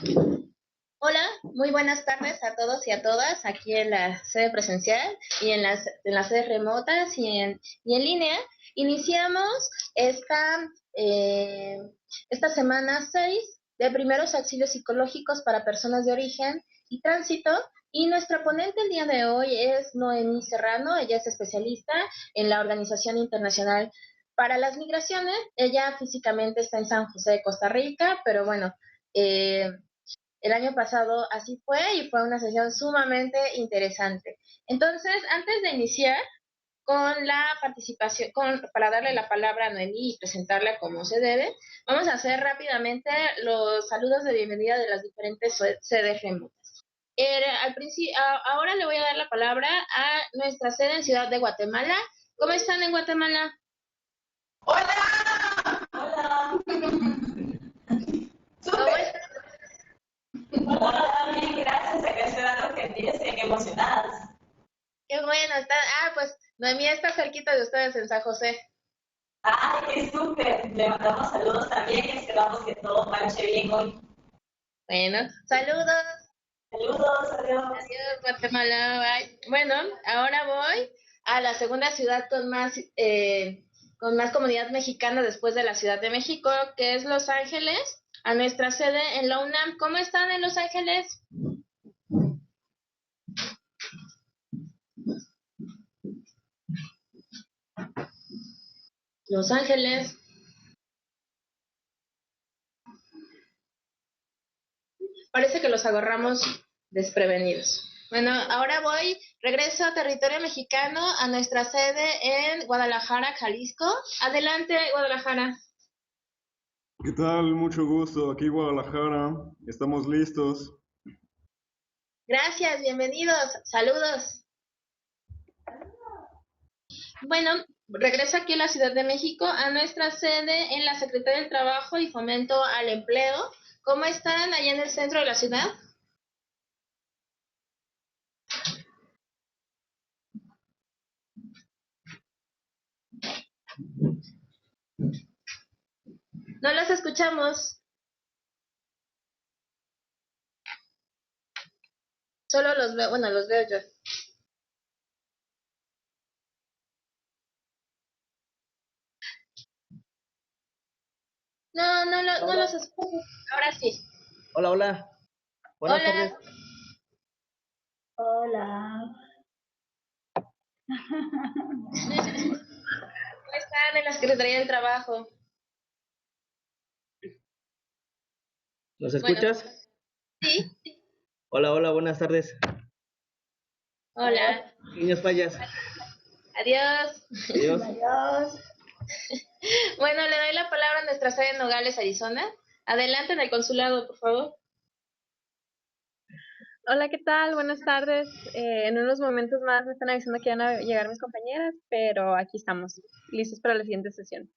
Hola, muy buenas tardes a todos y a todas aquí en la sede presencial y en las sedes remotas y en línea. Iniciamos esta, eh, esta semana 6 de primeros auxilios psicológicos para personas de origen y tránsito. Y nuestra ponente el día de hoy es Noemí Serrano. Ella es especialista en la Organización Internacional para las Migraciones. Ella físicamente está en San José de Costa Rica, pero bueno, eh, el año pasado así fue y fue una sesión sumamente interesante. Entonces, antes de iniciar con la participación, para darle la palabra a Noemí y presentarla como se debe, vamos a hacer rápidamente los saludos de bienvenida de las diferentes sedes remotas. Ahora le voy a dar la palabra a nuestra sede en Ciudad de Guatemala. ¿Cómo están en Guatemala? Hola, hola. ¿Cómo Súper. están? Hola, bien, gracias. Acá esperando Argentina, estén emocionadas. Qué bueno, está. Pues Noemí está cerquita de ustedes en San José. Ay, qué súper. Le mandamos saludos también y esperamos que todo marche bien hoy. Bueno, saludos. Saludos, adiós. Adiós, Guatemala. Bye. Bueno, ahora voy a la segunda ciudad con más comunidad mexicana después de la Ciudad de México, que es Los Ángeles, a nuestra sede en la UNAM. ¿Cómo están en Los Ángeles? Los Ángeles. Parece que los agarramos desprevenidos. Bueno, regreso a territorio mexicano, a nuestra sede en Guadalajara, Jalisco. Adelante, Guadalajara. ¿Qué tal? Mucho gusto. Aquí Guadalajara. Estamos listos. Gracias, bienvenidos, saludos. Bueno, regreso aquí a la Ciudad de México, a nuestra sede en la Secretaría del Trabajo y Fomento al Empleo. ¿Cómo están allá en el centro de la ciudad? No los escuchamos, solo los veo, bueno, los veo yo. No, no los escucho. Ahora sí. Hola, hola. Buenas Hola, tardes. Hola. ¿cómo están en la Secretaría del Trabajo? ¿Nos Bueno, escuchas? sí, Hola, hola, buenas tardes. hola, Niños fallas. adiós. Adiós. Adiós. Bueno, le doy la palabra a nuestra sede en Nogales, Arizona. Adelante en el consulado, por favor. Hola, ¿qué tal? Buenas tardes. En unos momentos más me están avisando que van a llegar mis compañeras, pero aquí estamos, listos para la siguiente sesión.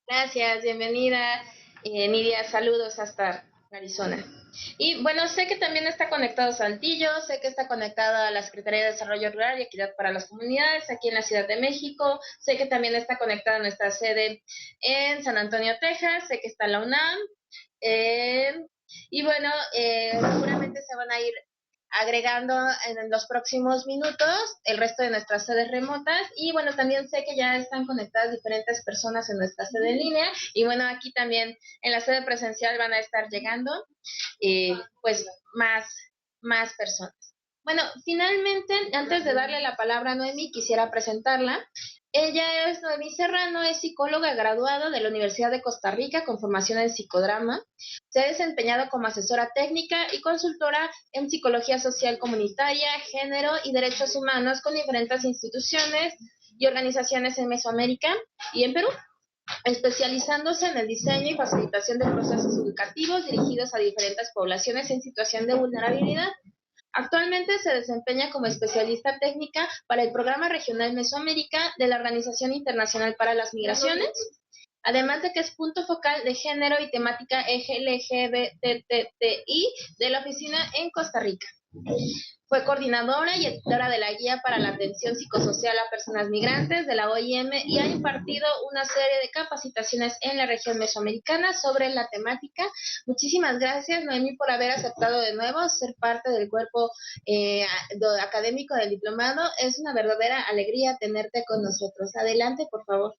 Gracias, bienvenida, Nidia, saludos hasta Arizona. Y bueno, sé que también está conectado Saltillo, sé que está conectada a la Secretaría de Desarrollo Rural y Equidad para las Comunidades aquí en la Ciudad de México, sé que también está conectada nuestra sede en San Antonio, Texas, sé que está la UNAM, y bueno, seguramente se van a ir agregando en los próximos minutos el resto de nuestras sedes remotas y bueno, también sé que ya están conectadas diferentes personas en nuestra sede en línea y bueno, aquí también en la sede presencial van a estar llegando pues más personas. Bueno, finalmente, antes de darle la palabra a Noemí, quisiera presentarla. Ella es Noemí Serrano, es psicóloga graduada de la Universidad de Costa Rica con formación en psicodrama. Se ha desempeñado como asesora técnica y consultora en psicología social comunitaria, género y derechos humanos con diferentes instituciones y organizaciones en Mesoamérica y en Perú, especializándose en el diseño y facilitación de procesos educativos dirigidos a diferentes poblaciones en situación de vulnerabilidad. Actualmente se desempeña como especialista técnica para el Programa Regional Mesoamérica de la Organización Internacional para las Migraciones, además de que es punto focal de género y temática LGBTI de la oficina en Costa Rica. Fue coordinadora y editora de la Guía para la Atención Psicosocial a Personas Migrantes de la OIM y ha impartido una serie de capacitaciones en la región mesoamericana sobre la temática. Muchísimas gracias, Noemí, por haber aceptado de nuevo ser parte del cuerpo académico del diplomado. Es una verdadera alegría tenerte con nosotros. Adelante, por favor.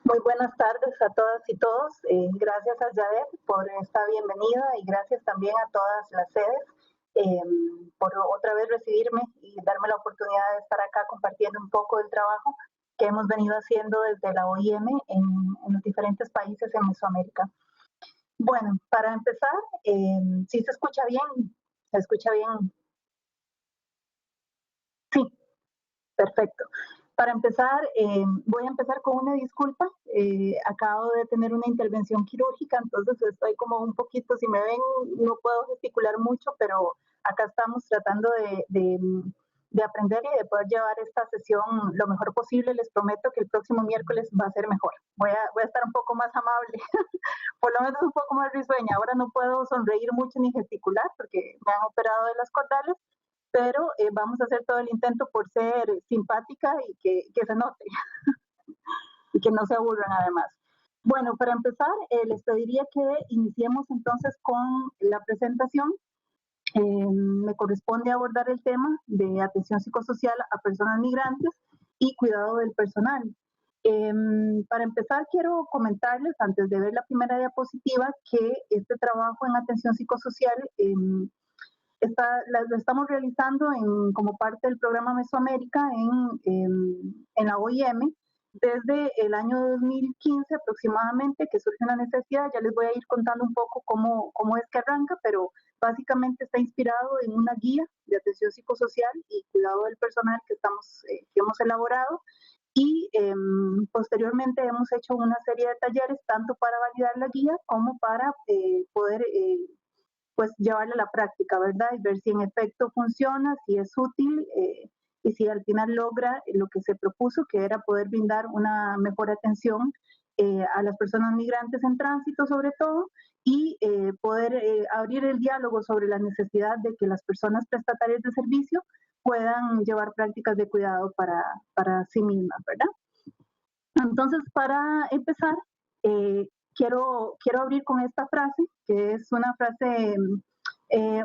Muy buenas tardes a todas y todos. Gracias a Yadet por esta bienvenida y gracias también a todas las sedes por otra vez recibirme y darme la oportunidad de estar acá compartiendo un poco del trabajo que hemos venido haciendo desde la OIM en los diferentes países en Mesoamérica. Bueno, para empezar, ¿sí se escucha bien? ¿Se escucha bien? Sí, perfecto. Para empezar, voy a empezar con una disculpa. Acabo de tener una intervención quirúrgica, entonces estoy como un poquito, si me ven, no puedo gesticular mucho, pero acá estamos tratando de aprender y de poder llevar esta sesión lo mejor posible. Les prometo que el próximo miércoles va a ser mejor. Voy a estar un poco más amable, por lo menos un poco más risueña. Ahora no puedo sonreír mucho ni gesticular porque me han operado de las cordales, pero vamos a hacer todo el intento por ser simpática y que se note y que no se aburran además. Bueno, para empezar, les pediría que iniciemos entonces con la presentación. Me corresponde abordar el tema de atención psicosocial a personas migrantes y cuidado del personal. Para empezar, quiero comentarles, antes de ver la primera diapositiva, que este trabajo en atención psicosocial lo estamos realizando como parte del programa Mesoamérica en la OIM desde el año 2015 aproximadamente, que surge una necesidad. Ya les voy a ir contando un poco cómo es que arranca, pero básicamente está inspirado en una guía de atención psicosocial y cuidado del personal que hemos elaborado. Y posteriormente hemos hecho una serie de talleres, tanto para validar la guía como para poder pues llevarla a la práctica, ¿verdad? Y ver si en efecto funciona, si es útil y si al final logra lo que se propuso, que era poder brindar una mejor atención a las personas migrantes en tránsito sobre todo, y poder abrir el diálogo sobre la necesidad de que las personas prestatarias de servicio puedan llevar prácticas de cuidado para sí mismas, ¿verdad? Entonces, para empezar, quiero abrir con esta frase, que es una frase,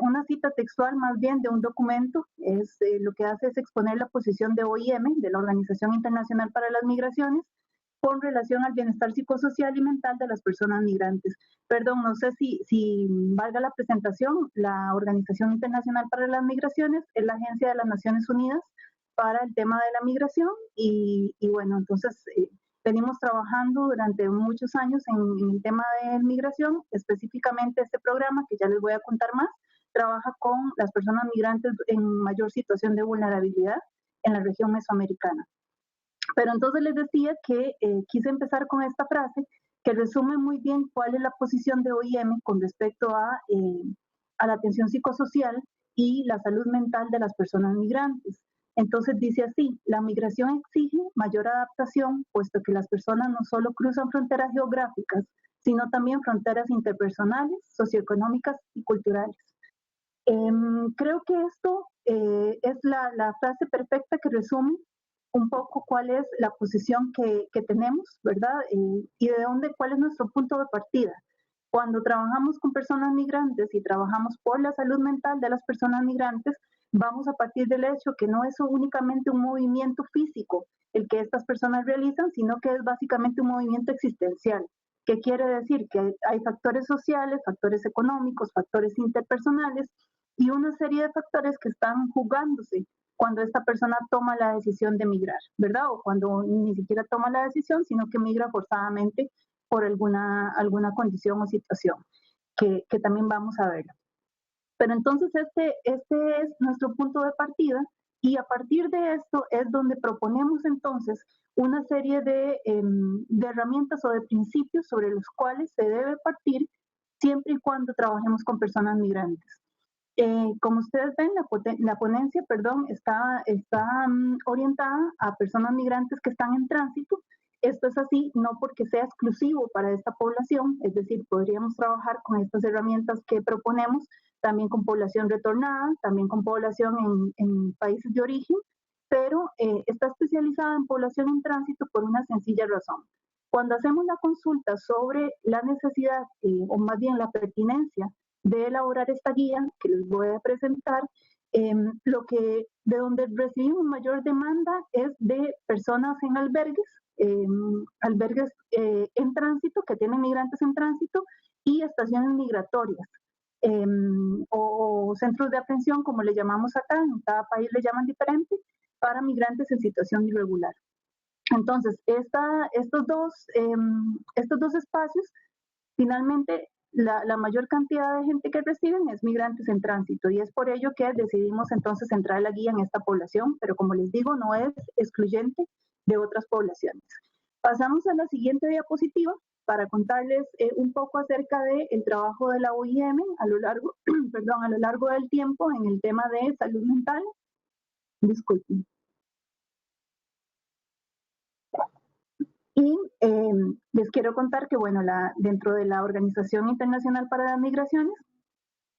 una cita textual más bien de un documento. Lo que hace es exponer la posición de OIM, de la Organización Internacional para las Migraciones, con relación al bienestar psicosocial y mental de las personas migrantes. Perdón, no sé si valga la presentación. La Organización Internacional para las Migraciones es la agencia de las Naciones Unidas para el tema de la migración y bueno, entonces venimos trabajando durante muchos años en el tema de migración. Específicamente este programa, que ya les voy a contar más, trabaja con las personas migrantes en mayor situación de vulnerabilidad en la región mesoamericana. Pero entonces les decía que quise empezar con esta frase que resume muy bien cuál es la posición de OIM con respecto a la atención psicosocial y la salud mental de las personas migrantes. Entonces dice así: la migración exige mayor adaptación, puesto que las personas no solo cruzan fronteras geográficas, sino también fronteras interpersonales, socioeconómicas y culturales. Creo que esto es la frase perfecta que resume un poco cuál es la posición que tenemos, ¿verdad? Y cuál es nuestro punto de partida. Cuando trabajamos con personas migrantes y trabajamos por la salud mental de las personas migrantes, vamos a partir del hecho que no es únicamente un movimiento físico el que estas personas realizan, sino que es básicamente un movimiento existencial. ¿Qué quiere decir? Que hay factores sociales, factores económicos, factores interpersonales y una serie de factores que están jugándose cuando esta persona toma la decisión de migrar, ¿verdad? O cuando ni siquiera toma la decisión, sino que migra forzadamente por alguna condición o situación, que también vamos a ver. Pero entonces este es nuestro punto de partida, y a partir de esto es donde proponemos entonces una serie de herramientas o de principios sobre los cuales se debe partir siempre y cuando trabajemos con personas migrantes. Como ustedes ven, la ponencia está orientada a personas migrantes que están en tránsito. Esto es así no porque sea exclusivo para esta población, es decir, podríamos trabajar con estas herramientas que proponemos también con población retornada, también con población en países de origen, pero está especializada en población en tránsito por una sencilla razón. Cuando hacemos la consulta sobre la necesidad, o más bien la pertinencia de elaborar esta guía que les voy a presentar, de donde recibimos mayor demanda es de personas en albergues, en tránsito, que tienen migrantes en tránsito, y estaciones migratorias, o centros de atención, como le llamamos acá, en cada país le llaman diferente, para migrantes en situación irregular. Entonces, estos dos espacios, finalmente, la mayor cantidad de gente que reciben es migrantes en tránsito, y es por ello que decidimos entonces entrar la guía en esta población, pero como les digo, no es excluyente de otras poblaciones. Pasamos a la siguiente diapositiva para contarles un poco acerca del trabajo de la OIM a lo largo del tiempo en el tema de salud mental. Disculpen. Y les quiero contar que, bueno, dentro de la Organización Internacional para las Migraciones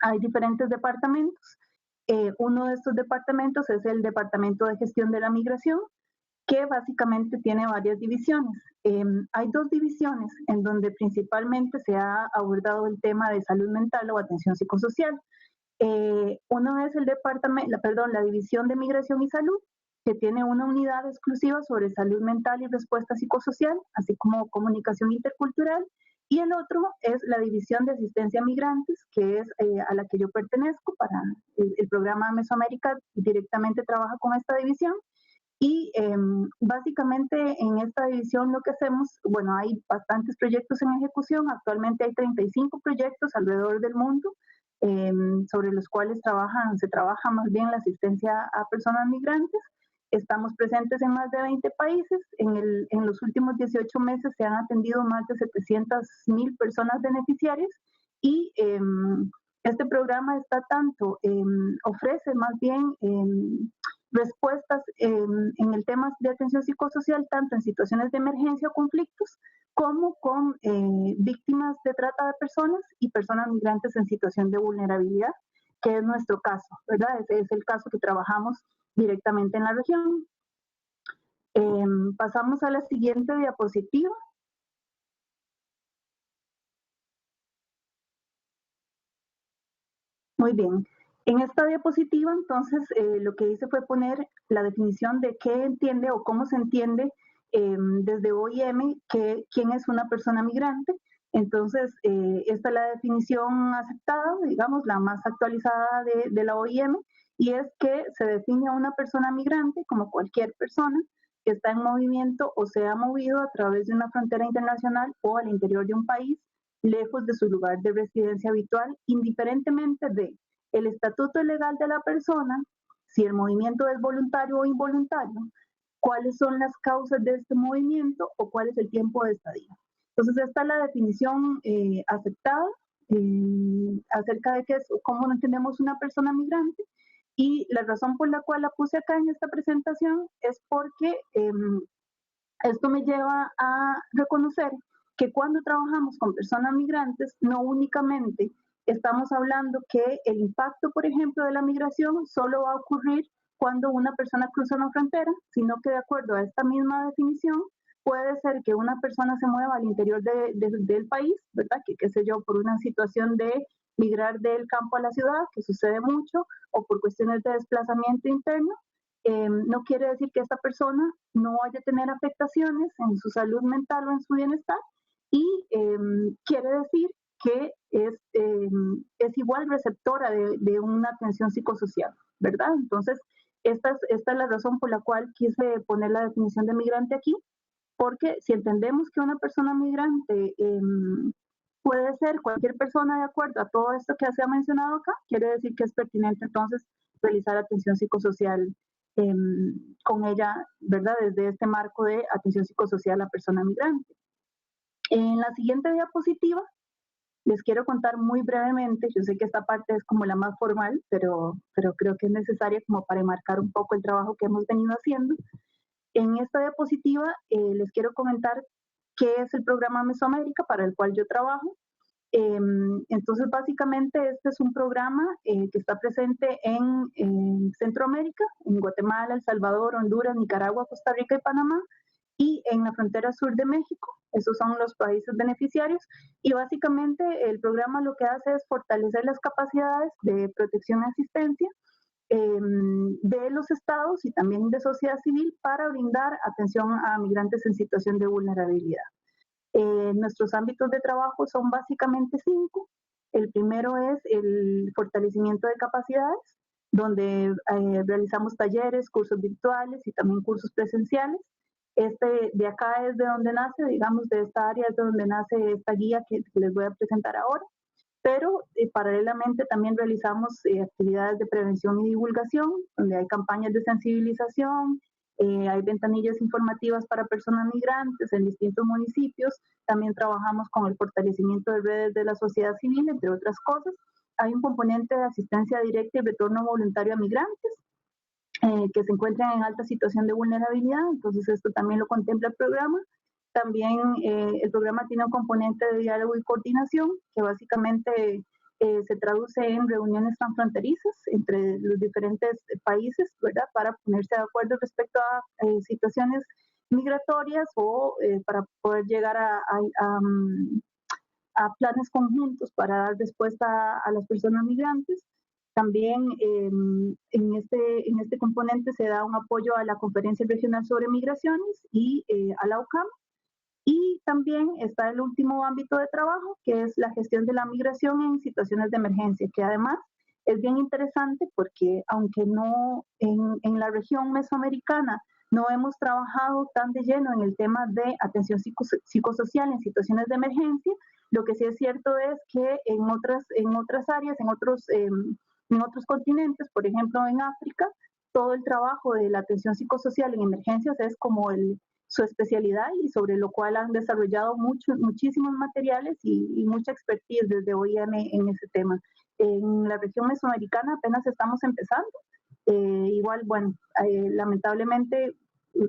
hay diferentes departamentos. Uno de estos departamentos es el Departamento de Gestión de la Migración, que básicamente tiene varias divisiones. Hay dos divisiones en donde principalmente se ha abordado el tema de salud mental o atención psicosocial. Uno es la División de Migración y Salud, que tiene una unidad exclusiva sobre salud mental y respuesta psicosocial, así como comunicación intercultural, y el otro es la División de Asistencia a Migrantes, que es a la que yo pertenezco. Para el programa Mesoamérica directamente trabaja con esta división, y básicamente en esta división lo que hacemos, bueno, hay bastantes proyectos en ejecución. Actualmente hay 35 proyectos alrededor del mundo, sobre los cuales se trabaja más bien la asistencia a personas migrantes. Estamos presentes en más de 20 países. En los últimos 18 meses se han atendido más de 700,000 personas beneficiarias, y este programa ofrece más bien respuestas en el tema de atención psicosocial, tanto en situaciones de emergencia o conflictos, como con víctimas de trata de personas y personas migrantes en situación de vulnerabilidad, que es nuestro caso, ¿verdad? Ese es el caso que trabajamos directamente en la región. Pasamos a la siguiente diapositiva. Muy bien. En esta diapositiva, entonces, lo que hice fue poner la definición de qué entiende o cómo se entiende desde OIM quién es una persona migrante. Entonces, esta es la definición aceptada, digamos, la más actualizada de la OIM, y es que se define a una persona migrante como cualquier persona que está en movimiento o se ha movido a través de una frontera internacional o al interior de un país, lejos de su lugar de residencia habitual, indiferentemente de el estatuto legal de la persona, si el movimiento es voluntario o involuntario, cuáles son las causas de este movimiento o cuál es el tiempo de estadía. Entonces, esta es la definición aceptada acerca de cómo entendemos una persona migrante, y la razón por la cual la puse acá en esta presentación es porque esto me lleva a reconocer que cuando trabajamos con personas migrantes, no únicamente estamos hablando que el impacto, por ejemplo, de la migración solo va a ocurrir cuando una persona cruza una frontera, sino que de acuerdo a esta misma definición, puede ser que una persona se mueva al interior del país, ¿verdad? Que, qué sé yo, por una situación de migrar del campo a la ciudad, que sucede mucho, o por cuestiones de desplazamiento interno. No quiere decir que esta persona no vaya a tener afectaciones en su salud mental o en su bienestar, y quiere decir que es igual receptora de una atención psicosocial, ¿verdad? Entonces, esta es la razón por la cual quise poner la definición de migrante aquí, porque si entendemos que una persona migrante puede ser cualquier persona de acuerdo a todo esto que se ha mencionado acá, quiere decir que es pertinente entonces realizar atención psicosocial con ella, ¿verdad? Desde este marco de atención psicosocial a persona migrante. En la siguiente diapositiva les quiero contar muy brevemente, yo sé que esta parte es como la más formal, pero creo que es necesaria como para enmarcar un poco el trabajo que hemos venido haciendo. En esta diapositiva les quiero comentar qué es el programa Mesoamérica para el cual yo trabajo. Entonces, básicamente, este es un programa que está presente en Centroamérica, en Guatemala, El Salvador, Honduras, Nicaragua, Costa Rica y Panamá, y en la frontera sur de México. Esos son los países beneficiarios. Y básicamente el programa lo que hace es fortalecer las capacidades de protección y asistencia de los estados y también de sociedad civil para brindar atención a migrantes en situación de vulnerabilidad. Nuestros ámbitos de trabajo son básicamente 5. El primero es el fortalecimiento de capacidades, donde realizamos talleres, cursos virtuales y también cursos presenciales. De acá es de donde nace, digamos, de esta área es de donde nace esta guía que les voy a presentar ahora. Pero paralelamente también realizamos actividades de prevención y divulgación, donde hay campañas de sensibilización, hay ventanillas informativas para personas migrantes en distintos municipios. También trabajamos con el fortalecimiento de redes de la sociedad civil, entre otras cosas. Hay un componente de asistencia directa y retorno voluntario a migrantes que se encuentran en alta situación de vulnerabilidad, entonces esto también lo contempla el programa. También el programa tiene un componente de diálogo y coordinación que básicamente se traduce en reuniones transfronterizas entre los diferentes países, ¿verdad? Para ponerse de acuerdo respecto a situaciones migratorias o para poder llegar a planes conjuntos para dar respuesta a las personas migrantes. También en este componente se da un apoyo a la Conferencia Regional sobre Migraciones y a la UCAM. Y también está el último ámbito de trabajo, que es la gestión de la migración en situaciones de emergencia, que además es bien interesante porque aunque no en la región mesoamericana no hemos trabajado tan de lleno en el tema de atención psicosocial en situaciones de emergencia, lo que sí es cierto es que en otras áreas, en otros continentes, por ejemplo en África, todo el trabajo de la atención psicosocial en emergencias es como su especialidad y sobre lo cual han desarrollado muchísimos materiales y mucha expertise desde OIM en ese tema. En la región mesoamericana apenas estamos empezando. Igual, bueno, lamentablemente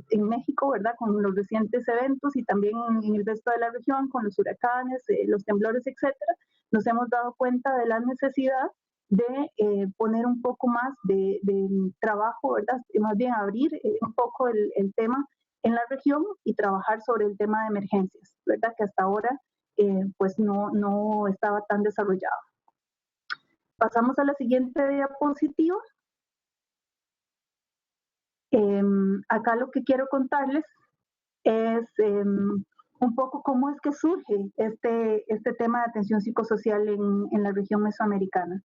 en México, ¿verdad? Con los recientes eventos y también en el resto de la región, con los huracanes, los temblores, etcétera, nos hemos dado cuenta de la necesidad de poner un poco más de trabajo, ¿verdad? Más bien abrir un poco el tema en la región y trabajar sobre el tema de emergencias, ¿verdad? Que hasta ahora pues no estaba tan desarrollado. Pasamos a la siguiente diapositiva. Acá lo que quiero contarles es un poco cómo es que surge este tema de atención psicosocial en la región mesoamericana,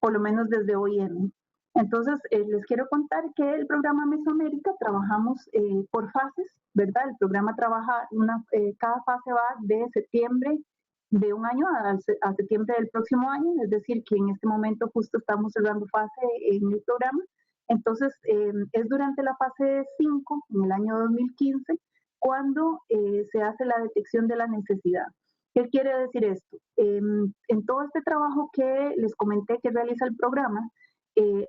por lo menos desde OIM. Entonces, les quiero contar que el programa Mesoamérica trabajamos por fases, ¿verdad? El programa trabaja, cada fase va de septiembre de un año a septiembre del próximo año, es decir, que en este momento justo estamos cerrando fase en el programa. Entonces, es durante la fase 5, en el año 2015, cuando se hace la detección de la necesidad. ¿Qué quiere decir esto? En todo este trabajo que les comenté que realiza el programa,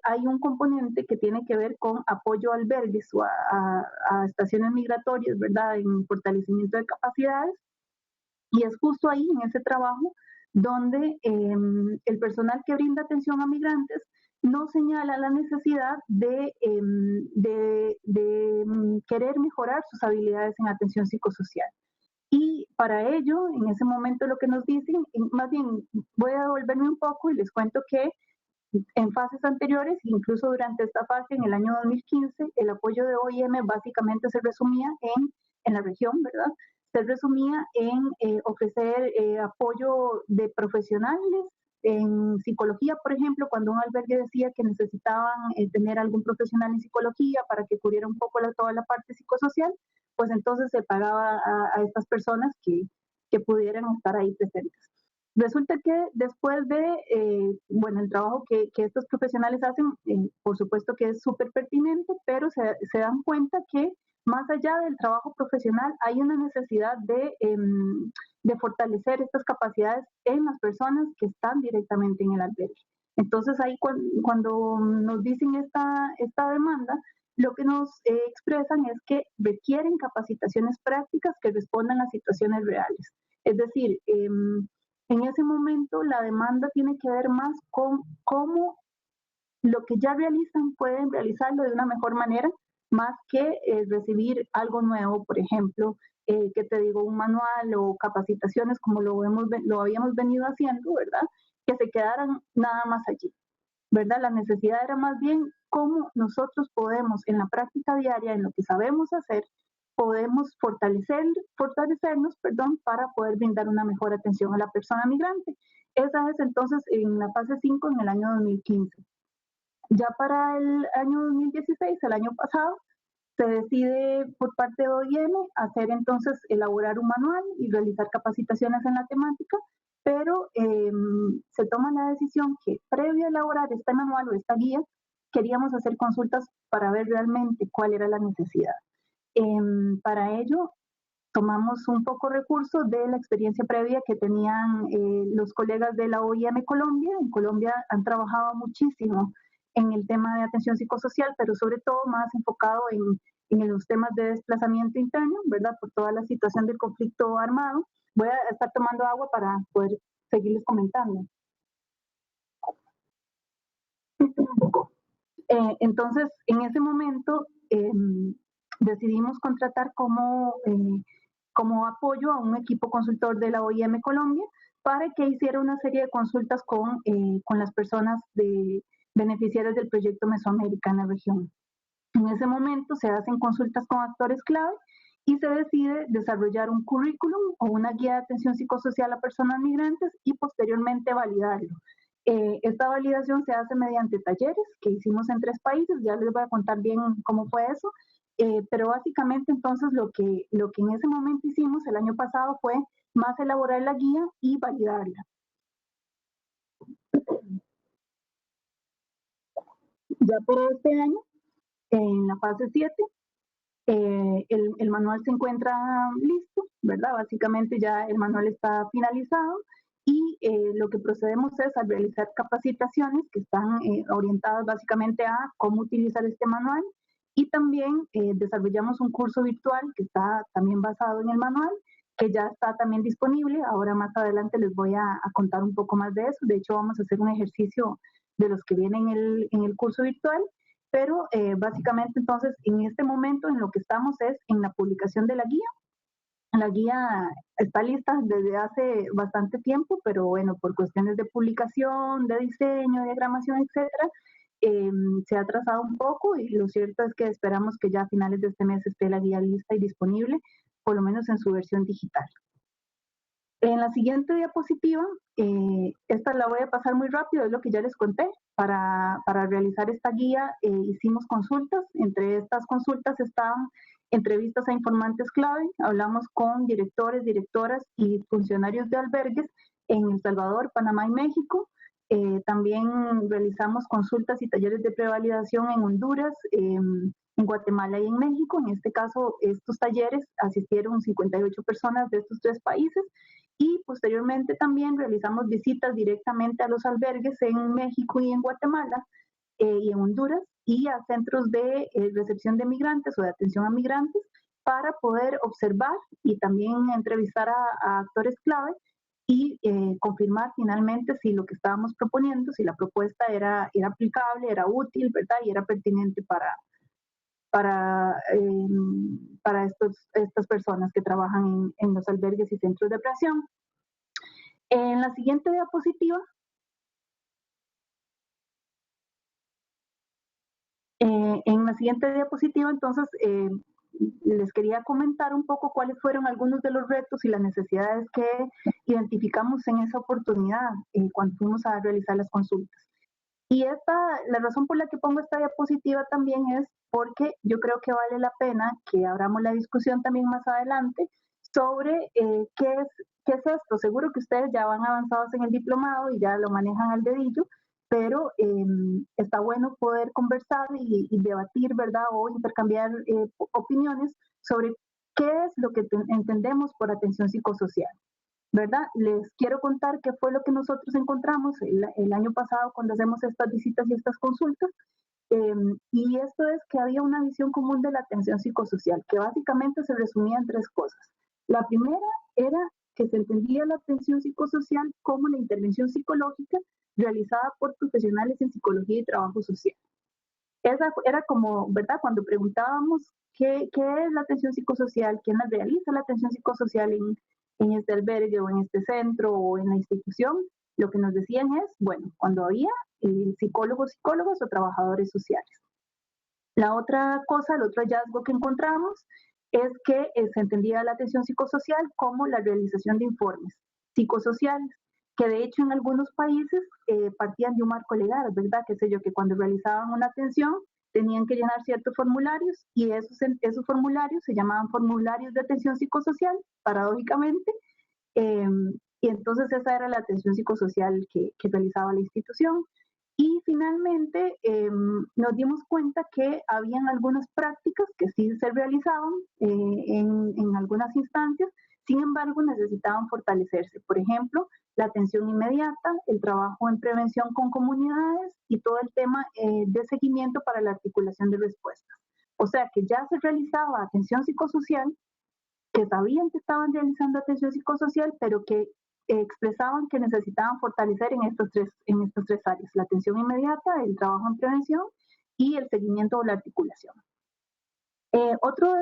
hay un componente que tiene que ver con apoyo a albergues o a estaciones migratorias, ¿verdad? En fortalecimiento de capacidades. Y es justo ahí, en ese trabajo, donde el personal que brinda atención a migrantes no señala la necesidad de querer mejorar sus habilidades en atención psicosocial. Y para ello, en ese momento lo que nos dicen, más bien voy a devolverme un poco y les cuento que en fases anteriores, incluso durante esta fase, en el año 2015, el apoyo de OIM básicamente se resumía en la región, ¿verdad? Se resumía en ofrecer apoyo de profesionales en psicología, por ejemplo, cuando un albergue decía que necesitaban tener algún profesional en psicología para que cubriera un poco toda la parte psicosocial, pues entonces se pagaba a estas personas que pudieran estar ahí presentes. Resulta que después de, el trabajo que estos profesionales hacen, por supuesto que es súper pertinente, pero se dan cuenta que más allá del trabajo profesional hay una necesidad de fortalecer estas capacidades en las personas que están directamente en el albergue. Entonces ahí cuando nos dicen esta demanda, lo que nos expresan es que requieren capacitaciones prácticas que respondan a situaciones reales. Es decir, En ese momento la demanda tiene que ver más con cómo lo que ya realizan pueden realizarlo de una mejor manera, más que recibir algo nuevo, por ejemplo, que te digo, un manual o capacitaciones como lo habíamos venido haciendo, ¿verdad? Que se quedaran nada más allí, ¿verdad? La necesidad era más bien cómo nosotros podemos en la práctica diaria, en lo que sabemos hacer, podemos fortalecernos, perdón, para poder brindar una mejor atención a la persona migrante. Esa es entonces en la fase 5 en el año 2015. Ya para el año 2016, el año pasado, se decide por parte de OIM hacer entonces, elaborar un manual y realizar capacitaciones en la temática, pero se toma la decisión que previo a elaborar este manual o esta guía, queríamos hacer consultas para ver realmente cuál era la necesidad. Para ello, tomamos un poco recurso de la experiencia previa que tenían los colegas de la OIM Colombia. En Colombia han trabajado muchísimo en el tema de atención psicosocial, pero sobre todo más enfocado en los temas de desplazamiento interno, ¿verdad? Por toda la situación del conflicto armado. Voy a estar tomando agua para poder seguirles comentando. Entonces, en ese momento decidimos contratar como apoyo a un equipo consultor de la OIM Colombia para que hiciera una serie de consultas con las personas beneficiarias del proyecto Mesoamérica en la región. En ese momento se hacen consultas con actores clave y se decide desarrollar un currículum o una guía de atención psicosocial a personas migrantes y posteriormente validarlo. Esta validación se hace mediante talleres que hicimos en 3 países, ya les voy a contar bien cómo fue eso, pero básicamente entonces lo que en ese momento hicimos el año pasado fue más elaborar la guía y validarla. Ya por este año, en la fase 7, el manual se encuentra listo, ¿verdad? Básicamente ya el manual está finalizado y lo que procedemos es a realizar capacitaciones que están orientadas básicamente a cómo utilizar este manual y también desarrollamos un curso virtual que está también basado en el manual, que ya está también disponible. Ahora más adelante les voy a contar un poco más de eso. De hecho, vamos a hacer un ejercicio de los que vienen en el curso virtual. Pero básicamente entonces en este momento en lo que estamos es en la publicación de la guía. La guía está lista desde hace bastante tiempo, pero bueno, por cuestiones de publicación, de diseño, de diagramación, etcétera, se ha atrasado un poco y lo cierto es que esperamos que ya a finales de este mes esté la guía lista y disponible, por lo menos en su versión digital. En la siguiente diapositiva, esta la voy a pasar muy rápido, es lo que ya les conté. Para realizar esta guía hicimos consultas. Entre estas consultas estaban entrevistas a informantes clave. Hablamos con directores, directoras y funcionarios de albergues en El Salvador, Panamá y México. También realizamos consultas y talleres de prevalidación en Honduras, en Guatemala y en México. En este caso, estos talleres asistieron 58 personas de estos 3 países. Y posteriormente también realizamos visitas directamente a los albergues en México y en Guatemala y en Honduras y a centros de recepción de migrantes o de atención a migrantes para poder observar y también entrevistar a actores clave y confirmar finalmente si lo que estábamos proponiendo, si la propuesta era aplicable, era útil, ¿verdad? Y era pertinente para estas personas que trabajan en los albergues y centros de atención. En la siguiente diapositiva, entonces, les quería comentar un poco cuáles fueron algunos de los retos y las necesidades que identificamos en esa oportunidad cuando fuimos a realizar las consultas. Y la razón por la que pongo esta diapositiva también es porque yo creo que vale la pena que abramos la discusión también más adelante sobre qué es esto. Seguro que ustedes ya van avanzados en el diplomado y ya lo manejan al dedillo, pero está bueno poder conversar y debatir, ¿verdad? O intercambiar opiniones sobre qué es lo que entendemos por atención psicosocial, ¿verdad? Les quiero contar qué fue lo que nosotros encontramos el año pasado cuando hacemos estas visitas y estas consultas. Y esto es que había una visión común de la atención psicosocial, que básicamente se resumía en 3 cosas. La primera era que se entendía la atención psicosocial como la intervención psicológica realizada por profesionales en psicología y trabajo social. Esa era como, ¿verdad? Cuando preguntábamos qué es la atención psicosocial, quién la realiza la atención psicosocial en este albergue o en este centro o en la institución, lo que nos decían es, bueno, cuando había psicólogos o trabajadores sociales. La otra cosa, el otro hallazgo que encontramos es que se entendía la atención psicosocial como la realización de informes psicosociales, que de hecho en algunos países partían de un marco legal, ¿verdad? Qué sé yo, que cuando realizaban una atención tenían que llenar ciertos formularios y esos formularios se llamaban formularios de atención psicosocial, paradójicamente, y entonces esa era la atención psicosocial que realizaba la institución. Y finalmente nos dimos cuenta que habían algunas prácticas que sí se realizaban en algunas instancias, sin embargo necesitaban fortalecerse. Por ejemplo, la atención inmediata, el trabajo en prevención con comunidades y todo el tema de seguimiento para la articulación de respuestas. O sea que ya se realizaba atención psicosocial, que sabían que estaban realizando atención psicosocial, pero que expresaban que necesitaban fortalecer en estas tres áreas: la atención inmediata, el trabajo en prevención y el seguimiento o la articulación. Otro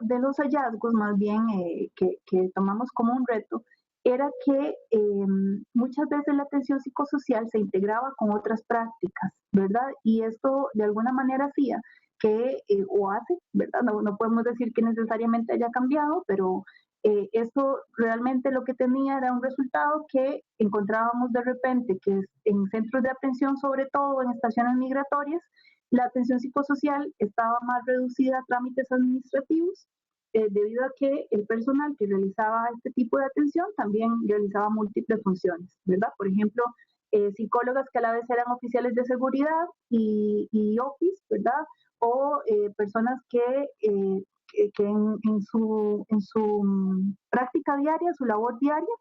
de los hallazgos, más bien, que tomamos como un reto, era que muchas veces la atención psicosocial se integraba con otras prácticas, ¿verdad? Y esto de alguna manera hacía que, o hace, ¿verdad? No podemos decir que necesariamente haya cambiado, pero esto realmente lo que tenía era un resultado que encontrábamos de repente, que en centros de atención, sobre todo en estaciones migratorias, la atención psicosocial estaba más reducida a trámites administrativos, debido a que el personal que realizaba este tipo de atención también realizaba múltiples funciones, ¿verdad? Por ejemplo, psicólogas que a la vez eran oficiales de seguridad y OFIS, ¿verdad? O personas que en su práctica diaria, su labor diaria,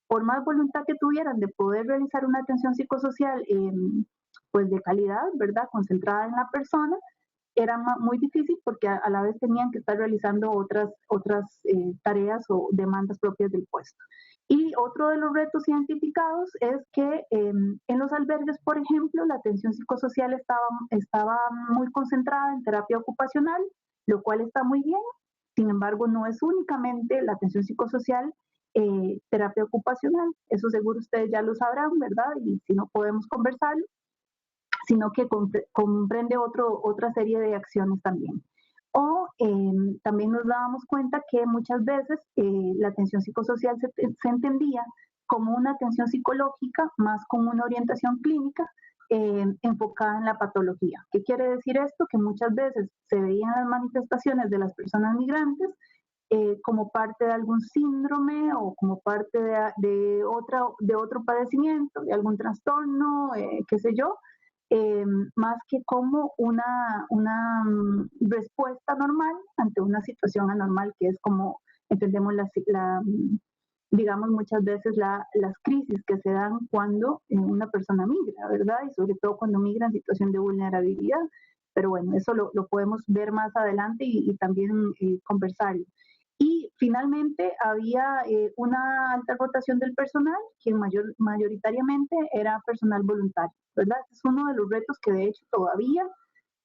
por más voluntad que tuvieran de poder realizar una atención psicosocial pues de calidad, ¿verdad? Concentrada en la persona, era muy difícil porque a la vez tenían que estar realizando otras tareas o demandas propias del puesto. Y otro de los retos identificados es que en los albergues, por ejemplo, la atención psicosocial estaba muy concentrada en terapia ocupacional, lo cual está muy bien. Sin embargo, no es únicamente la atención psicosocial terapia ocupacional. Eso seguro ustedes ya lo sabrán, ¿verdad? Y si no, podemos conversarlo, sino que comprende otra serie de acciones también. O también nos dábamos cuenta que muchas veces la atención psicosocial se entendía como una atención psicológica más con una orientación clínica enfocada en la patología. ¿Qué quiere decir esto? Que muchas veces se veían las manifestaciones de las personas migrantes como parte de algún síndrome o como parte de otro padecimiento, de algún trastorno, qué sé yo, más que como una respuesta normal ante una situación anormal, que es como entendemos digamos muchas veces las crisis que se dan cuando una persona migra, ¿verdad? Y sobre todo cuando migra en situación de vulnerabilidad. Pero bueno, eso lo podemos ver más adelante y también conversarlo. Y finalmente había una alta rotación del personal, que mayoritariamente era personal voluntario, ¿verdad? Este es uno de los retos que de hecho todavía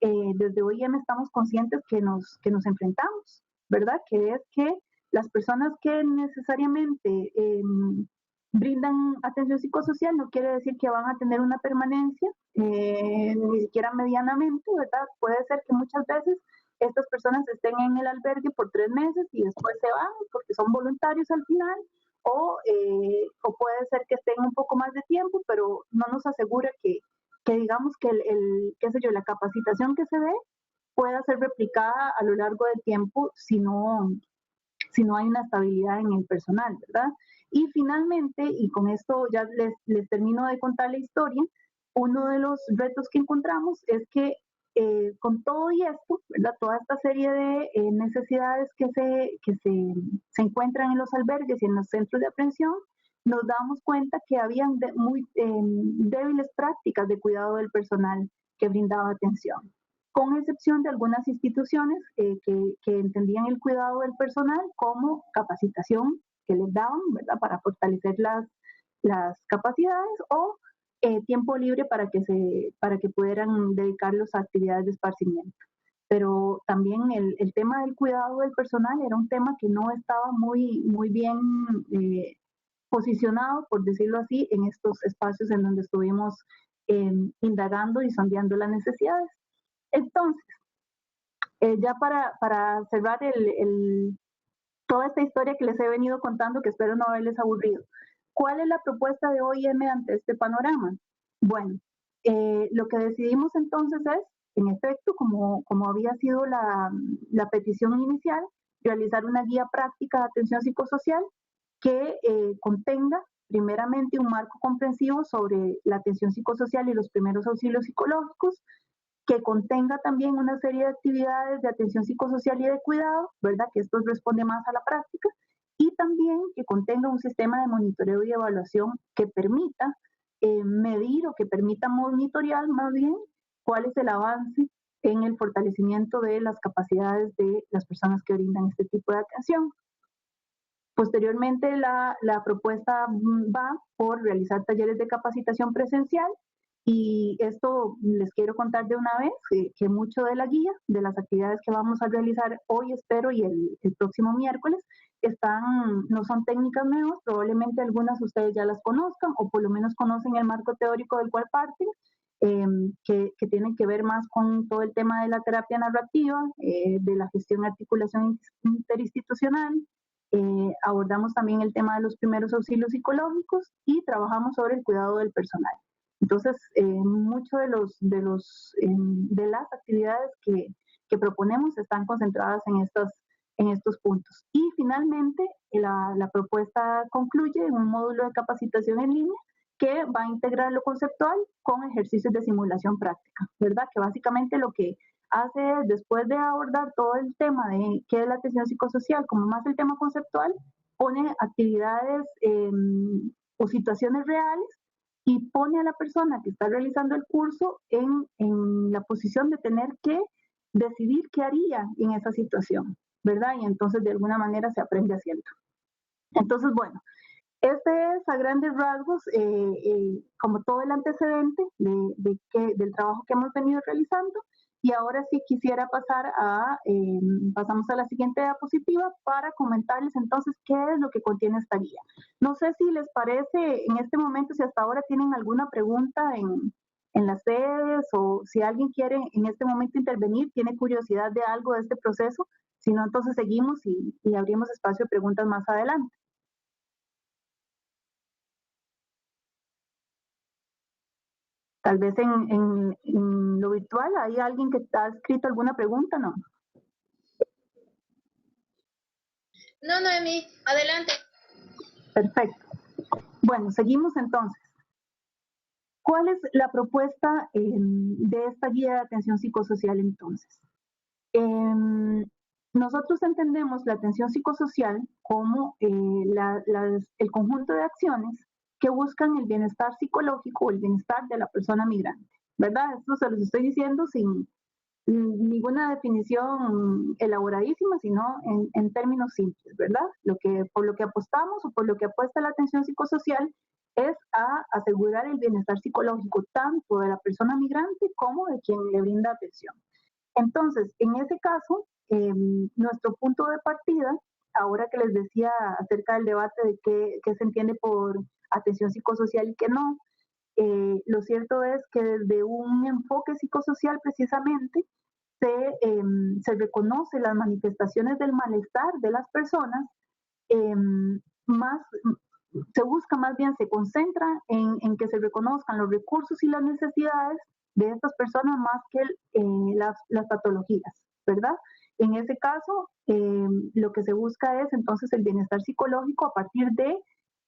desde OIM estamos conscientes que nos enfrentamos, ¿verdad? Que es que las personas que necesariamente brindan atención psicosocial no quiere decir que van a tener una permanencia, ni siquiera medianamente, ¿verdad? Puede ser que muchas veces estas personas estén en el albergue por 3 meses y después se van porque son voluntarios al final, o puede ser que estén un poco más de tiempo, pero no nos asegura que digamos que qué sé yo, la capacitación que se dé pueda ser replicada a lo largo del tiempo si no hay una estabilidad en el personal, ¿verdad? Y finalmente, y con esto ya les termino de contar la historia, uno de los retos que encontramos es que con todo y esto, ¿verdad? Toda esta serie de necesidades que se encuentran en los albergues y en los centros de atención, nos damos cuenta que habían muy débiles prácticas de cuidado del personal que brindaba atención, con excepción de algunas instituciones que entendían el cuidado del personal como capacitación que les daban, ¿verdad? Para fortalecer las capacidades o tiempo libre para que pudieran dedicarlos a actividades de esparcimiento. Pero también el tema del cuidado del personal era un tema que no estaba muy bien posicionado, por decirlo así, en estos espacios en donde estuvimos indagando y sondeando las necesidades. Entonces, ya para cerrar toda esta historia que les he venido contando, que espero no haberles aburrido, ¿cuál es la propuesta de OIM ante este panorama? Bueno, lo que decidimos entonces es, en efecto, como había sido la petición inicial, realizar una guía práctica de atención psicosocial que contenga primeramente un marco comprensivo sobre la atención psicosocial y los primeros auxilios psicológicos, que contenga también una serie de actividades de atención psicosocial y de cuidado, ¿verdad? Que esto responde más a la práctica, y también que contenga un sistema de monitoreo y evaluación que permita medir o que permita monitorear más bien cuál es el avance en el fortalecimiento de las capacidades de las personas que brindan este tipo de atención. Posteriormente, la propuesta va por realizar talleres de capacitación presencial, y esto les quiero contar de una vez, que mucho de la guía, de las actividades que vamos a realizar hoy, espero, y el próximo miércoles, no son técnicas nuevas, probablemente algunas ustedes ya las conozcan, o por lo menos conocen el marco teórico del cual parten, que tienen que ver más con todo el tema de la terapia narrativa, de la gestión y articulación interinstitucional. Abordamos también el tema de los primeros auxilios psicológicos y trabajamos sobre el cuidado del personal. Entonces, muchos de las actividades que proponemos están concentradas en estos puntos. Y finalmente, la propuesta concluye en un módulo de capacitación en línea que va a integrar lo conceptual con ejercicios de simulación práctica, ¿verdad? Que básicamente lo que hace, después de abordar todo el tema de qué es la atención psicosocial, como más el tema conceptual, pone actividades o situaciones reales y pone a la persona que está realizando el curso en la posición de tener que decidir qué haría en esa situación, ¿verdad? Y entonces de alguna manera se aprende haciendo. Entonces, bueno, este es a grandes rasgos como todo el antecedente del trabajo que hemos venido realizando. Y ahora sí quisiera pasamos a la siguiente diapositiva para comentarles entonces qué es lo que contiene esta guía. No sé si les parece en este momento, si hasta ahora tienen alguna pregunta en las redes, o si alguien quiere en este momento intervenir, tiene curiosidad de algo de este proceso. Si no, entonces seguimos y abrimos espacio de preguntas más adelante. Tal vez en lo virtual hay alguien que ha escrito alguna pregunta, ¿no? No, Noemí, adelante. Perfecto. Bueno, seguimos entonces. ¿Cuál es la propuesta de esta guía de atención psicosocial entonces? Nosotros entendemos la atención psicosocial como el conjunto de acciones que buscan el bienestar psicológico o el bienestar de la persona migrante, ¿verdad? Esto se los estoy diciendo sin ninguna definición elaboradísima, sino en términos simples, ¿verdad? Por lo que apostamos o por lo que apuesta la atención psicosocial es a asegurar el bienestar psicológico tanto de la persona migrante como de quien le brinda atención. Entonces, en ese caso, nuestro punto de partida, ahora que les decía acerca del debate de qué se entiende por atención psicosocial y qué no, lo cierto es que desde un enfoque psicosocial precisamente se reconoce las manifestaciones del malestar de las personas, se busca más bien, se concentra en que se reconozcan los recursos y las necesidades de estas personas más que las patologías, ¿verdad? En ese caso, lo que se busca es entonces el bienestar psicológico a partir de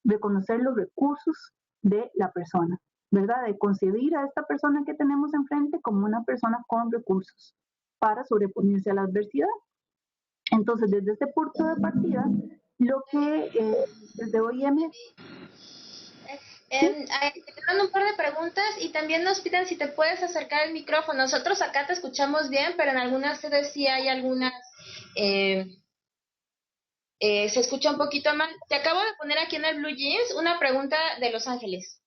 reconocer los recursos de la persona, ¿verdad? De concebir a esta persona que tenemos enfrente como una persona con recursos para sobreponerse a la adversidad. Entonces, desde este punto de partida, lo que desde OIM... Te dan un par de preguntas y también nos piden si te puedes acercar el micrófono. Nosotros acá te escuchamos bien, pero en algunas sedes sí hay algunas Se escucha un poquito mal. Te acabo de poner aquí en el Blue Jeans una pregunta de Los Ángeles.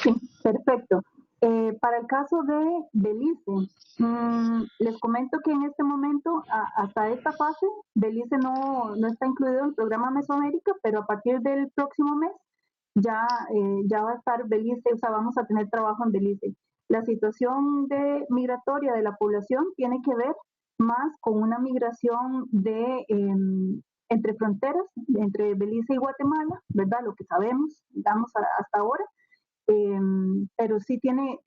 Sí, perfecto. Para el caso de Belice, les comento que en este momento, hasta esta fase, Belice no está incluido en el programa Mesoamérica, pero a partir del próximo mes ya va a estar Belice, o sea, vamos a tener trabajo en Belice. La situación migratoria de la población tiene que ver más con una migración entre fronteras, entre Belice y Guatemala, ¿verdad? Lo que sabemos, digamos, hasta ahora. Pero sí tiene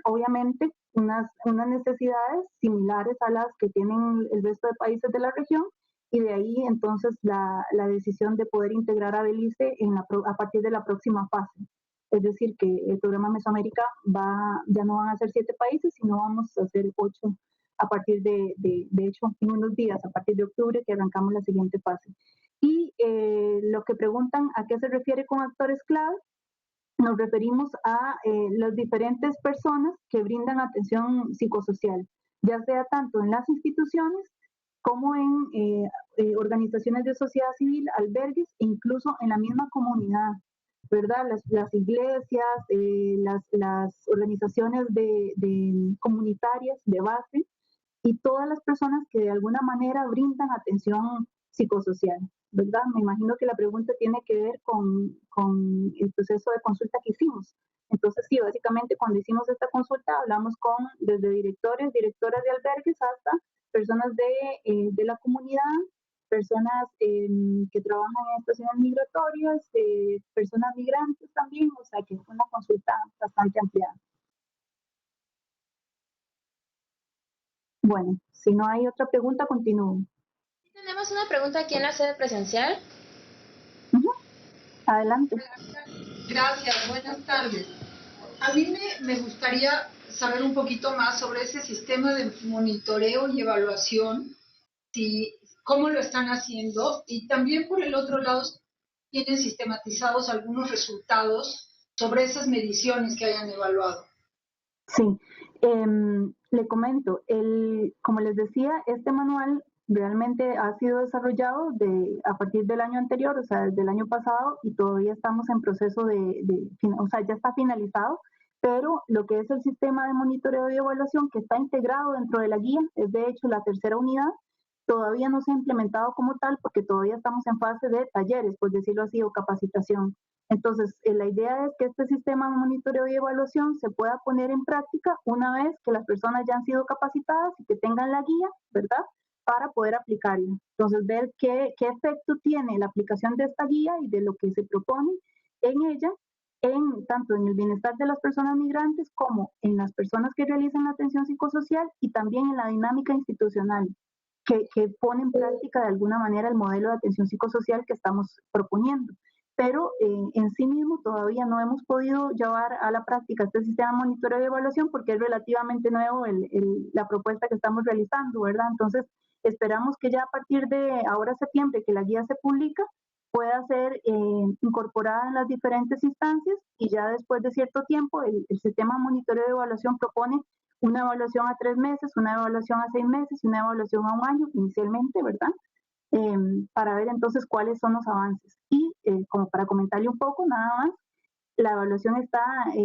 obviamente unas necesidades similares a las que tienen el resto de países de la región, y de ahí entonces la decisión de poder integrar a Belice a partir de la próxima fase. Es decir, que el programa Mesoamérica ya no van a ser 7 países, sino vamos a hacer 8 a partir de hecho, en unos días, a partir de octubre, que arrancamos la siguiente fase. Y lo que preguntan a qué se refiere con actores clave, nos referimos a las diferentes personas que brindan atención psicosocial, ya sea tanto en las instituciones como en organizaciones de sociedad civil, albergues e incluso en la misma comunidad, ¿verdad? Las iglesias, las organizaciones comunitarias de base y todas las personas que de alguna manera brindan atención psicosocial, ¿verdad? Me imagino que la pregunta tiene que ver con el proceso de consulta que hicimos. Entonces, sí, básicamente cuando hicimos esta consulta hablamos desde directores, directoras de albergues hasta personas de la comunidad, personas que trabajan en estaciones migratorias, personas migrantes también, o sea que fue una consulta bastante ampliada. Bueno, si no hay otra pregunta, continúo. Tenemos una pregunta aquí en la sede presencial. Adelante. Gracias, buenas tardes. A mí me gustaría saber un poquito más sobre ese sistema de monitoreo y evaluación, cómo lo están haciendo, y también por el otro lado, tienen sistematizados algunos resultados sobre esas mediciones que hayan evaluado. Sí, le comento, como les decía, este manual realmente ha sido desarrollado a partir del año anterior, o sea, desde el año pasado, y todavía estamos en proceso o sea, ya está finalizado, pero lo que es el sistema de monitoreo y evaluación que está integrado dentro de la guía, es de hecho la tercera unidad, todavía no se ha implementado como tal porque todavía estamos en fase de talleres, por decirlo así, o capacitación. Entonces, la idea es que este sistema de monitoreo y evaluación se pueda poner en práctica una vez que las personas ya han sido capacitadas y que tengan la guía, ¿verdad? Para poder aplicarla. Entonces, ver qué efecto tiene la aplicación de esta guía y de lo que se propone en ella, tanto en el bienestar de las personas migrantes como en las personas que realizan la atención psicosocial y también en la dinámica institucional, que pone en práctica de alguna manera el modelo de atención psicosocial que estamos proponiendo. Pero en sí mismo todavía no hemos podido llevar a la práctica este sistema de monitoreo y evaluación porque es relativamente nuevo la propuesta que estamos realizando, ¿verdad? Entonces, esperamos que ya a partir de ahora septiembre, que la guía se publica, pueda ser incorporada en las diferentes instancias, y ya después de cierto tiempo el sistema de monitoreo y evaluación propone una evaluación a 3 meses, una evaluación a 6 meses y una evaluación a 1 año inicialmente, ¿verdad? Para ver entonces cuáles son los avances. Y como para comentarle un poco, nada más, la evaluación está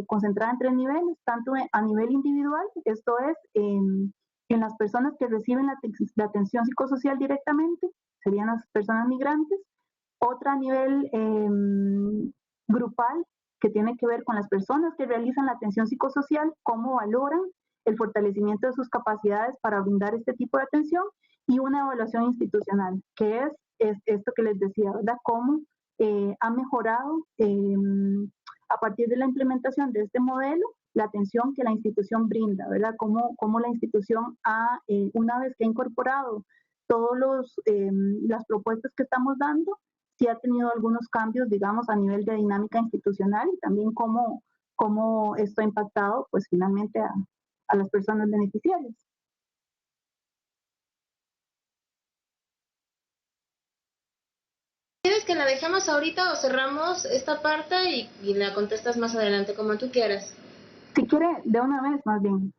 concentrada en 3 niveles, tanto a nivel individual, esto es, en las personas que reciben la atención psicosocial directamente, serían las personas migrantes, otra a nivel grupal, que tiene que ver con las personas que realizan la atención psicosocial, cómo valoran el fortalecimiento de sus capacidades para brindar este tipo de atención, y una evaluación institucional, que es esto que les decía, ¿verdad? Cómo ha mejorado a partir de la implementación de este modelo la atención que la institución brinda, ¿verdad? Cómo la institución una vez que ha incorporado todas las propuestas que estamos dando, sí ha tenido algunos cambios, digamos, a nivel de dinámica institucional, y también cómo esto ha impactado, pues, finalmente a las personas beneficiarias. ¿Quieres que la dejemos ahorita o cerramos esta parte y la contestas más adelante, como tú quieras? Si quiere, de una vez, más bien.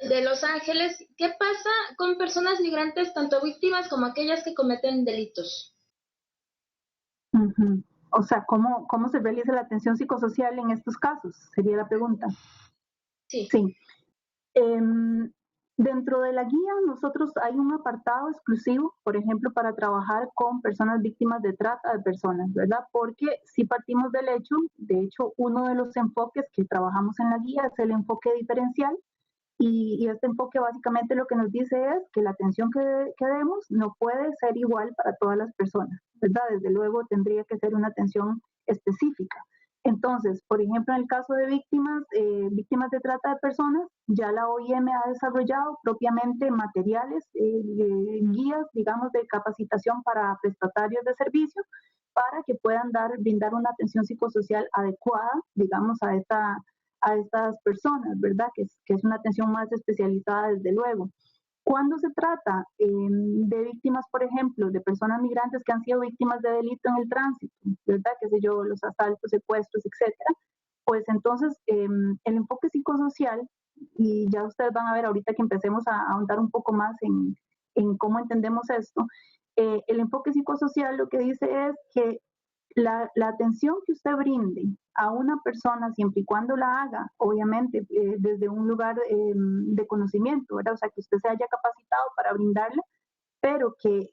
de Los Ángeles. ¿Qué pasa con personas migrantes, tanto víctimas como aquellas que cometen delitos? Ujú. O sea, ¿cómo se realiza la atención psicosocial en estos casos? Sería la pregunta. Sí. Sí. Dentro de la guía, nosotros hay un apartado exclusivo, por ejemplo, para trabajar con personas víctimas de trata de personas, ¿verdad? Porque si partimos del hecho, de hecho, uno de los enfoques que trabajamos en la guía es el enfoque diferencial, y este enfoque básicamente lo que nos dice es que la atención que demos no puede ser igual para todas las personas, ¿verdad? Desde luego tendría que ser una atención específica. Entonces, por ejemplo, en el caso de víctimas de trata de personas, ya la OIM ha desarrollado propiamente materiales, guías, digamos, de capacitación para prestatarios de servicio, para que puedan brindar una atención psicosocial adecuada, digamos, a estas personas, ¿verdad? Que es una atención más especializada, desde luego. Cuando se trata de víctimas, por ejemplo, de personas migrantes que han sido víctimas de delito en el tránsito, ¿verdad? Qué sé yo, los asaltos, secuestros, etcétera, pues entonces el enfoque psicosocial, y ya ustedes van a ver ahorita que empecemos a ahondar un poco más en cómo entendemos esto, el enfoque psicosocial lo que dice es que la atención que usted brinde a una persona, siempre y cuando la haga, obviamente, desde un lugar de conocimiento, ¿verdad? O sea, que usted se haya capacitado para brindarla, pero que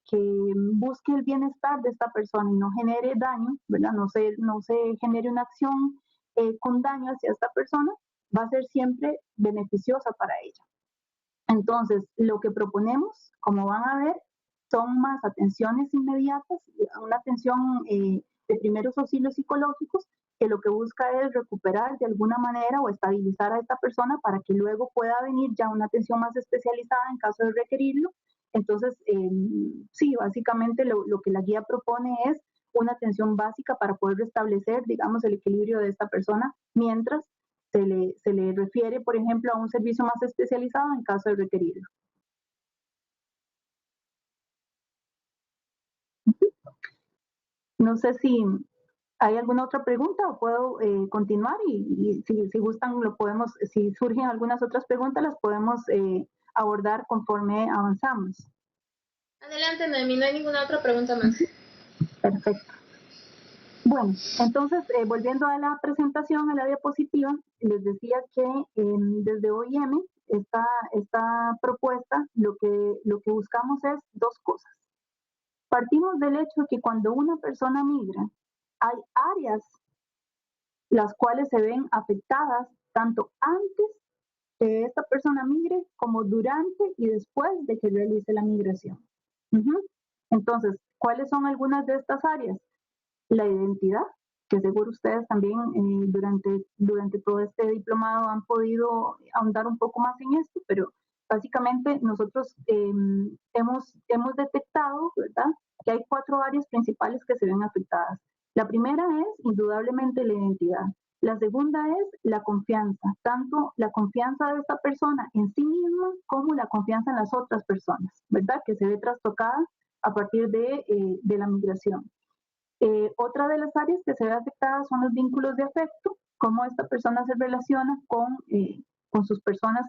busque el bienestar de esta persona y no genere daño, ¿verdad? No se genere una acción con daño hacia esta persona, va a ser siempre beneficiosa para ella. Entonces, lo que proponemos, como van a ver, son más atenciones inmediatas, una atención de primeros auxilios psicológicos, que lo que busca es recuperar de alguna manera o estabilizar a esta persona para que luego pueda venir ya una atención más especializada en caso de requerirlo. Entonces, sí, básicamente lo que la guía propone es una atención básica para poder restablecer, digamos, el equilibrio de esta persona mientras se le refiere, por ejemplo, a un servicio más especializado en caso de requerirlo. No sé si hay alguna otra pregunta o puedo continuar y si gustan lo podemos, si surgen algunas otras preguntas las podemos abordar conforme avanzamos. Adelante, Noemí, no hay ninguna otra pregunta más. Perfecto. Bueno, entonces, volviendo a la presentación, a la diapositiva, les decía que desde OIM, esta propuesta, lo que buscamos es dos cosas. Partimos del hecho de que cuando una persona migra, hay áreas las cuales se ven afectadas tanto antes que esta persona migre como durante y después de que realice la migración. Entonces, ¿cuáles son algunas de estas áreas? La identidad, que seguro ustedes también durante todo este diplomado han podido ahondar un poco más en esto, pero básicamente nosotros hemos detectado, ¿verdad?, que hay 4 áreas principales que se ven afectadas. La primera es indudablemente la identidad. La segunda es la confianza, tanto la confianza de esta persona en sí misma como la confianza en las otras personas, ¿verdad?, que se ve trastocada a partir de la migración. Otra de las áreas que se ve afectada son los vínculos de afecto, cómo esta persona se relaciona con sus personas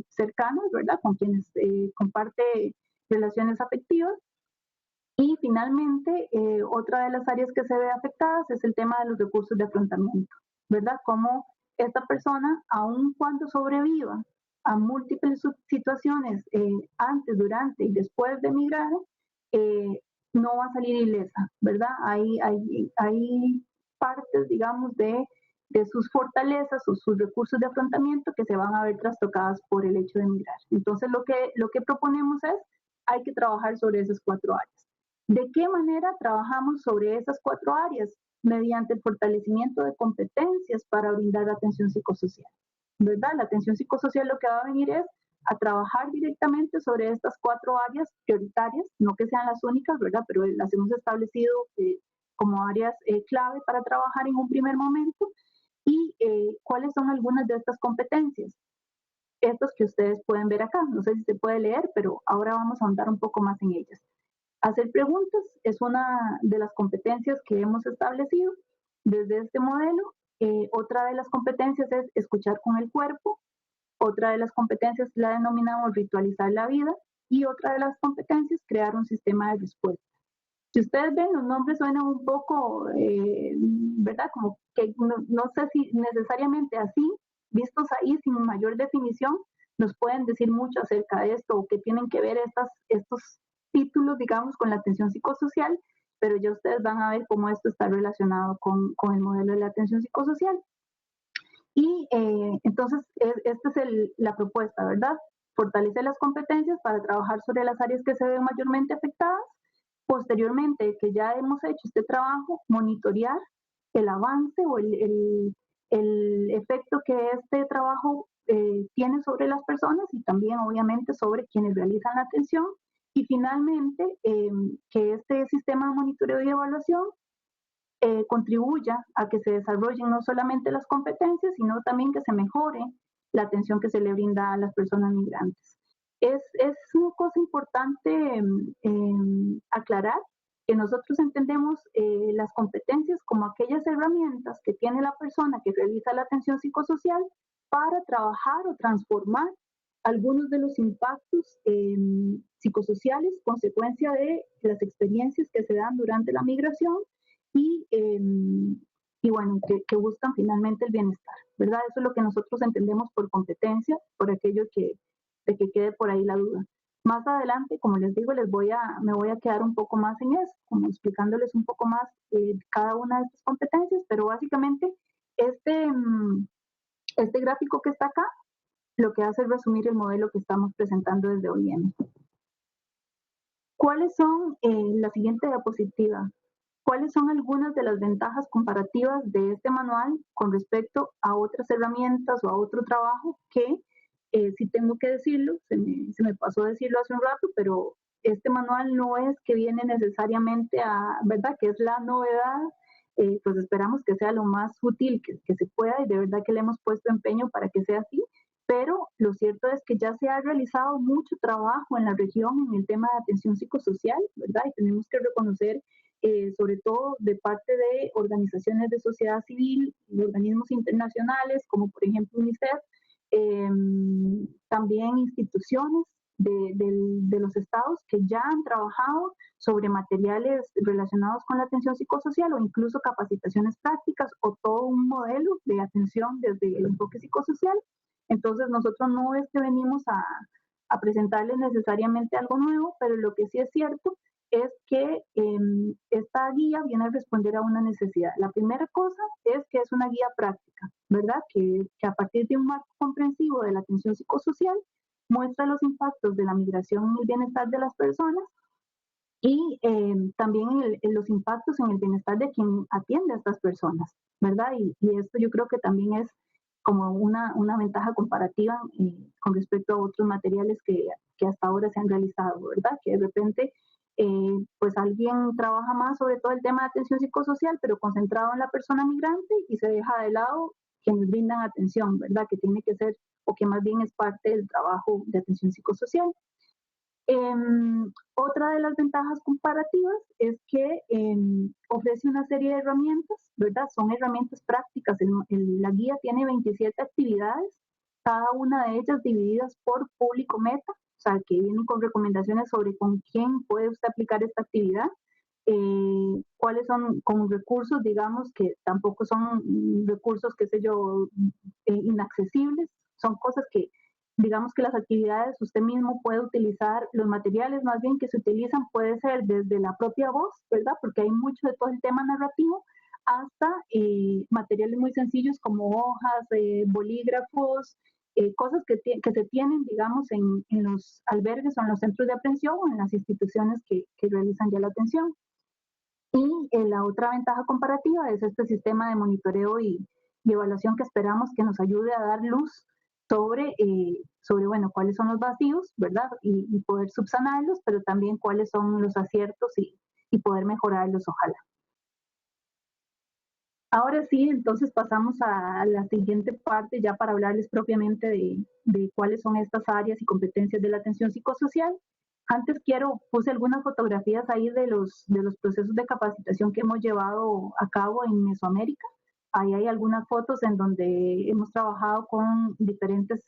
cercanas, ¿verdad?, con quienes comparte relaciones afectivas. Y finalmente, otra de las áreas que se ve afectadas es el tema de los recursos de afrontamiento, ¿verdad?, cómo esta persona, aun cuando sobreviva a múltiples situaciones antes, durante y después de migrar, no va a salir ilesa, ¿verdad? Hay partes, digamos, de sus fortalezas o sus recursos de afrontamiento que se van a ver trastocadas por el hecho de migrar. Entonces, lo que proponemos es, hay que trabajar sobre esas 4 áreas. ¿De qué manera trabajamos sobre esas 4 áreas? Mediante el fortalecimiento de competencias para brindar atención psicosocial, ¿verdad? La atención psicosocial lo que va a venir es a trabajar directamente sobre estas 4 áreas prioritarias, no que sean las únicas, ¿verdad?, pero las hemos establecido como áreas clave para trabajar en un primer momento. ¿Y cuáles son algunas de estas competencias? Estas que ustedes pueden ver acá, no sé si se puede leer, pero ahora vamos a ahondar un poco más en ellas. Hacer preguntas es una de las competencias que hemos establecido desde este modelo. Otra de las competencias es escuchar con el cuerpo. Otra de las competencias la denominamos ritualizar la vida y otra de las competencias crear un sistema de respuesta. Si ustedes ven, los nombres suenan un poco, ¿verdad? Como que no sé si necesariamente así, vistos ahí sin mayor definición, nos pueden decir mucho acerca de esto o qué tienen que ver estos títulos, digamos, con la atención psicosocial, pero ya ustedes van a ver cómo esto está relacionado con el modelo de la atención psicosocial. Y entonces, esta es la propuesta, ¿verdad? Fortalecer las competencias para trabajar sobre las áreas que se ven mayormente afectadas. Posteriormente, que ya hemos hecho este trabajo, monitorear el avance o el efecto que este trabajo tiene sobre las personas y también, obviamente, sobre quienes realizan la atención. Y finalmente, que este sistema de monitoreo y evaluación contribuya a que se desarrollen no solamente las competencias, sino también que se mejore la atención que se le brinda a las personas migrantes. Es una cosa importante aclarar que nosotros entendemos las competencias como aquellas herramientas que tiene la persona que realiza la atención psicosocial para trabajar o transformar algunos de los impactos psicosociales, consecuencia de las experiencias que se dan durante la migración y bueno, que buscan finalmente el bienestar, ¿verdad? Eso es lo que nosotros entendemos por competencia, por aquello de que quede por ahí la duda. Más adelante, como les digo, me voy a quedar un poco más en eso, como explicándoles un poco más cada una de estas competencias, pero básicamente este gráfico que está acá lo que hace es resumir el modelo que estamos presentando desde OIM. ¿Cuáles son, la siguiente diapositiva, cuáles son algunas de las ventajas comparativas de este manual con respecto a otras herramientas o a otro trabajo que, si tengo que decirlo, se me pasó decirlo hace un rato, pero este manual no es que viene necesariamente ¿verdad? Que es la novedad, pues esperamos que sea lo más útil que se pueda y de verdad que le hemos puesto empeño para que sea así, pero lo cierto es que ya se ha realizado mucho trabajo en la región en el tema de atención psicosocial, ¿verdad? Y tenemos que reconocer, sobre todo de parte de organizaciones de sociedad civil, de organismos internacionales, como por ejemplo UNICEF, también instituciones de los estados que ya han trabajado sobre materiales relacionados con la atención psicosocial o incluso capacitaciones prácticas o todo un modelo de atención desde el enfoque psicosocial. Entonces nosotros no es que venimos a presentarles necesariamente algo nuevo, pero lo que sí es cierto es que esta guía viene a responder a una necesidad. La primera cosa es que es una guía práctica, ¿verdad? Que a partir de un marco comprensivo de la atención psicosocial muestra los impactos de la migración en el bienestar de las personas y también los impactos en el bienestar de quien atiende a estas personas, ¿verdad? Y esto yo creo que también es como una ventaja comparativa con respecto a otros materiales que hasta ahora se han realizado, ¿verdad? Que de repente pues alguien trabaja más sobre todo el tema de atención psicosocial, pero concentrado en la persona migrante y se deja de lado quienes brindan atención, ¿verdad? Que tiene que ser, o que más bien es parte del trabajo de atención psicosocial. Otra de las ventajas comparativas es que ofrece una serie de herramientas, ¿verdad? Son herramientas prácticas. La guía tiene 27 actividades, cada una de ellas divididas por público meta, o sea, que vienen con recomendaciones sobre con quién puede usted aplicar esta actividad, cuáles son con recursos, digamos, que tampoco son recursos, qué sé yo, inaccesibles, son cosas que digamos que las actividades usted mismo puede utilizar, los materiales más bien que se utilizan puede ser desde la propia voz, ¿verdad? Porque hay mucho de todo el tema narrativo, hasta materiales muy sencillos como hojas, bolígrafos, cosas que se tienen, digamos, en los albergues o en los centros de atención o en las instituciones que realizan ya la atención. Y la otra ventaja comparativa es este sistema de monitoreo y evaluación que esperamos que nos ayude a dar luz sobre bueno, cuáles son los vacíos, ¿verdad? Y poder subsanarlos, pero también cuáles son los aciertos y poder mejorarlos, ojalá. Ahora sí, entonces pasamos a la siguiente parte ya para hablarles propiamente de cuáles son estas áreas y competencias de la atención psicosocial. Antes puse algunas fotografías ahí de los procesos de capacitación que hemos llevado a cabo en Mesoamérica. Ahí hay algunas fotos en donde hemos trabajado con diferentes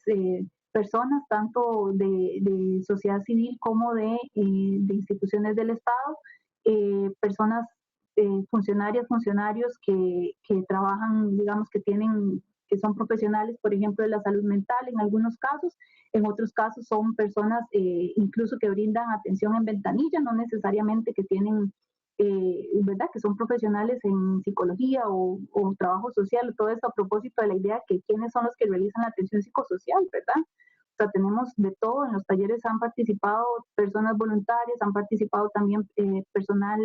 personas, tanto de sociedad civil como de instituciones del Estado, personas, funcionarios que trabajan, digamos, que son profesionales, por ejemplo, de la salud mental en algunos casos. En otros casos son personas incluso que brindan atención en ventanilla, no necesariamente que tienen, ¿verdad?, que son profesionales en psicología o trabajo social, todo esto a propósito de la idea que quiénes son los que realizan la atención psicosocial, ¿verdad? O sea, tenemos de todo, en los talleres han participado personas voluntarias, han participado también personal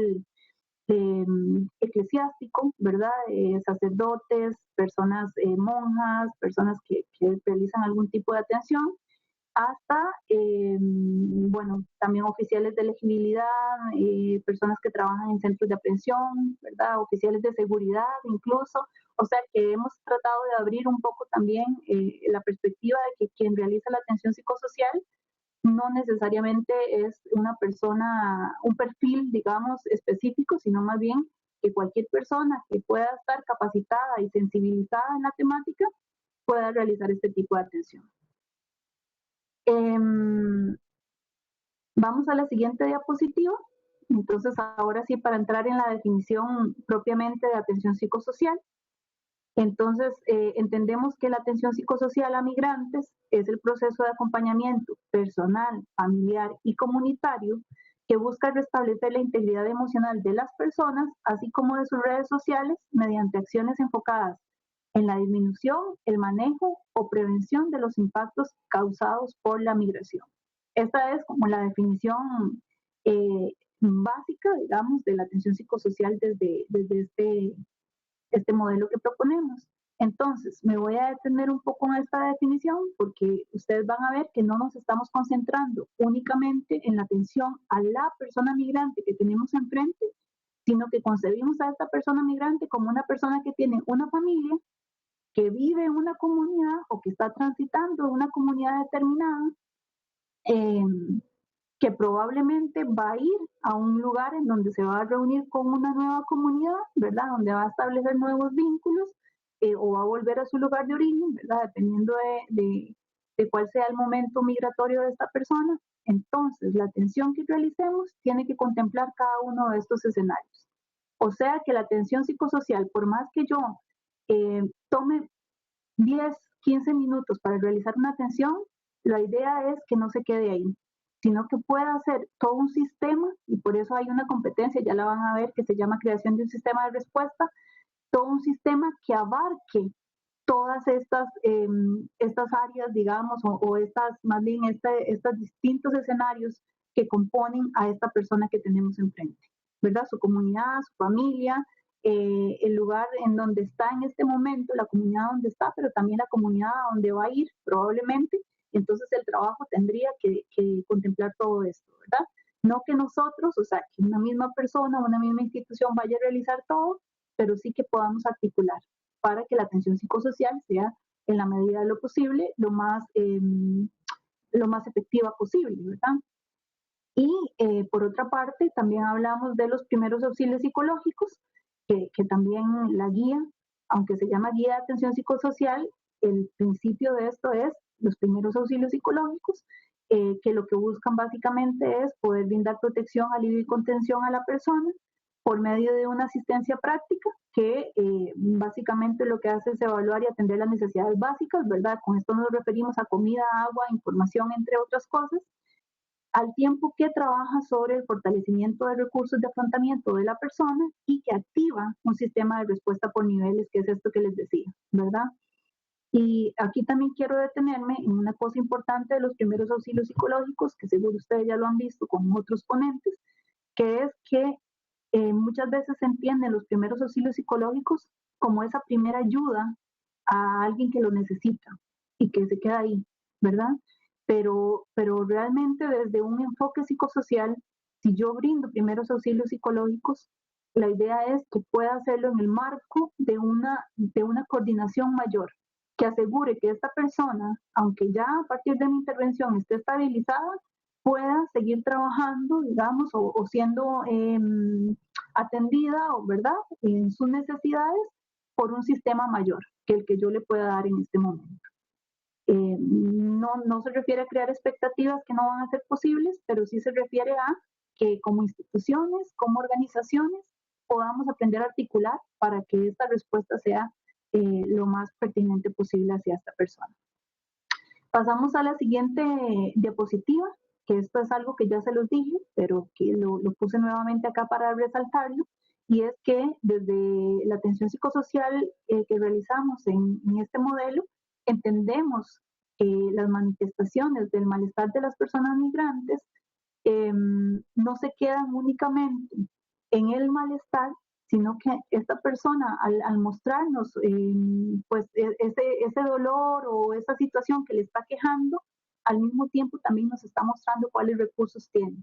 eclesiástico, ¿verdad? Sacerdotes, personas monjas, personas que realizan algún tipo de atención, hasta, bueno, también oficiales de elegibilidad, personas que trabajan en centros de aprehensión, ¿verdad? Oficiales de seguridad incluso. O sea que hemos tratado de abrir un poco también la perspectiva de que quien realiza la atención psicosocial no necesariamente es una persona, un perfil, digamos, específico, sino más bien que cualquier persona que pueda estar capacitada y sensibilizada en la temática pueda realizar este tipo de atención. Vamos a la siguiente diapositiva. Entonces, ahora sí, para entrar en la definición propiamente de atención psicosocial. Entonces, entendemos que la atención psicosocial a migrantes es el proceso de acompañamiento personal, familiar y comunitario que busca restablecer la integridad emocional de las personas, así como de sus redes sociales, mediante acciones enfocadas en la disminución, el manejo o prevención de los impactos causados por la migración. Esta es como la definición básica, digamos, de la atención psicosocial desde este modelo que proponemos. Entonces, me voy a detener un poco en esta definición porque ustedes van a ver que no nos estamos concentrando únicamente en la atención a la persona migrante que tenemos enfrente, sino que concebimos a esta persona migrante como una persona que tiene una familia, que vive en una comunidad o que está transitando en una comunidad determinada, que probablemente va a ir a un lugar en donde se va a reunir con una nueva comunidad, ¿verdad? Donde va a establecer nuevos vínculos o va a volver a su lugar de origen, ¿verdad? Dependiendo de cuál sea el momento migratorio de esta persona. Entonces, la atención que realicemos tiene que contemplar cada uno de estos escenarios. O sea que la atención psicosocial, por más que yo tome 10, 15 minutos para realizar una atención, la idea es que no se quede ahí, sino que pueda hacer todo un sistema, y por eso hay una competencia, ya la van a ver, que se llama creación de un sistema de respuesta, todo un sistema que abarque todas estas áreas, digamos, o estas, más bien, estos distintos escenarios que componen a esta persona que tenemos enfrente, ¿verdad? Su comunidad, su familia, el lugar en donde está en este momento, la comunidad donde está, pero también la comunidad a donde va a ir probablemente. Entonces el trabajo tendría que contemplar todo esto, ¿verdad? No que nosotros, o sea, que una misma persona, una misma institución vaya a realizar todo, pero sí que podamos articular para que la atención psicosocial sea, en la medida de lo posible, lo más efectiva posible, ¿verdad? Y por otra parte, también hablamos de los primeros auxilios psicológicos, que también la guía, aunque se llama guía de atención psicosocial, el principio de esto es los primeros auxilios psicológicos, que lo que buscan básicamente es poder brindar protección, alivio y contención a la persona por medio de una asistencia práctica que básicamente lo que hace es evaluar y atender las necesidades básicas, ¿verdad? Con esto nos referimos a comida, agua, información, entre otras cosas, al tiempo que trabaja sobre el fortalecimiento de recursos de afrontamiento de la persona y que activa un sistema de respuesta por niveles, que es esto que les decía, ¿verdad? Y aquí también quiero detenerme en una cosa importante de los primeros auxilios psicológicos, que seguro ustedes ya lo han visto con otros ponentes, que es que muchas veces se entienden los primeros auxilios psicológicos como esa primera ayuda a alguien que lo necesita y que se queda ahí, ¿verdad? Pero realmente desde un enfoque psicosocial, si yo brindo primeros auxilios psicológicos, la idea es que pueda hacerlo en el marco de una coordinación mayor, que asegure que esta persona, aunque ya a partir de mi intervención esté estabilizada, pueda seguir trabajando, digamos, o siendo atendida, ¿verdad?, en sus necesidades, por un sistema mayor que el que yo le pueda dar en este momento. No se refiere a crear expectativas que no van a ser posibles, pero sí se refiere a que como instituciones, como organizaciones, podamos aprender a articular para que esta respuesta sea lo más pertinente posible hacia esta persona. Pasamos a la siguiente diapositiva, que esto es algo que ya se los dije, pero que lo puse nuevamente acá para resaltarlo, y es que desde la atención psicosocial que realizamos en este modelo, entendemos las manifestaciones del malestar de las personas migrantes no se quedan únicamente en el malestar, sino que esta persona al mostrarnos pues ese dolor o esa situación que le está quejando, al mismo tiempo también nos está mostrando cuáles recursos tiene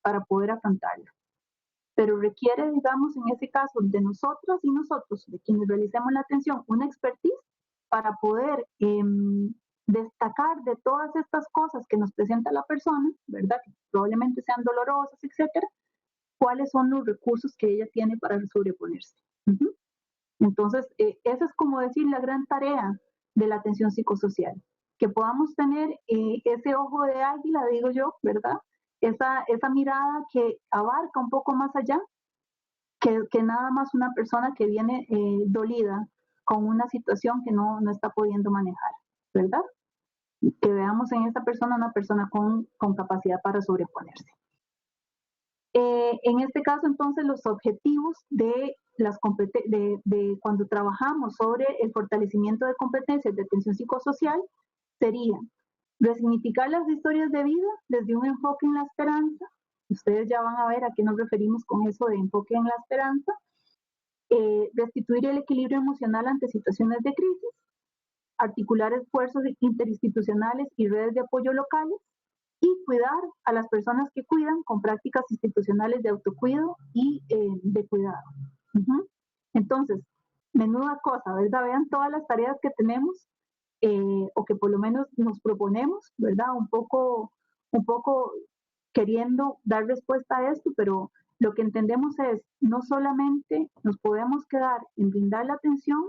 para poder afrontarlo. Pero requiere, digamos, en ese caso, de nosotras y nosotros, de quienes realicemos la atención, una expertise para poder destacar de todas estas cosas que nos presenta la persona, ¿verdad? Que probablemente sean dolorosas, etcétera, cuáles son los recursos que ella tiene para sobreponerse. Entonces, esa es como decir la gran tarea de la atención psicosocial, que podamos tener ese ojo de águila, digo yo, ¿verdad? Esa mirada que abarca un poco más allá que nada más una persona que viene dolida con una situación que no está pudiendo manejar, ¿verdad? Que veamos en esta persona una persona con capacidad para sobreponerse. En este caso, entonces, los objetivos de cuando trabajamos sobre el fortalecimiento de competencias de atención psicosocial serían resignificar las historias de vida desde un enfoque en la esperanza. Ustedes ya van a ver a qué nos referimos con eso de enfoque en la esperanza. Restituir el equilibrio emocional ante situaciones de crisis, articular esfuerzos interinstitucionales y redes de apoyo locales, y cuidar a las personas que cuidan con prácticas institucionales de autocuidado y de cuidado. Entonces, menuda cosa, ¿verdad? Vean todas las tareas que tenemos o que por lo menos nos proponemos, ¿verdad? Un poco queriendo dar respuesta a esto, pero lo que entendemos es, no solamente nos podemos quedar en brindar la atención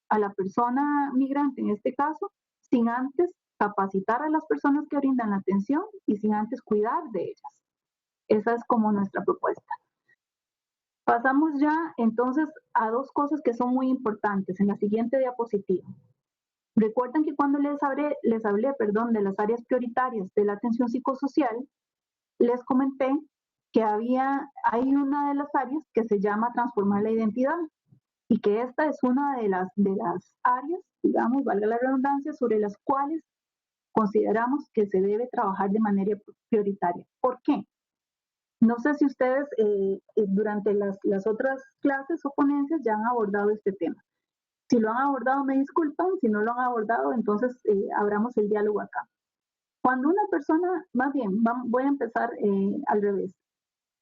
a la persona migrante en este caso, sin antes capacitar a las personas que brindan la atención y sin antes cuidar de ellas. Esa es como nuestra propuesta. Pasamos ya entonces a dos cosas que son muy importantes en la siguiente diapositiva. Recuerden que cuando les hablé de las áreas prioritarias de la atención psicosocial, les comenté que hay una de las áreas que se llama transformar la identidad y que esta es una de las áreas, digamos, valga la redundancia, sobre las cuales consideramos que se debe trabajar de manera prioritaria. ¿Por qué? No sé si ustedes durante las otras clases o ponencias ya han abordado este tema. Si lo han abordado, me disculpan. Si no lo han abordado, entonces abramos el diálogo acá. Cuando una persona, más bien, voy a empezar al revés.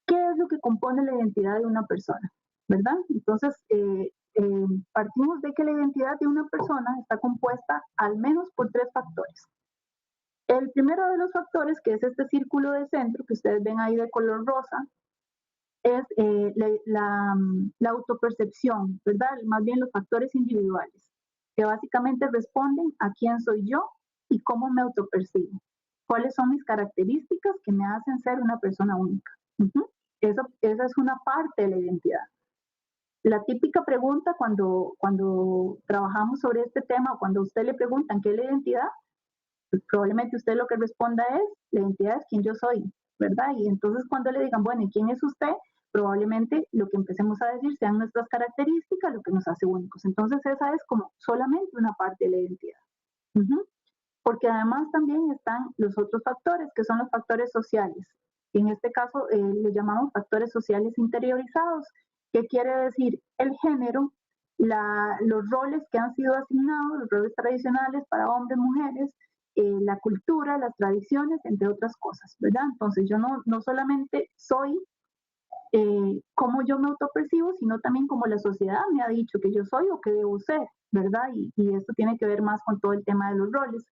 ¿Qué es lo que compone la identidad de una persona? ¿Verdad? Entonces, partimos de que la identidad de una persona está compuesta al menos por 3 factores. El primero de los factores, que es este círculo de centro que ustedes ven ahí de color rosa, es la autopercepción, ¿verdad? Más bien los factores individuales, que básicamente responden a quién soy yo y cómo me autopercibo. ¿Cuáles son mis características que me hacen ser una persona única? Esa es una parte de la identidad. La típica pregunta cuando trabajamos sobre este tema, o cuando a usted le preguntan qué es la identidad, pues probablemente usted lo que responda es, la identidad es quién yo soy, ¿verdad? Y entonces cuando le digan, bueno, ¿y quién es usted? Probablemente lo que empecemos a decir sean nuestras características, lo que nos hace únicos. Entonces esa es como solamente una parte de la identidad. Porque además también están los otros factores, que son los factores sociales. Y en este caso le llamamos factores sociales interiorizados. ¿Qué quiere decir? El género, los roles que han sido asignados, los roles tradicionales para hombres, mujeres, la cultura, las tradiciones, entre otras cosas, ¿verdad? Entonces yo no solamente soy cómo yo me autopercibo, sino también como la sociedad me ha dicho que yo soy o que debo ser, ¿verdad? Y esto tiene que ver más con todo el tema de los roles.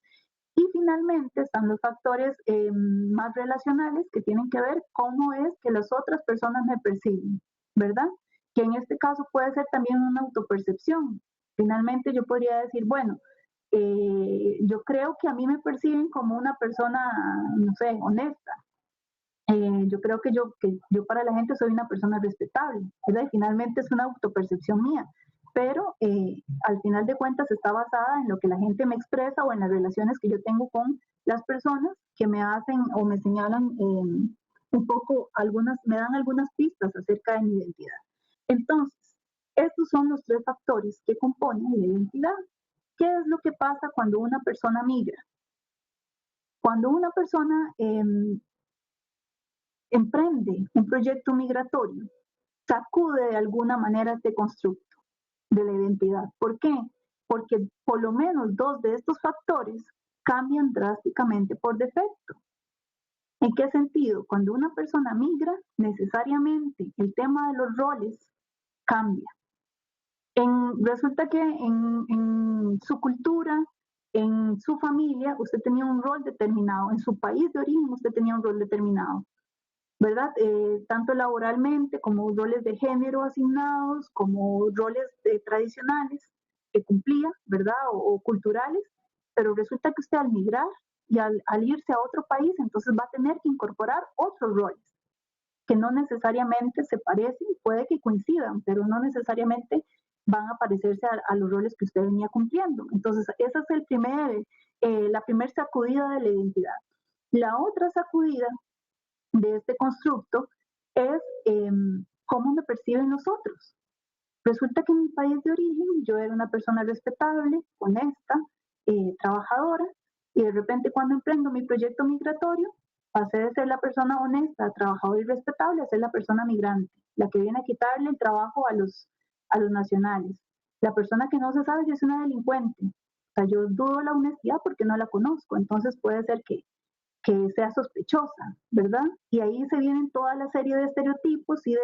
Y finalmente están los factores más relacionales que tienen que ver cómo es que las otras personas me perciben, ¿verdad? que en este caso puede ser también una autopercepción. Finalmente yo podría decir, bueno, yo creo que a mí me perciben como una persona, no sé, honesta. Yo creo que yo para la gente soy una persona respetable, ¿verdad? Y finalmente es una autopercepción mía, pero al final de cuentas está basada en lo que la gente me expresa o en las relaciones que yo tengo con las personas que me hacen o me señalan un poco, me dan algunas pistas acerca de mi identidad. Entonces, estos son los 3 factores que componen la identidad. ¿Qué es lo que pasa cuando una persona migra? Cuando una persona emprende un proyecto migratorio, sacude de alguna manera este constructo de la identidad. ¿Por qué? Porque por lo menos 2 de estos factores cambian drásticamente por defecto. ¿En qué sentido? Cuando una persona migra, necesariamente el tema de los roles cambia. Resulta que en su cultura, en su familia, usted tenía un rol determinado, en su país de origen usted tenía un rol determinado, ¿verdad? Tanto laboralmente como roles de género asignados, como roles tradicionales que cumplía, ¿verdad? O culturales, pero resulta que usted al migrar y al irse a otro país, entonces va a tener que incorporar otros roles que no necesariamente se parecen, puede que coincidan, pero no necesariamente van a parecerse a los roles que usted venía cumpliendo. Entonces, esa es la primera sacudida de la identidad. La otra sacudida de este constructo es cómo me perciben los otros. Resulta que en mi país de origen yo era una persona respetable, honesta, trabajadora, y de repente cuando emprendo mi proyecto migratorio, pasé de ser la persona honesta, trabajadora y respetable a ser la persona migrante, la que viene a quitarle el trabajo a los nacionales, la persona que no se sabe si es una delincuente. O sea, yo dudo la honestidad porque no la conozco, entonces puede ser que sea sospechosa, ¿verdad? Y ahí se vienen toda la serie de estereotipos y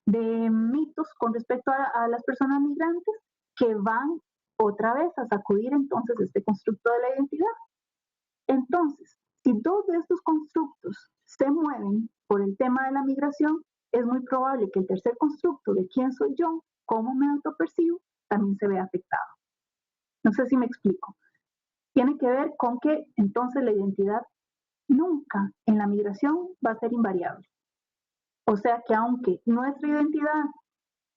de mitos con respecto a las personas migrantes que van otra vez a sacudir entonces este constructo de la identidad. Entonces, si 2 de estos constructos se mueven por el tema de la migración, es muy probable que el tercer constructo de quién soy yo, cómo me autopercibo, también se vea afectado. No sé si me explico. Tiene que ver con que entonces la identidad nunca en la migración va a ser invariable. O sea que aunque nuestra identidad,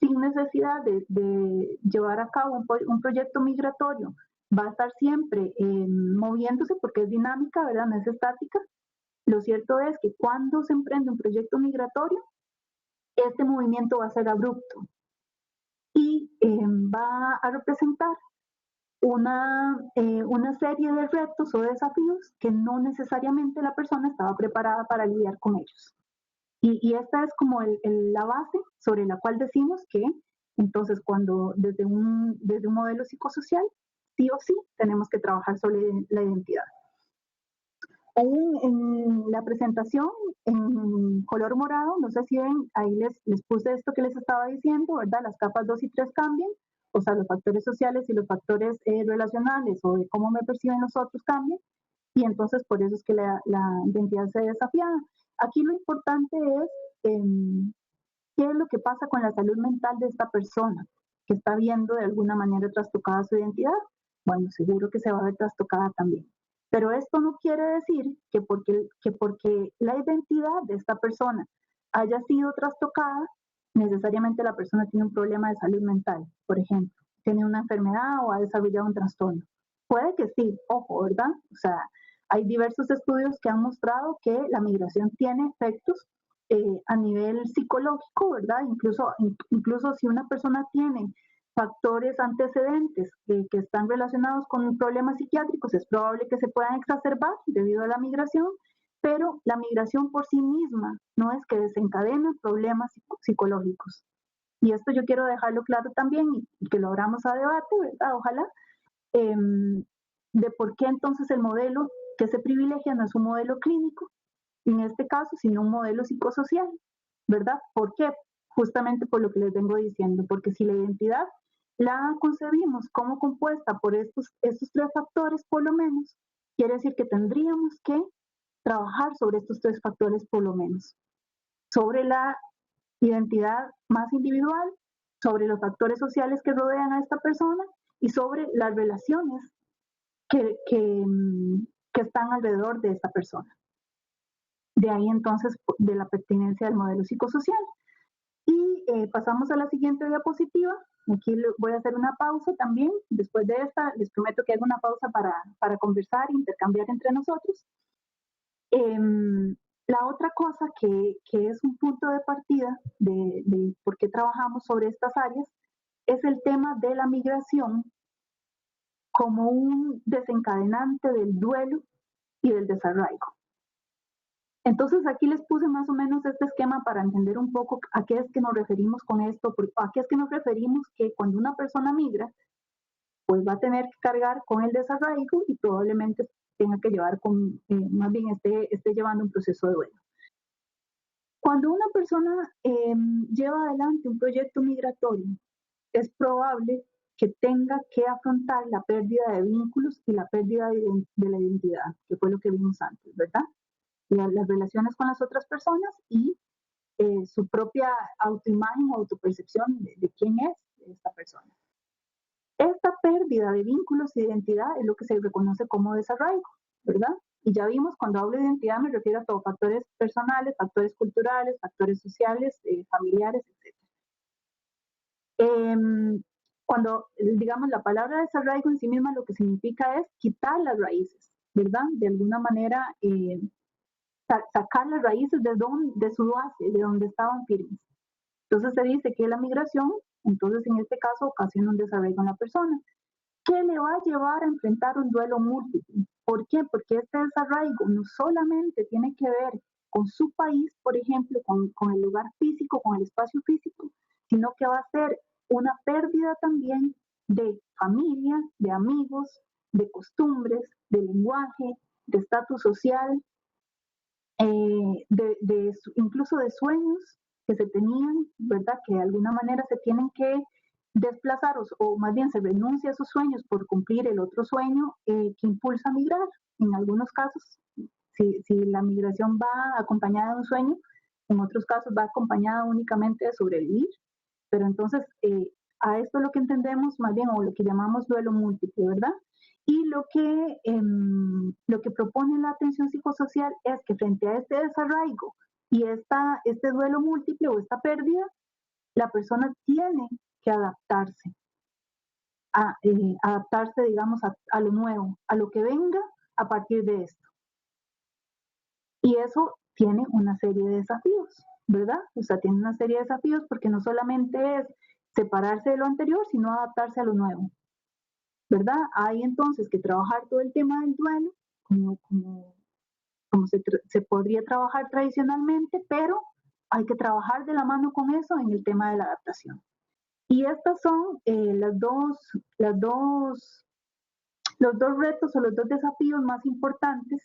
sin necesidad de llevar a cabo un proyecto migratorio, va a estar siempre moviéndose porque es dinámica, ¿verdad? No es estática. Lo cierto es que cuando se emprende un proyecto migratorio, este movimiento va a ser abrupto y va a representar una serie de retos o desafíos que no necesariamente la persona estaba preparada para lidiar con ellos. Y esta es como la base sobre la cual decimos que entonces cuando desde un modelo psicosocial, sí o sí, tenemos que trabajar sobre la identidad. En la presentación, en color morado, no sé si ven, ahí les puse esto que les estaba diciendo, ¿verdad? Las capas 2 y 3 cambian, o sea, los factores sociales y los factores relacionales o de cómo me perciben los otros cambian, y entonces por eso es que la identidad se ve desafiada. Aquí lo importante es qué es lo que pasa con la salud mental de esta persona que está viendo de alguna manera trastocada su identidad. Bueno, seguro que se va a ver trastocada también. Pero esto no quiere decir que porque la identidad de esta persona haya sido trastocada, necesariamente la persona tiene un problema de salud mental, por ejemplo, tiene una enfermedad o ha desarrollado un trastorno. Puede que sí, ojo, ¿verdad? O sea, hay diversos estudios que han mostrado que la migración tiene efectos a nivel psicológico, ¿verdad? Incluso si una persona tiene factores antecedentes que están relacionados con problemas psiquiátricos, es probable que se puedan exacerbar debido a la migración, pero la migración por sí misma no es que desencadena problemas psicológicos. Y esto yo quiero dejarlo claro también y que lo abramos a debate, ¿verdad? Ojalá, de por qué entonces el modelo que se privilegia no es un modelo clínico, en este caso, sino un modelo psicosocial, ¿verdad? ¿Por qué? Justamente por lo que les vengo diciendo, porque si la identidad la concebimos como compuesta por estos 3 factores por lo menos, quiere decir que tendríamos que trabajar sobre estos 3 factores por lo menos, sobre la identidad más individual, sobre los factores sociales que rodean a esta persona y sobre las relaciones que están alrededor de esta persona. De ahí entonces de la pertinencia del modelo psicosocial. Y pasamos a la siguiente diapositiva. Aquí voy a hacer una pausa también. Después de esta, les prometo que hago una pausa para conversar e intercambiar entre nosotros. La otra cosa que es un punto de partida de por qué trabajamos sobre estas áreas es el tema de la migración como un desencadenante del duelo y del desarraigo. Entonces aquí les puse más o menos este esquema para entender un poco a qué es que nos referimos con esto, a qué es que nos referimos que cuando una persona migra, pues va a tener que cargar con el desarraigo y probablemente tenga que llevar más bien esté llevando un proceso de duelo. Cuando una persona lleva adelante un proyecto migratorio, es probable que tenga que afrontar la pérdida de vínculos y la pérdida de la identidad, que fue lo que vimos antes, ¿verdad? Las relaciones con las otras personas y su propia autoimagen o autopercepción de quién es esta persona. Esta pérdida de vínculos e identidad es lo que se reconoce como desarraigo, ¿verdad? Y ya vimos, cuando hablo de identidad me refiero a todos factores personales, factores culturales, factores sociales, familiares, etc. Cuando, digamos, la palabra desarraigo en sí misma lo que significa es quitar las raíces, ¿verdad? De alguna manera, sacar las raíces de su base, de donde estaban firmes. Entonces se dice que la migración, entonces en este caso, ocasiona un desarraigo en la persona, que le va a llevar a enfrentar un duelo múltiple. ¿Por qué? Porque este desarraigo no solamente tiene que ver con su país, por ejemplo, con el lugar físico, con el espacio físico, sino que va a ser una pérdida también de familia, de amigos, de costumbres, de lenguaje, de estatus social, incluso de sueños que se tenían, ¿verdad? Que de alguna manera se tienen que desplazar o más bien se renuncia a sus sueños por cumplir el otro sueño que impulsa a migrar. En algunos casos, si la migración va acompañada de un sueño, en otros casos va acompañada únicamente de sobrevivir. Pero entonces, a esto es lo que entendemos más bien, o lo que llamamos duelo múltiple, ¿verdad? Y lo que propone la atención psicosocial es que frente a este desarraigo y este duelo múltiple o esta pérdida, la persona tiene que adaptarse, digamos, a lo nuevo, a lo que venga a partir de esto. Y eso tiene una serie de desafíos, ¿verdad? O sea, tiene una serie de desafíos porque no solamente es separarse de lo anterior, sino adaptarse a lo nuevo, ¿verdad? Hay entonces que trabajar todo el tema del duelo, como se podría trabajar tradicionalmente, pero hay que trabajar de la mano con eso en el tema de la adaptación. Y estas son los dos retos o los dos desafíos más importantes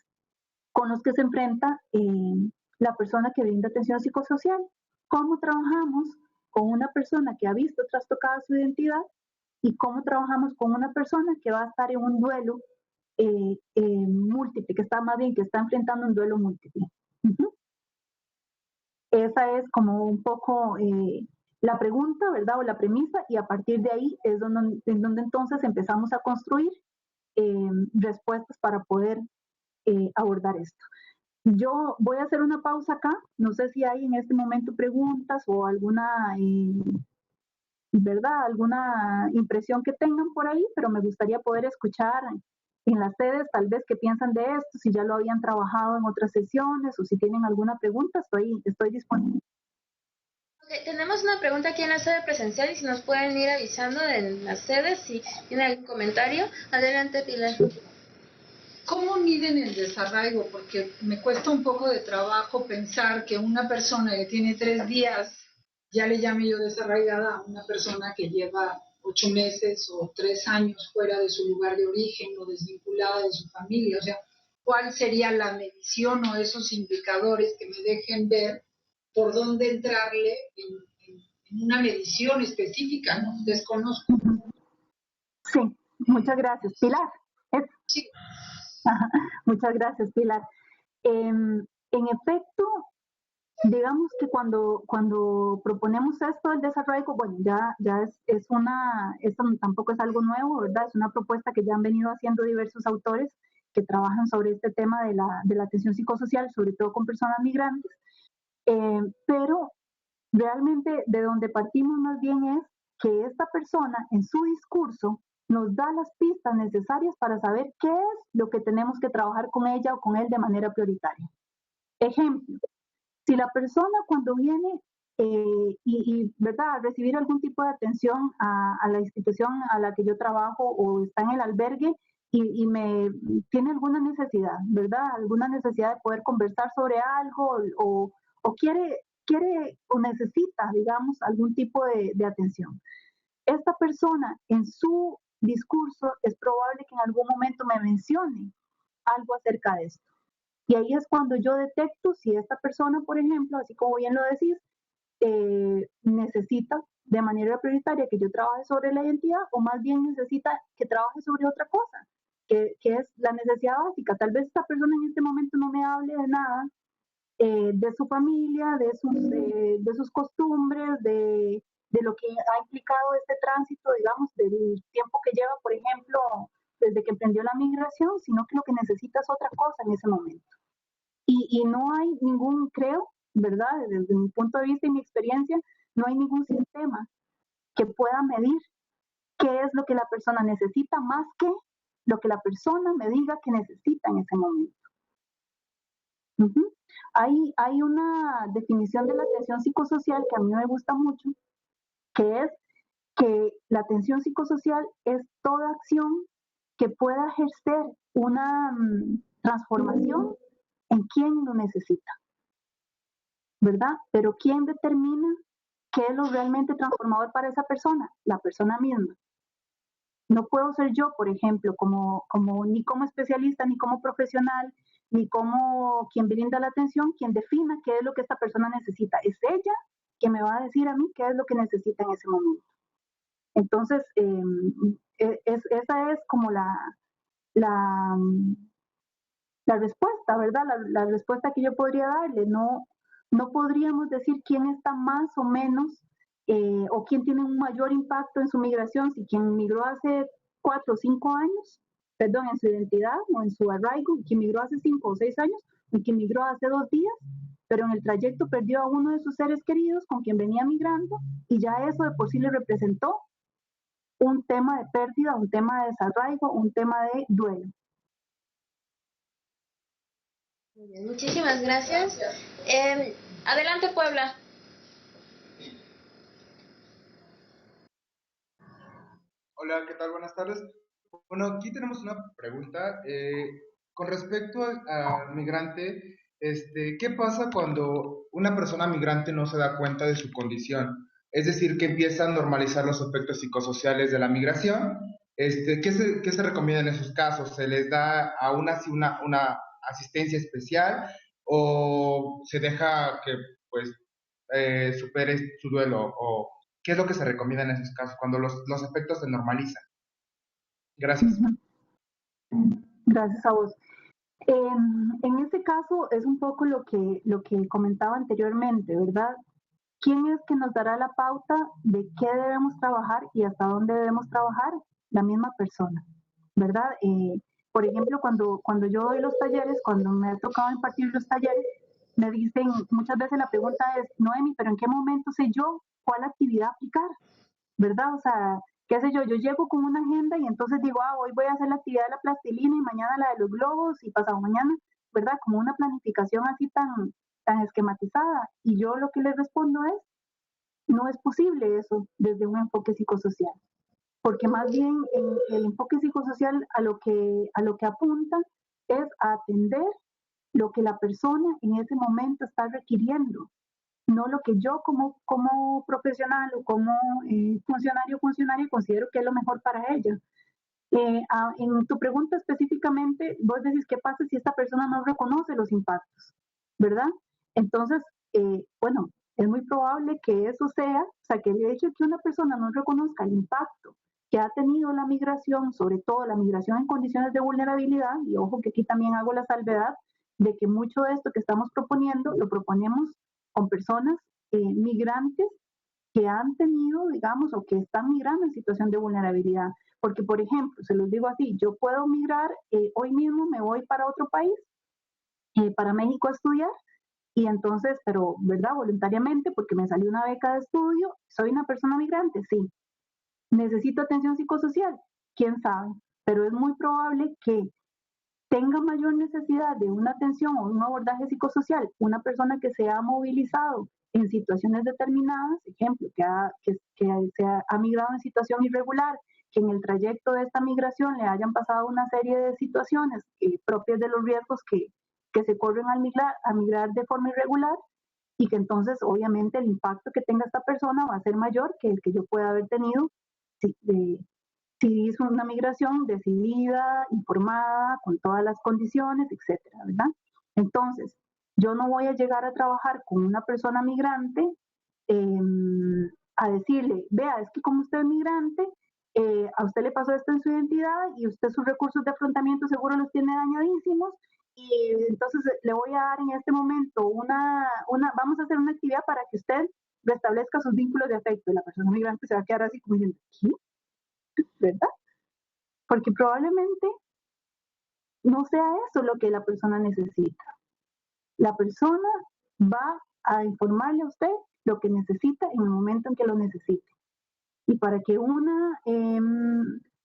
con los que se enfrenta la persona que brinda atención psicosocial. ¿Cómo trabajamos con una persona que ha visto trastocada su identidad y cómo trabajamos con una persona que va a estar en un duelo múltiple, que está enfrentando un duelo múltiple? Esa es como un poco la pregunta, ¿verdad? O la premisa, y a partir de ahí es donde entonces empezamos a construir respuestas para poder abordar esto. Yo voy a hacer una pausa acá, no sé si hay en este momento preguntas o alguna, ¿verdad? Alguna impresión que tengan por ahí, pero me gustaría poder escuchar en las sedes tal vez qué piensan de esto, si ya lo habían trabajado en otras sesiones o si tienen alguna pregunta, estoy disponible. Okay, tenemos una pregunta aquí en la sede presencial y si nos pueden ir avisando en las sedes si tienen algún comentario. Adelante, Pilar. ¿Cómo miden el desarraigo? Porque me cuesta un poco de trabajo pensar que una persona que tiene 3 días, ya le llame yo desarraigada a una persona que lleva 8 meses o 3 años fuera de su lugar de origen o desvinculada de su familia. O sea, ¿cuál sería la medición o esos indicadores que me dejen ver por dónde entrarle en una medición específica? ¿No? Desconozco. Sí, muchas gracias. Pilar. Sí. Muchas gracias, Pilar. En efecto, Digamos que cuando proponemos esto del desarraigo, bueno, esto tampoco es algo nuevo, ¿verdad? Es una propuesta que ya han venido haciendo diversos autores que trabajan sobre este tema de la atención psicosocial, sobre todo con personas migrantes, pero realmente de donde partimos más bien es que esta persona en su discurso nos da las pistas necesarias para saber qué es lo que tenemos que trabajar con ella o con él de manera prioritaria. Ejemplo, si la persona cuando viene ¿verdad?, a recibir algún tipo de atención a la institución a la que yo trabajo o está en el albergue y me tiene alguna necesidad, ¿verdad? Alguna necesidad de poder conversar sobre algo o quiere o necesita, digamos, algún tipo de atención. Esta persona en su discurso es probable que en algún momento me mencione algo acerca de esto. Y ahí es cuando yo detecto si esta persona, por ejemplo, así como bien lo decís, necesita de manera prioritaria que yo trabaje sobre la identidad o más bien necesita que trabaje sobre otra cosa, que es la necesidad básica. Tal vez esta persona en este momento no me hable de nada, de su familia, de sus costumbres, de lo que ha implicado este tránsito, digamos, del tiempo que lleva, por ejemplo, desde que emprendió la migración, sino que lo que necesita es otra cosa en ese momento. Y no hay ningún, creo, ¿verdad? Desde mi punto de vista y mi experiencia, no hay ningún sistema que pueda medir qué es lo que la persona necesita más que lo que la persona me diga que necesita en ese momento. Uh-huh. Hay una definición de la atención psicosocial que a mí me gusta mucho, que es que la atención psicosocial es toda acción que pueda ejercer una transformación en quien lo necesita, ¿verdad? Pero ¿quién determina qué es lo realmente transformador para esa persona? La persona misma. No puedo ser yo, por ejemplo, ni como especialista, ni como profesional, ni como quien brinda la atención, quien defina qué es lo que esta persona necesita. Es ella que me va a decir a mí qué es lo que necesita en ese momento. Entonces, esa es como la respuesta, ¿verdad? La respuesta que yo podría darle. No podríamos decir quién está más o menos o quién tiene un mayor impacto en su migración, si quien migró hace 4 o 5 años, perdón, en su identidad o en su arraigo, quien migró hace 5 o 6 años, o quien migró hace 2 días, pero en el trayecto perdió a uno de sus seres queridos con quien venía migrando y ya eso de por sí le representó un tema de pérdida, un tema de desarraigo, un tema de duelo. Muy bien, muchísimas gracias. Adelante, Puebla. Hola, ¿qué tal? Buenas tardes. Bueno, aquí tenemos una pregunta. Con respecto al migrante, ¿qué pasa cuando una persona migrante no se da cuenta de su condición? Es decir, que empieza a normalizar los efectos psicosociales de la migración. ¿Qué se recomienda en esos casos? ¿Se les da aún así una asistencia especial o se deja que pues supere su duelo? ¿O qué es lo que se recomienda en esos casos cuando los efectos se normalizan? Gracias. Gracias a vos. En este caso es un poco lo que comentaba anteriormente, ¿verdad? ¿Quién es que nos dará la pauta de qué debemos trabajar y hasta dónde debemos trabajar? La misma persona, ¿verdad? Por ejemplo, cuando yo doy los talleres, cuando me ha tocado impartir los talleres, me dicen, muchas veces la pregunta es, Noemi, ¿pero en qué momento sé yo cuál actividad aplicar? ¿Verdad? O sea, qué sé yo llego con una agenda y entonces digo, hoy voy a hacer la actividad de la plastilina y mañana la de los globos y pasado mañana, ¿verdad? Como una planificación así tan esquematizada. Y yo lo que les respondo es, no es posible eso desde un enfoque psicosocial, porque más bien el enfoque psicosocial a lo que apunta es a atender lo que la persona en ese momento está requiriendo, no lo que yo como profesional o como funcionaria considero que es lo mejor para ella. En tu pregunta específicamente, vos decís, ¿qué pasa si esta persona no reconoce los impactos? ¿Verdad? Entonces, bueno, es muy probable que eso sea, o sea, que el hecho de que una persona no reconozca el impacto que ha tenido la migración, sobre todo la migración en condiciones de vulnerabilidad, y ojo que aquí también hago la salvedad de que mucho de esto que estamos proponiendo, lo proponemos con personas migrantes que han tenido, digamos, o que están migrando en situación de vulnerabilidad. Porque, por ejemplo, se los digo así, yo puedo migrar, hoy mismo me voy para otro país, para México a estudiar, y entonces, pero, ¿verdad? Voluntariamente, porque me salió una beca de estudio, soy una persona migrante, sí. ¿Necesito atención psicosocial? ¿Quién sabe? Pero es muy probable que tenga mayor necesidad de una atención o un abordaje psicosocial una persona que se ha movilizado en situaciones determinadas, ejemplo, que se ha migrado en situación irregular, que en el trayecto de esta migración le hayan pasado una serie de situaciones propias de los riesgos que se corren al migrar de forma irregular, y que entonces obviamente el impacto que tenga esta persona va a ser mayor que el que yo pueda haber tenido si hizo una migración decidida, informada, con todas las condiciones, etcétera, ¿verdad? Entonces, yo no voy a llegar a trabajar con una persona migrante a decirle, vea, es que como usted es migrante, a usted le pasó esto en su identidad y usted sus recursos de afrontamiento seguro los tiene dañadísimos, y entonces le voy a dar en este momento vamos a hacer una actividad para que usted restablezca sus vínculos de afecto. Y la persona migrante se va a quedar así como diciendo, ¿qué? ¿Verdad? Porque probablemente no sea eso lo que la persona necesita. La persona va a informarle a usted lo que necesita en el momento en que lo necesite. Y para que una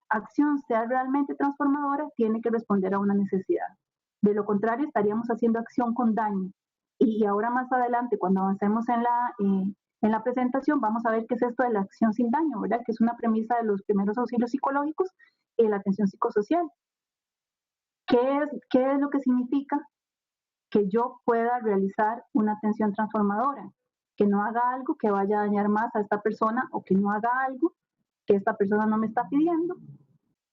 acción sea realmente transformadora, tiene que responder a una necesidad. De lo contrario, estaríamos haciendo acción con daño. Y ahora más adelante, cuando avancemos en la presentación, vamos a ver qué es esto de la acción sin daño, ¿verdad? Que es una premisa de los primeros auxilios psicológicos y la atención psicosocial. ¿Qué es lo que significa? Que yo pueda realizar una atención transformadora, que no haga algo que vaya a dañar más a esta persona, o que no haga algo que esta persona no me está pidiendo,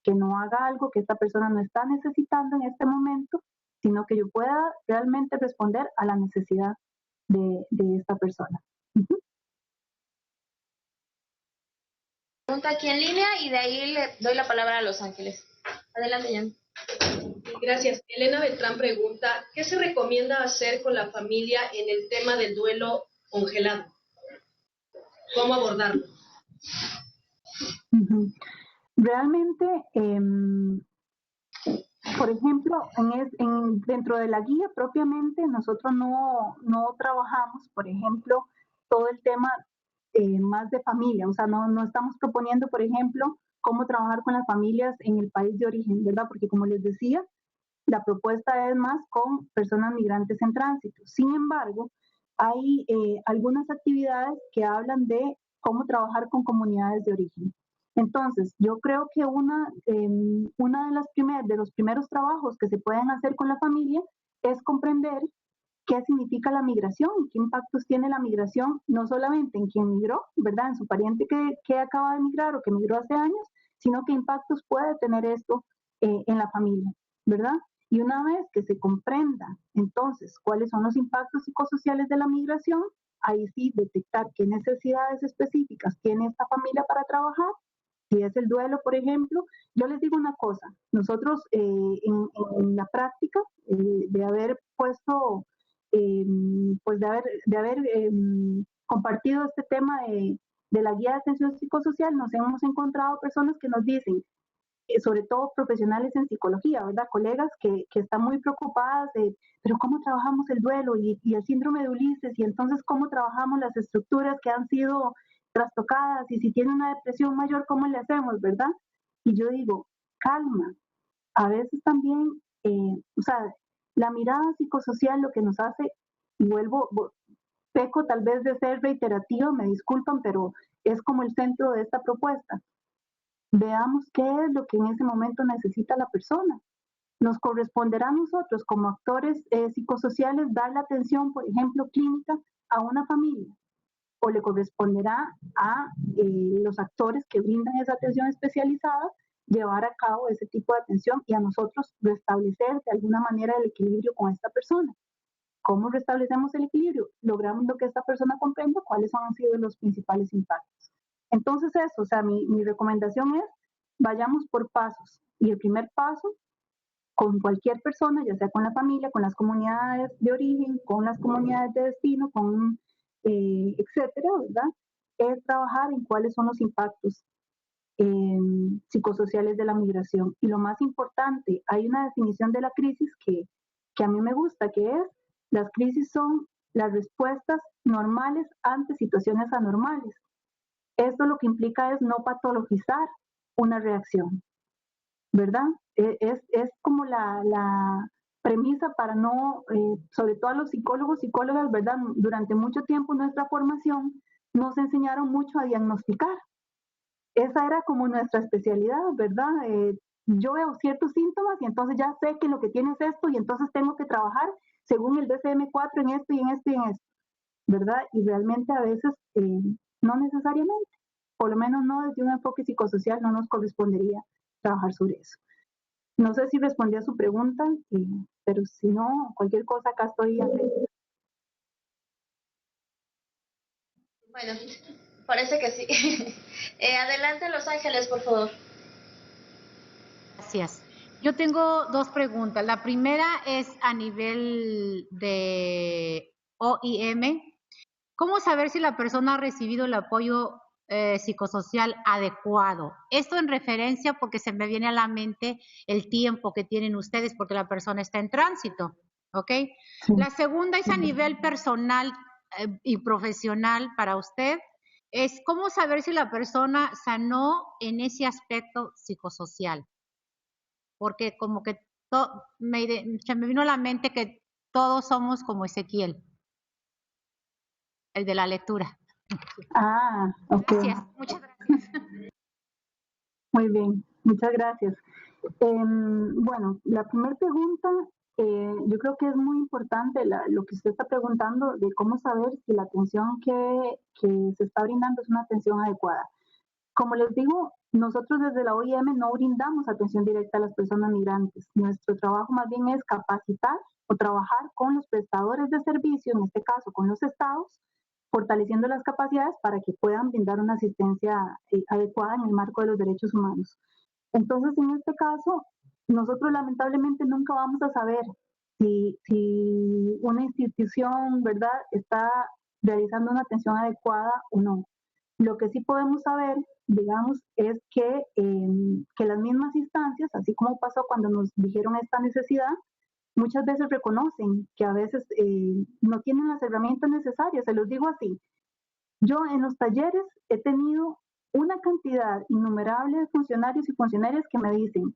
que no haga algo que esta persona no está necesitando en este momento, sino que yo pueda realmente responder a la necesidad de esta persona. Pregunta aquí en línea y de ahí le doy la palabra a Los Ángeles. Adelante, Jan. Gracias. Elena Beltrán pregunta, ¿qué se recomienda hacer con la familia en el tema del duelo congelado? ¿Cómo abordarlo? Realmente, por ejemplo, dentro de la guía propiamente, nosotros no trabajamos, por ejemplo, todo el tema más de familia. O sea, no estamos proponiendo, por ejemplo, cómo trabajar con las familias en el país de origen, ¿verdad? Porque como les decía, la propuesta es más con personas migrantes en tránsito. Sin embargo, hay algunas actividades que hablan de cómo trabajar con comunidades de origen. Entonces, yo creo que una de los primeros trabajos que se pueden hacer con la familia es comprender qué significa la migración y qué impactos tiene la migración, no solamente en quien migró, ¿verdad? En su pariente que acaba de migrar o que migró hace años, sino qué impactos puede tener esto en la familia, ¿verdad? Y una vez que se comprenda entonces cuáles son los impactos psicosociales de la migración, ahí sí detectar qué necesidades específicas tiene esta familia para trabajar. Si es el duelo, por ejemplo, yo les digo una cosa, nosotros en la práctica de haber puesto, pues de haber compartido este tema de la guía de atención psicosocial, nos hemos encontrado personas que nos dicen, sobre todo profesionales en psicología, ¿verdad? Colegas que están muy preocupadas de, pero ¿cómo trabajamos el duelo y el síndrome de Ulises? Y entonces, ¿cómo trabajamos las estructuras que han sido trastocadas? Y si tiene una depresión mayor, ¿cómo le hacemos, verdad? Y yo digo, calma. A veces también, o sea, la mirada psicosocial lo que nos hace, y peco tal vez de ser reiterativa, me disculpan, pero es como el centro de esta propuesta. Veamos qué es lo que en ese momento necesita la persona. Nos corresponderá a nosotros como actores psicosociales dar la atención, por ejemplo, clínica a una familia, o le corresponderá a los actores que brindan esa atención especializada llevar a cabo ese tipo de atención y a nosotros restablecer de alguna manera el equilibrio con esta persona. ¿Cómo restablecemos el equilibrio? Logrando que esta persona comprenda cuáles han sido los principales impactos. Entonces eso, o sea, mi recomendación es, vayamos por pasos. Y el primer paso, con cualquier persona, ya sea con la familia, con las comunidades de origen, con las comunidades de destino, con etcétera, ¿verdad? Es trabajar en cuáles son los impactos psicosociales de la migración. Y lo más importante, hay una definición de la crisis que a mí me gusta, que es: las crisis son las respuestas normales ante situaciones anormales. Esto lo que implica es no patologizar una reacción, ¿verdad? Es como la premisa para no, sobre todo a los psicólogos, psicólogas, ¿verdad? Durante mucho tiempo en nuestra formación nos enseñaron mucho a diagnosticar. Esa era como nuestra especialidad, ¿verdad? Yo veo ciertos síntomas y entonces ya sé que lo que tiene es esto y entonces tengo que trabajar según el DSM-4 en esto y en esto y en esto, ¿verdad? Y realmente a veces no necesariamente, por lo menos no desde un enfoque psicosocial no nos correspondería trabajar sobre eso. No sé si respondí a su pregunta, pero si no, cualquier cosa acá estoy atenta. Bueno, parece que sí. Adelante, Los Ángeles, por favor. Gracias. Yo tengo dos preguntas. La primera es a nivel de OIM. ¿Cómo saber si la persona ha recibido el apoyo psicosocial adecuado? Esto en referencia porque se me viene a la mente el tiempo que tienen ustedes porque la persona está en tránsito, ¿ok? Sí. La segunda es a nivel personal y profesional para usted. Es cómo saber si la persona sanó en ese aspecto psicosocial. Porque como que se me vino a la mente que todos somos como Ezequiel, el de la lectura. Ah, ok. Gracias, muchas gracias. Muy bien, muchas gracias. Bueno, la primera pregunta, yo creo que es muy importante lo que usted está preguntando de cómo saber si la atención que se está brindando es una atención adecuada. Como les digo, nosotros desde la OIM no brindamos atención directa a las personas migrantes. Nuestro trabajo más bien es capacitar o trabajar con los prestadores de servicio, en este caso con los estados, fortaleciendo las capacidades para que puedan brindar una asistencia adecuada en el marco de los derechos humanos. Entonces, en este caso, nosotros lamentablemente nunca vamos a saber si una institución, ¿verdad?, está realizando una atención adecuada o no. Lo que sí podemos saber, digamos, es que las mismas instancias, así como pasó cuando nos dijeron esta necesidad, muchas veces reconocen que a veces no tienen las herramientas necesarias. Se los digo así. Yo en los talleres he tenido una cantidad innumerable de funcionarios y funcionarias que me dicen: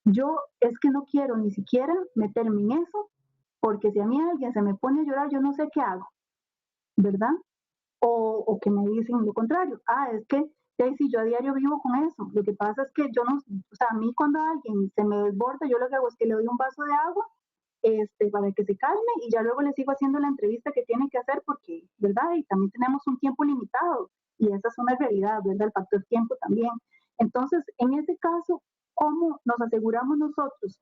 yo es que no quiero ni siquiera meterme en eso, porque si a mí alguien se me pone a llorar, yo no sé qué hago, ¿verdad? O que me dicen lo contrario: es que si yo a diario vivo con eso, lo que pasa es que yo no, o sea, a mí cuando alguien se me desborda, yo lo que hago es que le doy un vaso de agua para que se calme y ya luego le sigo haciendo la entrevista que tiene que hacer porque, ¿verdad? Y también tenemos un tiempo limitado y esa es una realidad, ¿verdad? El factor tiempo también. Entonces, en ese caso, ¿cómo nos aseguramos nosotros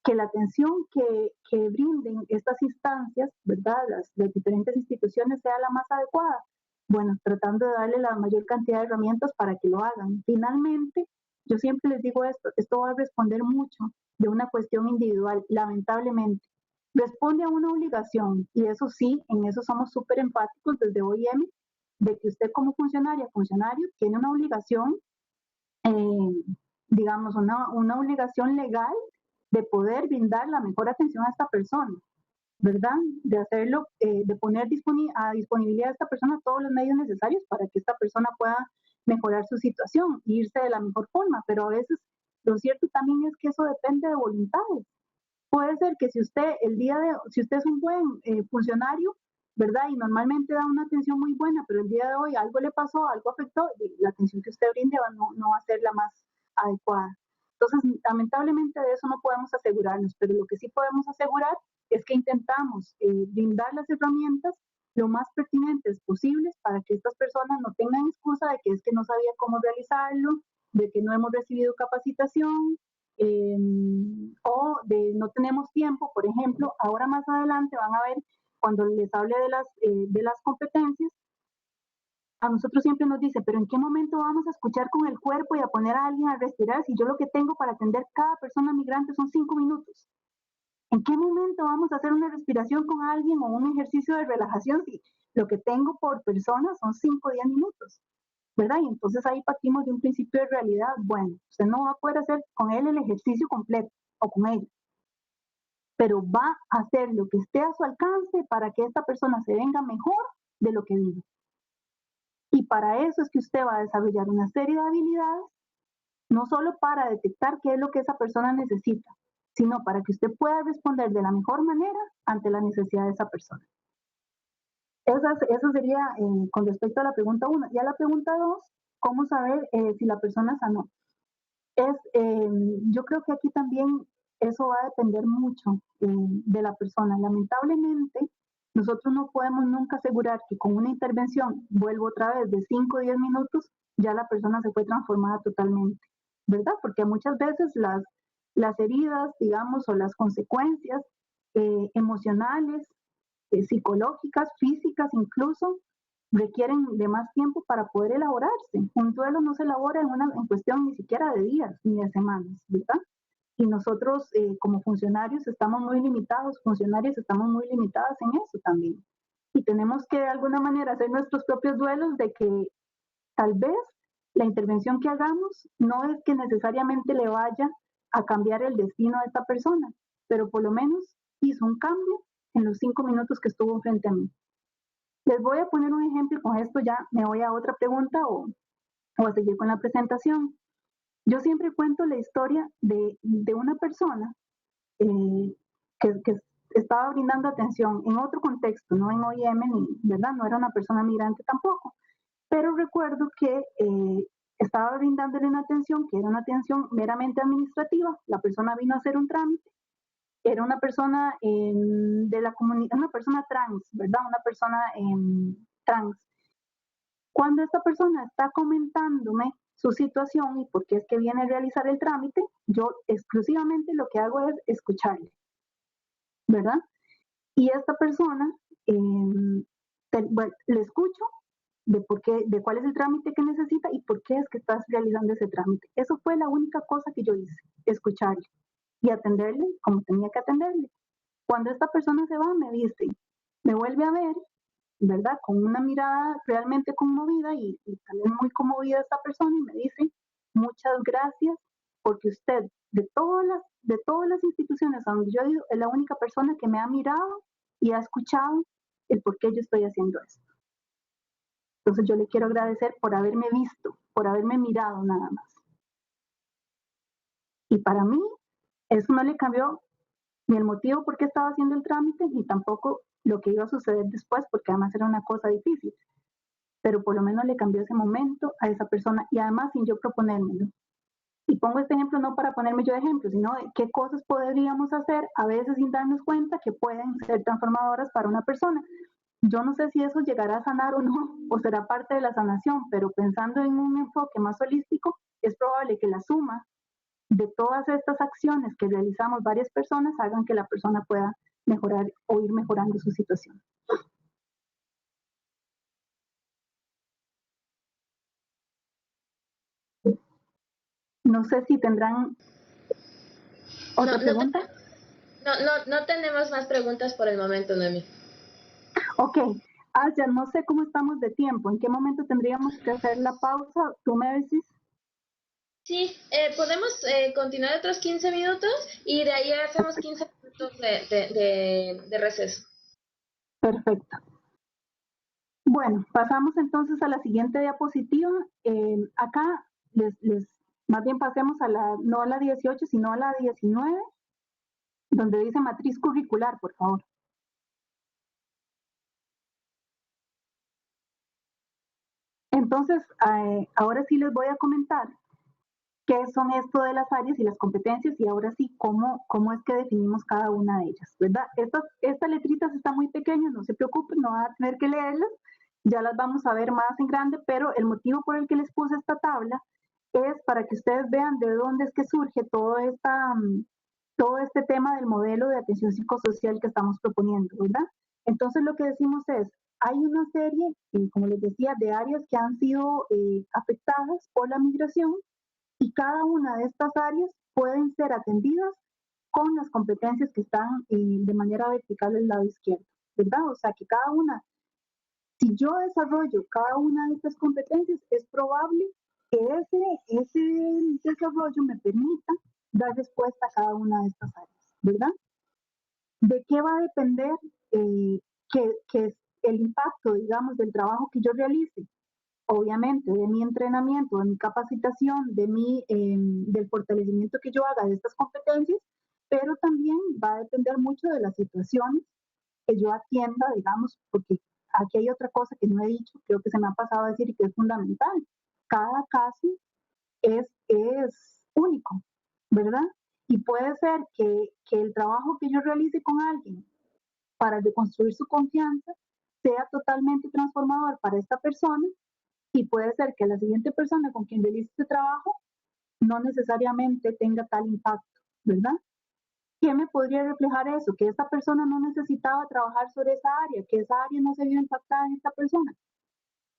que la atención que brinden estas instancias, ¿verdad?, las diferentes instituciones, sea la más adecuada? Bueno, tratando de darle la mayor cantidad de herramientas para que lo hagan. Finalmente, yo siempre les digo esto va a responder mucho de una cuestión individual, lamentablemente. Responde a una obligación, y eso sí, en eso somos súper empáticos desde OIM, de que usted como funcionario tiene una obligación, digamos, una obligación legal de poder brindar la mejor atención a esta persona, ¿verdad? De hacerlo, de poner a disponibilidad de esta persona todos los medios necesarios para que esta persona pueda mejorar su situación e irse de la mejor forma, pero a veces lo cierto también es que eso depende de voluntades. Puede ser que si usted es un buen funcionario, ¿verdad?, y normalmente da una atención muy buena, pero el día de hoy algo le pasó, algo afectó, la atención que usted brinde no va a ser la más adecuada. Entonces, lamentablemente de eso no podemos asegurarnos, pero lo que sí podemos asegurar es que intentamos brindar las herramientas lo más pertinentes posibles para que estas personas no tengan excusa de que es que no sabía cómo realizarlo, de que no hemos recibido capacitación o de no tenemos tiempo. Por ejemplo, ahora más adelante van a ver, cuando les hable de las competencias, a nosotros siempre nos dice, pero ¿en qué momento vamos a escuchar con el cuerpo y a poner a alguien a respirar si yo lo que tengo para atender cada persona migrante son 5 minutos? ¿En qué momento vamos a hacer una respiración con alguien o un ejercicio de relajación si lo que tengo por persona son 5 o 10 minutos, ¿verdad? Y entonces ahí partimos de un principio de realidad. Bueno, usted no va a poder hacer con él el ejercicio completo o con ella, pero va a hacer lo que esté a su alcance para que esta persona se venga mejor de lo que vive. Y para eso es que usted va a desarrollar una serie de habilidades, no solo para detectar qué es lo que esa persona necesita, sino para que usted pueda responder de la mejor manera ante la necesidad de esa persona. Eso sería con respecto a la pregunta 1. Y a la pregunta 2, ¿cómo saber si la persona sanó? Yo creo que aquí también eso va a depender mucho de la persona. Lamentablemente, nosotros no podemos nunca asegurar que con una intervención, vuelvo otra vez, de 5 o 10 minutos, ya la persona se fue transformada totalmente, ¿verdad? Porque muchas veces las heridas, digamos, o las consecuencias emocionales, psicológicas, físicas incluso, requieren de más tiempo para poder elaborarse. Un duelo no se elabora en cuestión ni siquiera de días ni de semanas, ¿verdad? Y nosotros como funcionarios estamos muy limitadas en eso también. Y tenemos que de alguna manera hacer nuestros propios duelos de que tal vez la intervención que hagamos no es que necesariamente le vaya a cambiar el destino de esta persona, pero por lo menos hizo un cambio en los 5 minutos que estuvo frente a mí. Les voy a poner un ejemplo y con esto ya me voy a otra pregunta o a seguir con la presentación. Yo siempre cuento la historia de una persona que estaba brindando atención en otro contexto, no en OIM, ¿verdad? No era una persona migrante tampoco, pero recuerdo que estaba brindándole una atención que era una atención meramente administrativa. La persona vino a hacer un trámite, era una persona de la comunidad, una persona trans, ¿verdad? Una persona trans. Cuando esta persona está comentándome su situación y por qué es que viene a realizar el trámite, yo exclusivamente lo que hago es escucharle, ¿verdad? Y esta persona, le escucho de cuál es el trámite que necesita y por qué es que estás realizando ese trámite. Eso fue la única cosa que yo hice, escucharle y atenderle como tenía que atenderle. Cuando esta persona se va, me dice, me vuelve a ver, ¿verdad? Con una mirada realmente conmovida y también muy conmovida esta persona y me dice, muchas gracias porque usted, de todas las instituciones a donde yo he ido, es la única persona que me ha mirado y ha escuchado el por qué yo estoy haciendo esto. Entonces yo le quiero agradecer por haberme visto, por haberme mirado nada más. Y para mí, eso no le cambió ni el motivo por qué estaba haciendo el trámite, ni tampoco lo que iba a suceder después, porque además era una cosa difícil. Pero por lo menos le cambió ese momento a esa persona y además sin yo proponérmelo. Y pongo este ejemplo no para ponerme yo de ejemplo, sino de qué cosas podríamos hacer a veces sin darnos cuenta que pueden ser transformadoras para una persona. Yo no sé si eso llegará a sanar o no, o será parte de la sanación, pero pensando en un enfoque más holístico, es probable que la suma de todas estas acciones que realizamos varias personas hagan que la persona pueda mejorar o ir mejorando su situación. No sé si tendrán otra pregunta. No tenemos más preguntas por el momento, Noemi. Ok, Asia, no sé cómo estamos de tiempo. ¿En qué momento tendríamos que hacer la pausa? ¿Tú me decís? Sí, podemos continuar otros 15 minutos y de ahí hacemos 15 minutos de receso. Perfecto. Bueno, pasamos entonces a la siguiente diapositiva. Acá más bien pasemos no a la 18, sino a la 19, donde dice matriz curricular, por favor. Entonces, ahora sí les voy a comentar qué son esto de las áreas y las competencias y ahora sí cómo es que definimos cada una de ellas, ¿verdad? Estas letritas están muy pequeñas, no se preocupen, no van a tener que leerlas, ya las vamos a ver más en grande, pero el motivo por el que les puse esta tabla es para que ustedes vean de dónde es que surge todo este tema del modelo de atención psicosocial que estamos proponiendo, ¿verdad? Entonces lo que decimos es, hay una serie, como les decía, de áreas que han sido afectadas por la migración y cada una de estas áreas pueden ser atendidas con las competencias que están de manera vertical del lado izquierdo, ¿verdad? O sea que cada una Si yo desarrollo cada una de estas competencias, es probable que ese desarrollo me permita dar respuesta a cada una de estas áreas, ¿verdad? ¿De qué va a depender que el impacto, digamos, del trabajo que yo realice? Obviamente, de mi entrenamiento, de mi capacitación, del fortalecimiento que yo haga de estas competencias, pero también va a depender mucho de las situaciones que yo atienda, digamos, porque aquí hay otra cosa que no he dicho, creo que se me ha pasado a decir y que es fundamental. Cada caso es único, ¿verdad? Y puede ser que el trabajo que yo realice con alguien para reconstruir su confianza sea totalmente transformador para esta persona, y puede ser que la siguiente persona con quien realice este trabajo no necesariamente tenga tal impacto, ¿verdad? ¿Qué me podría reflejar eso? Que esta persona no necesitaba trabajar sobre esa área, que esa área no se vio impactada en esta persona.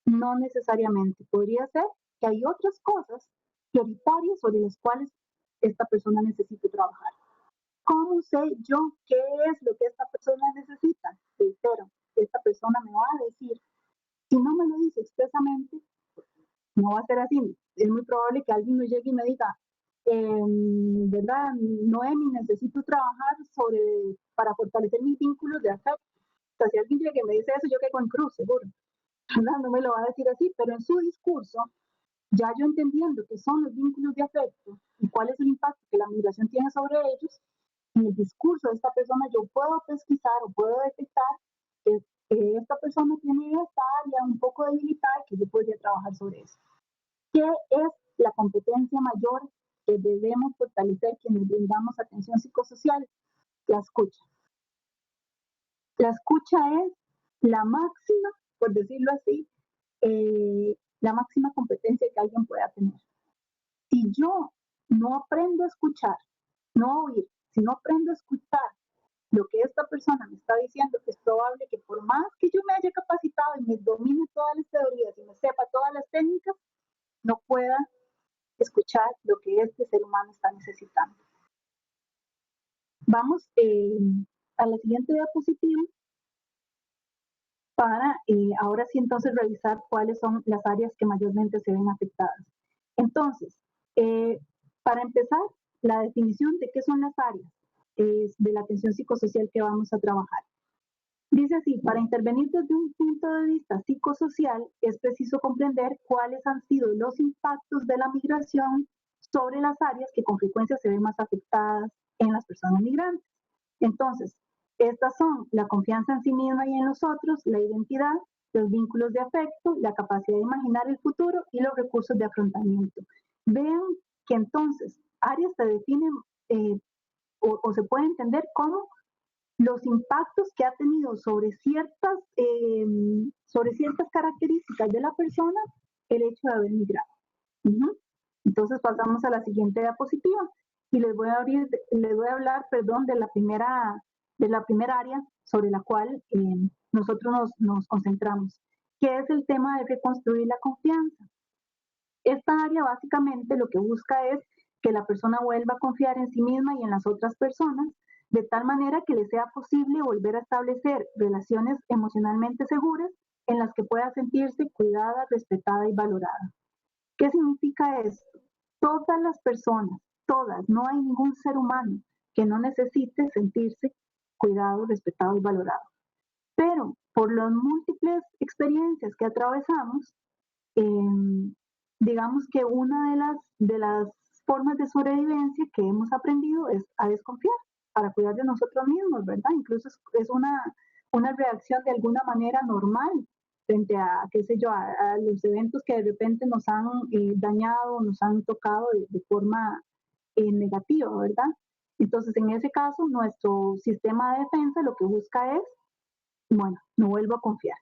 No necesariamente. Podría ser que hay otras cosas prioritarias sobre las cuales esta persona necesita trabajar. ¿Cómo sé yo qué es lo que esta persona necesita? Reitero, esta persona me va a decir. Si no me lo dice expresamente, no va a ser así. Es muy probable que alguien me llegue y me diga, ¿verdad? Noemi, necesito trabajar para fortalecer mis vínculos de afecto. O sea, si alguien llega y me dice eso, yo quedo en cruz, seguro. ¿Verdad? No me lo va a decir así, pero en su discurso, ya yo entendiendo qué son los vínculos de afecto y cuál es el impacto que la migración tiene sobre ellos, en el discurso de esta persona yo puedo pesquisar o puedo detectar que esta persona tiene esta área un poco debilitada y que yo podría trabajar sobre eso. ¿Qué es la competencia mayor que debemos fortalecer quienes brindamos atención psicosocial? La escucha. La escucha es la máxima, por decirlo así, la máxima competencia que alguien pueda tener. Si yo no aprendo a escuchar, no oír, si no aprendo a escuchar lo que esta persona me está diciendo, es probable que por más que yo me haya capacitado y me domine todas las teorías y me sepa todas las técnicas, no pueda escuchar lo que este ser humano está necesitando. Vamos a la siguiente diapositiva para ahora sí entonces revisar cuáles son las áreas que mayormente se ven afectadas. Entonces, para empezar, la definición de qué son las áreas de la atención psicosocial que vamos a trabajar. Dice así, para intervenir desde un punto de vista psicosocial, es preciso comprender cuáles han sido los impactos de la migración sobre las áreas que con frecuencia se ven más afectadas en las personas migrantes. Entonces, estas son la confianza en sí misma y en los otros, la identidad, los vínculos de afecto, la capacidad de imaginar el futuro y los recursos de afrontamiento. Vean que entonces áreas se definen o se puede entender como los impactos que ha tenido sobre ciertas características de la persona el hecho de haber migrado. Entonces pasamos a la siguiente diapositiva y les voy a hablar, de la primera área sobre la cual nosotros nos concentramos, que es el tema de reconstruir la confianza. Esta área básicamente lo que busca es que la persona vuelva a confiar en sí misma y en las otras personas, de tal manera que le sea posible volver a establecer relaciones emocionalmente seguras en las que pueda sentirse cuidada, respetada y valorada. ¿Qué significa esto? Todas las personas, todas, no hay ningún ser humano que no necesite sentirse cuidado, respetado y valorado. Pero por las múltiples experiencias que atravesamos, digamos que una de las formas de sobrevivencia que hemos aprendido es a desconfiar para cuidar de nosotros mismos, ¿verdad? Incluso es una reacción de alguna manera normal frente a, qué sé yo, a los eventos que de repente nos han dañado, nos han tocado de forma negativa, ¿verdad? Entonces, en ese caso, nuestro sistema de defensa lo que busca es, bueno, no vuelvo a confiar.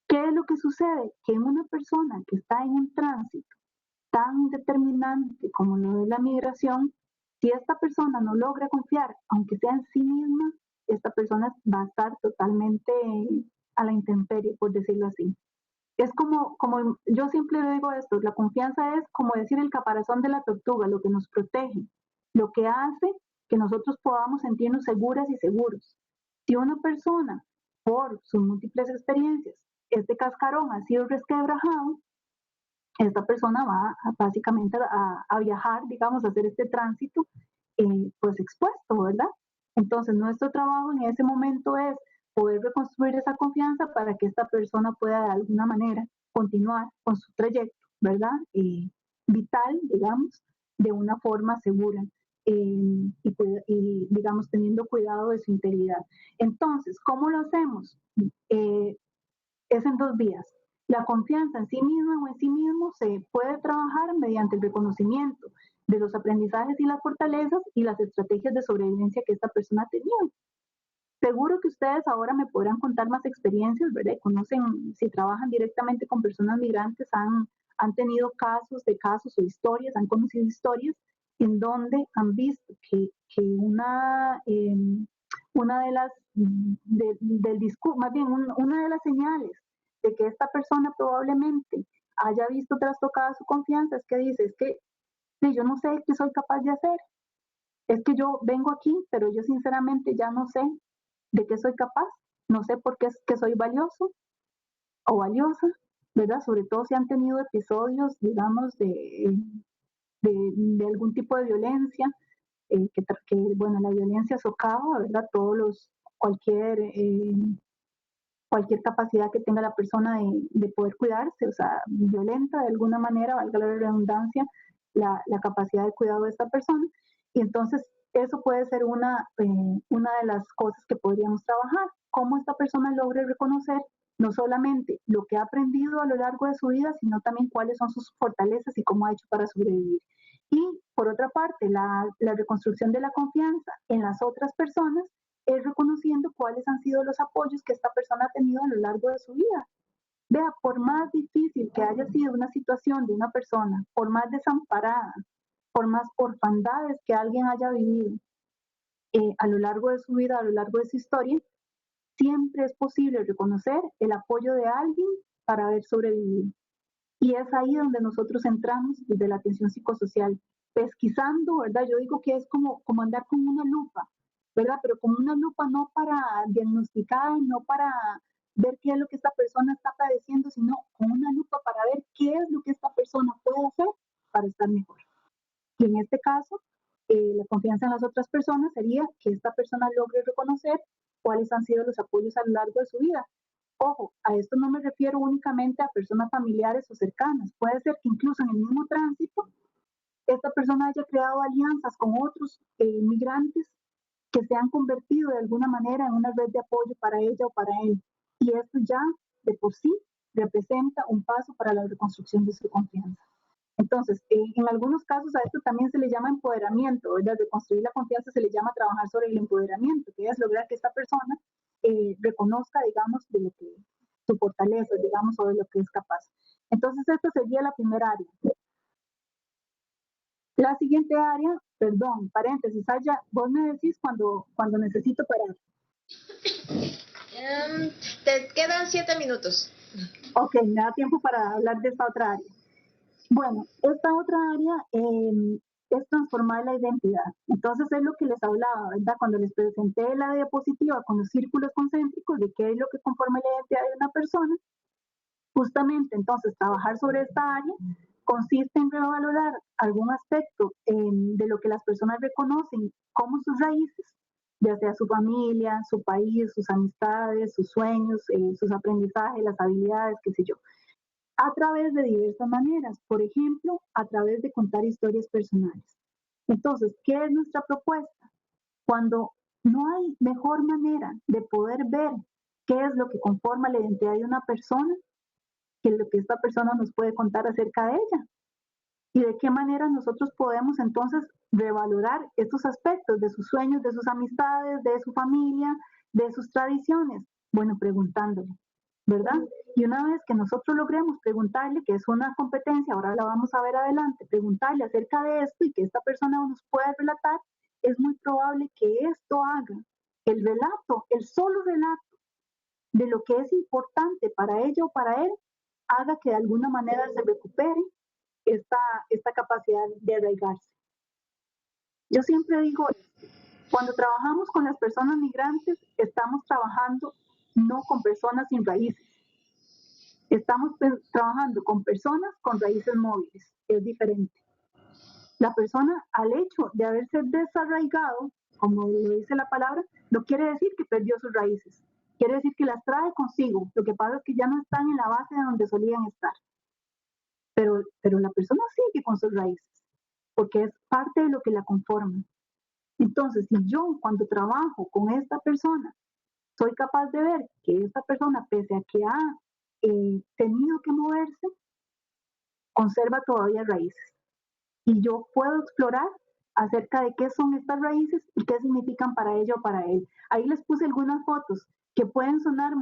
¿Qué es lo que sucede? Que en una persona que está en un tránsito tan determinante como lo de la migración, si esta persona no logra confiar, aunque sea en sí misma, esta persona va a estar totalmente a la intemperie, por decirlo así. Es como yo siempre digo esto, la confianza es como decir el caparazón de la tortuga, lo que nos protege, lo que hace que nosotros podamos sentirnos seguras y seguros. Si una persona, por sus múltiples experiencias, este cascarón ha sido resquebrajado, esta persona va básicamente a viajar, digamos, a hacer este tránsito, pues expuesto, ¿verdad? Entonces, nuestro trabajo en ese momento es poder reconstruir esa confianza para que esta persona pueda de alguna manera continuar con su trayecto, ¿verdad? Vital, digamos, de una forma segura y, digamos, teniendo cuidado de su integridad. Entonces, ¿cómo lo hacemos? Es en dos vías. La confianza en sí misma o en sí mismo se puede trabajar mediante el reconocimiento de los aprendizajes y las fortalezas y las estrategias de sobrevivencia que esta persona ha tenido. Seguro que ustedes ahora me podrán contar más experiencias, ¿verdad? Conocen, si trabajan directamente con personas migrantes, han tenido casos o historias, han conocido historias en donde han visto que una de las, del discurso, más bien una de las señales de que esta persona probablemente haya visto trastocada su confianza es que dice, es que sí, yo no sé qué soy capaz de hacer, es que yo vengo aquí, pero yo sinceramente ya no sé de qué soy capaz, no sé por qué es que soy valioso o valiosa, ¿verdad? Sobre todo si han tenido episodios, digamos, de algún tipo de violencia, bueno, la violencia socava, ¿verdad? Cualquier capacidad que tenga la persona de poder cuidarse, o sea, violenta de alguna manera, valga la redundancia, la capacidad de cuidado de esta persona. Y entonces eso puede ser una de las cosas que podríamos trabajar, cómo esta persona logre reconocer no solamente lo que ha aprendido a lo largo de su vida, sino también cuáles son sus fortalezas y cómo ha hecho para sobrevivir. Y por otra parte, la reconstrucción de la confianza en las otras personas es reconociendo cuáles han sido los apoyos que esta persona ha tenido a lo largo de su vida. Vea, por más difícil que haya sido una situación de una persona, por más desamparada, por más orfandades que alguien haya vivido a lo largo de su vida, a lo largo de su historia, siempre es posible reconocer el apoyo de alguien para haber sobrevivido. Y es ahí donde nosotros entramos desde la atención psicosocial, pesquisando, ¿verdad? Yo digo que es como andar con una lupa, ¿verdad? Pero con una lupa no para diagnosticar, no para ver qué es lo que esta persona está padeciendo, sino con una lupa para ver qué es lo que esta persona puede hacer para estar mejor. Y en este caso, la confianza en las otras personas sería que esta persona logre reconocer cuáles han sido los apoyos a lo largo de su vida. Ojo, a esto no me refiero únicamente a personas familiares o cercanas. Puede ser que incluso en el mismo tránsito, esta persona haya creado alianzas con otros migrantes que se han convertido de alguna manera en una red de apoyo para ella o para él. Y esto ya de por sí representa un paso para la reconstrucción de su confianza. Entonces, en algunos casos a esto también se le llama empoderamiento, ¿verdad? De construir la confianza se le llama trabajar sobre el empoderamiento, que es lograr que esta persona reconozca, digamos, de lo que su fortaleza, digamos, o de lo que es capaz. Entonces, esta sería la primera área. La siguiente área, perdón, paréntesis, Aya, vos me decís cuando necesito parar. Te quedan 7 minutos. Ok, me da tiempo para hablar de esta otra área. Bueno, esta otra área es transformar la identidad. Entonces es lo que les hablaba, ¿verdad? Cuando les presenté la diapositiva con los círculos concéntricos de qué es lo que conforma la identidad de una persona, justamente entonces trabajar sobre esta área consiste en revalorar algún aspecto de lo que las personas reconocen como sus raíces, ya sea su familia, su país, sus amistades, sus sueños, sus aprendizajes, las habilidades, qué sé yo, a través de diversas maneras, por ejemplo, a través de contar historias personales. Entonces, ¿qué es nuestra propuesta? Cuando no hay mejor manera de poder ver qué es lo que conforma la identidad de una persona, que lo que esta persona nos puede contar acerca de ella. Y de qué manera nosotros podemos entonces revalorar estos aspectos de sus sueños, de sus amistades, de su familia, de sus tradiciones. Bueno, preguntándole, ¿verdad? Y una vez que nosotros logremos preguntarle, que es una competencia, ahora la vamos a ver adelante, preguntarle acerca de esto y que esta persona nos pueda relatar, es muy probable que esto haga el relato, el solo relato de lo que es importante para ella o para él, haga que de alguna manera se recupere esta capacidad de arraigarse. Yo siempre digo esto, cuando trabajamos con las personas migrantes, estamos trabajando no con personas sin raíces, Estamos trabajando con personas con raíces móviles, es diferente. La persona, al hecho de haberse desarraigado, como lo dice la palabra, no quiere decir que perdió sus raíces, quiere decir que las trae consigo. Lo que pasa es que ya no están en la base de donde solían estar. Pero la persona sigue con sus raíces, porque es parte de lo que la conforma. Entonces, si yo cuando trabajo con esta persona, soy capaz de ver que esta persona, pese a que ha tenido que moverse, conserva todavía raíces. Y yo puedo explorar acerca de qué son estas raíces y qué significan para ella o para él. Ahí les puse algunas fotos que pueden sonar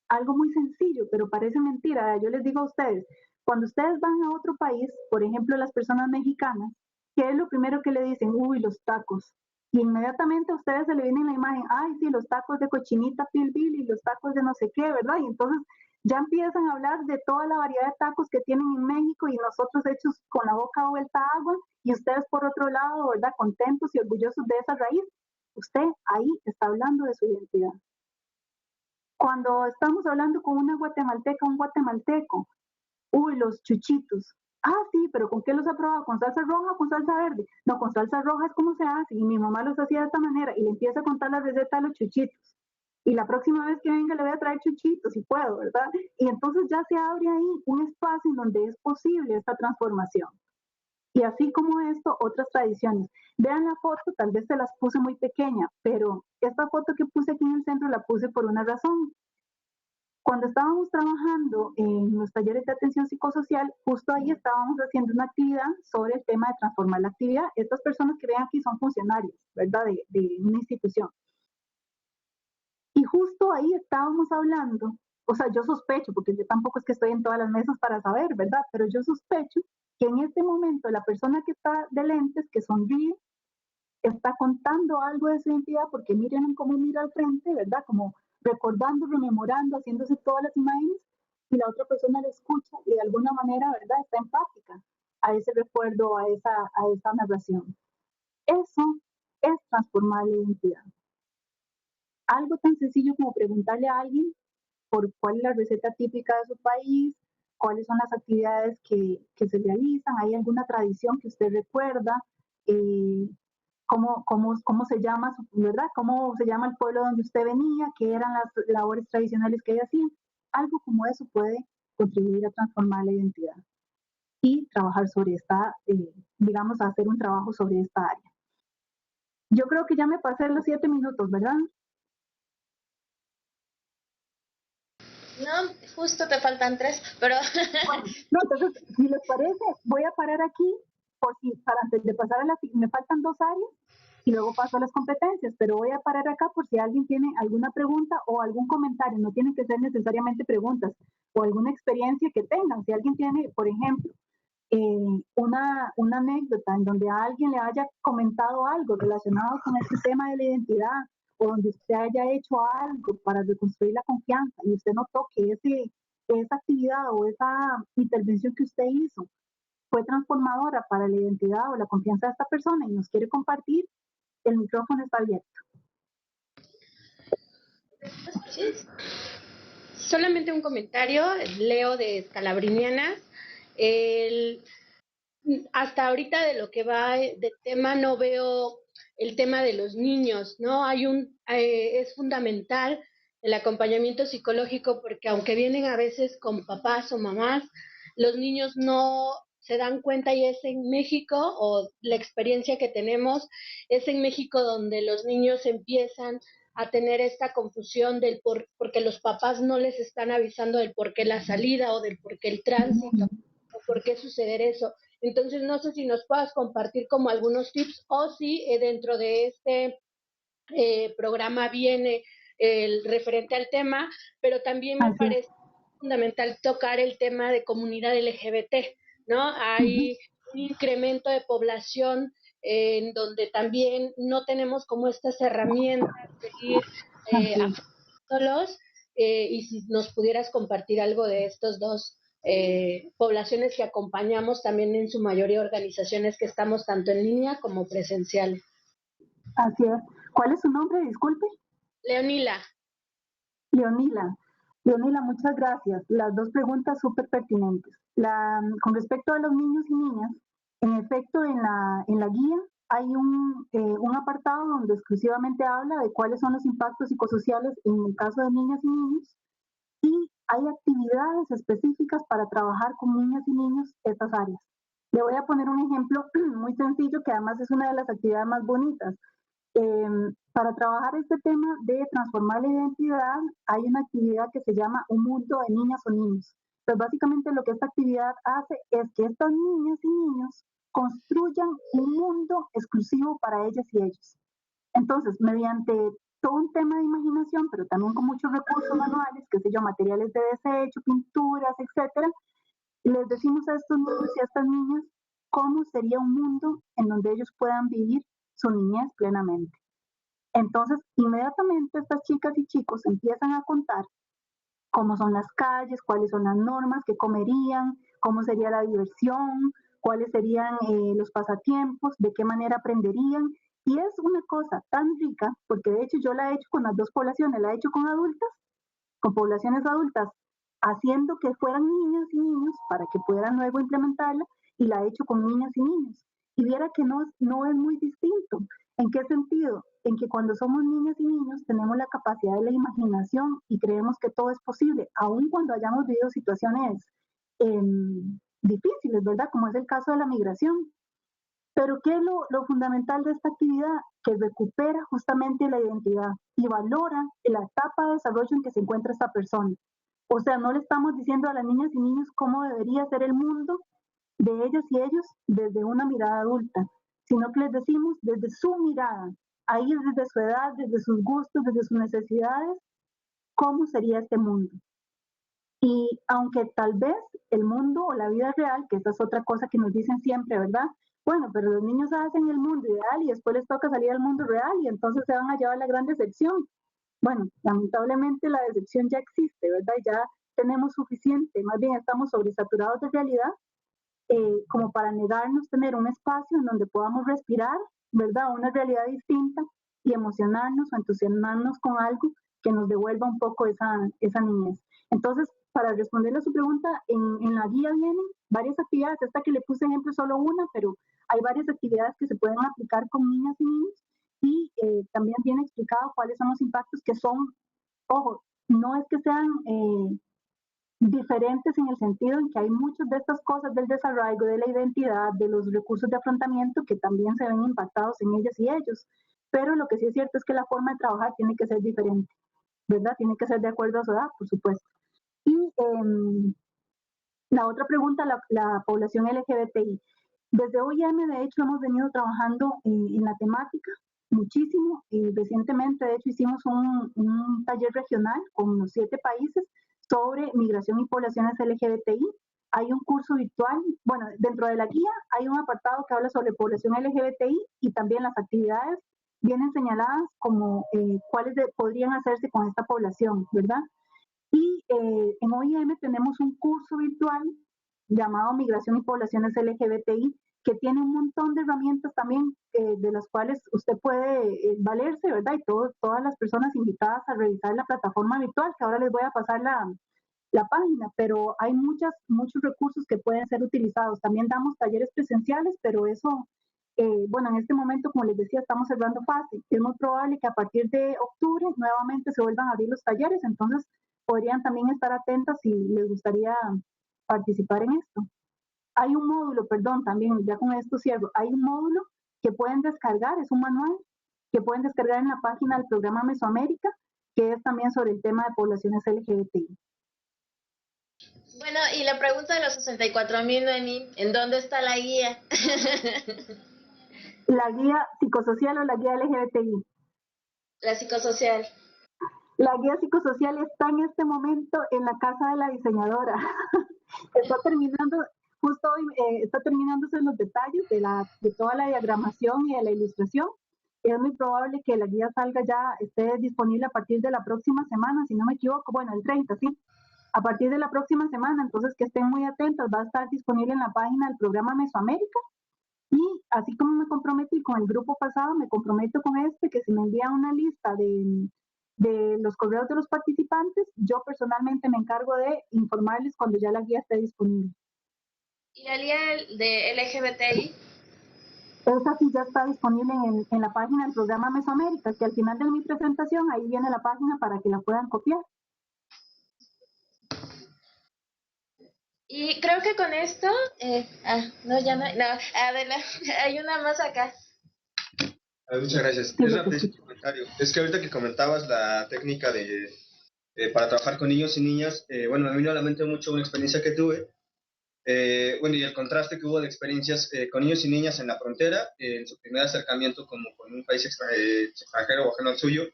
algo muy sencillo, pero parece mentira. Yo les digo a ustedes, cuando ustedes van a otro país, por ejemplo las personas mexicanas, ¿qué es lo primero que le dicen? Uy, los tacos. Y inmediatamente a ustedes se le viene la imagen, ay, sí, los tacos de cochinita pilbil y los tacos de no sé qué, ¿verdad? Y entonces ya empiezan a hablar de toda la variedad de tacos que tienen en México y nosotros hechos con la boca vuelta a agua y ustedes por otro lado, ¿verdad? Contentos y orgullosos de esa raíz. Usted ahí está hablando de su identidad. Cuando estamos hablando con una guatemalteca, un guatemalteco, uy, los chuchitos. Ah, sí, pero ¿con qué los ha probado? ¿Con salsa roja o con salsa verde? No, con salsa roja es como se hace. Y mi mamá los hacía de esta manera. Y le empieza a contar la receta de los chuchitos. Y la próxima vez que venga le voy a traer chuchitos, si puedo, ¿verdad? Y entonces ya se abre ahí un espacio en donde es posible esta transformación. Y así como esto, otras tradiciones. Vean la foto, tal vez se las puse muy pequeña, pero esta foto que puse aquí en el centro la puse por una razón. Cuando estábamos trabajando en los talleres de atención psicosocial, justo ahí estábamos haciendo una actividad sobre el tema de transformar la actividad. Estas personas que ven aquí son funcionarios, ¿verdad?, de una institución. Y justo ahí estábamos hablando, o sea, yo sospecho, porque yo tampoco es que estoy en todas las mesas para saber, ¿verdad?, pero yo sospecho que en este momento la persona que está de lentes, que sonríe, está contando algo de su identidad, porque miren cómo mira al frente, ¿verdad?, como recordando, rememorando, haciéndose todas las imágenes, y la otra persona le escucha y de alguna manera, ¿verdad?, está empática a ese recuerdo, a esa narración. Eso es transformar la identidad. Algo tan sencillo como preguntarle a alguien por cuál es la receta típica de su país, cuáles son las actividades que se realizan, hay alguna tradición que usted recuerda, cómo se llama, ¿verdad? ¿Cómo se llama el pueblo donde usted venía? ¿Qué eran las labores tradicionales que hacían? Algo como eso puede contribuir a transformar la identidad y trabajar sobre esta, digamos, hacer un trabajo sobre esta área. Yo creo que ya me pasé los 7 minutos, ¿verdad? No, justo te faltan 3, pero... Bueno, no, entonces, si les parece, voy a parar aquí, para antes de pasar a me faltan 2 áreas, y luego paso a las competencias, pero voy a parar acá por si alguien tiene alguna pregunta o algún comentario, no tienen que ser necesariamente preguntas, o alguna experiencia que tengan. Si alguien tiene, por ejemplo, una anécdota en donde a alguien le haya comentado algo relacionado con este tema de la identidad, o donde usted haya hecho algo para reconstruir la confianza y usted notó que esa actividad o esa intervención que usted hizo fue transformadora para la identidad o la confianza de esta persona y nos quiere compartir, el micrófono está abierto. Solamente un comentario, Leo de Escalabrinianas. Hasta ahorita de lo que va de tema no veo el tema de los niños, ¿no? Es fundamental el acompañamiento psicológico porque aunque vienen a veces con papás o mamás, los niños no se dan cuenta y es en México, o la experiencia que tenemos, es en México donde los niños empiezan a tener esta confusión porque los papás no les están avisando del por qué la salida o del por qué el tránsito o por qué suceder eso. Entonces, no sé si nos puedas compartir como algunos tips o si dentro de este programa viene el referente al tema, pero también me parece fundamental tocar el tema de comunidad LGBT, ¿no? Hay un incremento de población en donde también no tenemos como estas herramientas de ir afrontándolos, y si nos pudieras compartir algo de estos dos poblaciones que acompañamos también en su mayoría organizaciones que estamos tanto en línea como presencial. Así es. ¿Cuál es su nombre? Disculpe. Leonila. Leonila. Leonela, muchas gracias. Las dos preguntas súper pertinentes. Con respecto a los niños y niñas, en efecto, en la guía hay un apartado donde exclusivamente habla de cuáles son los impactos psicosociales en el caso de niñas y niños, y hay actividades específicas para trabajar con niñas y niños estas áreas. Le voy a poner un ejemplo muy sencillo que además es una de las actividades más bonitas. Para trabajar este tema de transformar la identidad, hay una actividad que se llama Un mundo de niñas o niños. Pues básicamente lo que esta actividad hace es que estas niñas y niños construyan un mundo exclusivo para ellas y ellos. Entonces, mediante todo un tema de imaginación, pero también con muchos recursos manuales, qué sé yo, materiales de desecho, pinturas, etcétera, les decimos a estos niños y a estas niñas cómo sería un mundo en donde ellos puedan vivir su niñez plenamente. Entonces, inmediatamente estas chicas y chicos empiezan a contar cómo son las calles, cuáles son las normas, qué comerían, cómo sería la diversión, cuáles serían los pasatiempos, de qué manera aprenderían. Y es una cosa tan rica, porque de hecho yo la he hecho con las dos poblaciones, la he hecho con adultas, con poblaciones adultas, haciendo que fueran niñas y niños para que puedan luego implementarla, y la he hecho con niñas y niños. Y viera que no es muy distinto. ¿En qué sentido? En que cuando somos niñas y niños tenemos la capacidad de la imaginación y creemos que todo es posible, aun cuando hayamos vivido situaciones difíciles, ¿verdad? Como es el caso de la migración. Pero ¿qué es lo fundamental de esta actividad? Que recupera justamente la identidad y valora la etapa de desarrollo en que se encuentra esta persona. O sea, no le estamos diciendo a las niñas y niños cómo debería ser el mundo de ellas y ellos desde una mirada adulta, sino que les decimos desde su mirada, ahí desde su edad, desde sus gustos, desde sus necesidades, cómo sería este mundo. Y aunque tal vez el mundo o la vida real, que esa es otra cosa que nos dicen siempre, ¿verdad? Bueno, pero los niños hacen el mundo ideal y después les toca salir al mundo real y entonces se van a llevar la gran decepción. Bueno, lamentablemente la decepción ya existe, ¿verdad? Ya tenemos suficiente, más bien estamos sobresaturados de realidad como para negarnos tener un espacio en donde podamos respirar, ¿verdad? Una realidad distinta y emocionarnos o entusiasmarnos con algo que nos devuelva un poco esa niñez. Entonces, para responderle a su pregunta, en la guía vienen varias actividades, esta que le puse ejemplo solo una, pero hay varias actividades que se pueden aplicar con niñas y niños, y también viene explicado cuáles son los impactos que son, ojo, no es que sean diferentes en el sentido en que hay muchas de estas cosas del desarrollo, de la identidad, de los recursos de afrontamiento que también se ven impactados en ellas y ellos, pero lo que sí es cierto es que la forma de trabajar tiene que ser diferente, ¿verdad? Tiene que ser de acuerdo a su edad, por supuesto. Y la otra pregunta, la población LGBTI. Desde OIM, de hecho, hemos venido trabajando en la temática muchísimo, y recientemente, de hecho, hicimos un taller regional con los 7 países sobre migración y poblaciones LGBTI. Hay un curso virtual, bueno, dentro de la guía hay un apartado que habla sobre población LGBTI y también las actividades vienen señaladas como cuáles podrían hacerse con esta población, ¿verdad? Y en OIM tenemos un curso virtual llamado Migración y Poblaciones LGBTI, que tiene un montón de herramientas también de las cuales usted puede valerse, ¿verdad? Y todas las personas invitadas a revisar la plataforma virtual, que ahora les voy a pasar la página, pero hay muchos recursos que pueden ser utilizados. También damos talleres presenciales, pero eso, bueno, en este momento, como les decía, estamos cerrando fase. Es muy probable que a partir de octubre nuevamente se vuelvan a abrir los talleres, entonces podrían también estar atentas si les gustaría participar en esto. Hay un módulo, perdón, también, ya con esto cierro, hay un módulo que pueden descargar, es un manual que pueden descargar en la página del programa Mesoamérica, que es también sobre el tema de poblaciones LGBTI. Bueno, y la pregunta de los 64,000, Noemí, ¿en dónde está la guía? ¿La guía psicosocial o la guía LGBTI? La psicosocial. La guía psicosocial está en este momento en la casa de la diseñadora. Está terminando, justo hoy está terminándose los detalles de toda la diagramación y de la ilustración. Es muy probable que la guía salga ya, esté disponible a partir de la próxima semana, si no me equivoco, bueno, el 30, sí. A partir de la próxima semana, entonces que estén muy atentos, va a estar disponible en la página del programa Mesoamérica. Y así como me comprometí con el grupo pasado, me comprometo con que si me envían una lista de de los correos de los participantes. Yo personalmente me encargo de informarles cuando ya la guía esté disponible. ¿Y la guía de LGBTI? Esa sí ya está disponible en la página del programa Mesoamérica, que al final de mi presentación ahí viene la página para que la puedan copiar. Y creo que con esto, no, ya no, Adela, hay una más acá. Muchas gracias. Sí, Es rapidísimo el comentario. Es que ahorita que comentabas la técnica para trabajar con niños y niñas, bueno, me vino a la mente mucho una experiencia que tuve. Bueno, y el contraste que hubo de experiencias con niños y niñas en la frontera, en su primer acercamiento como con un país extranjero o ajeno al suyo,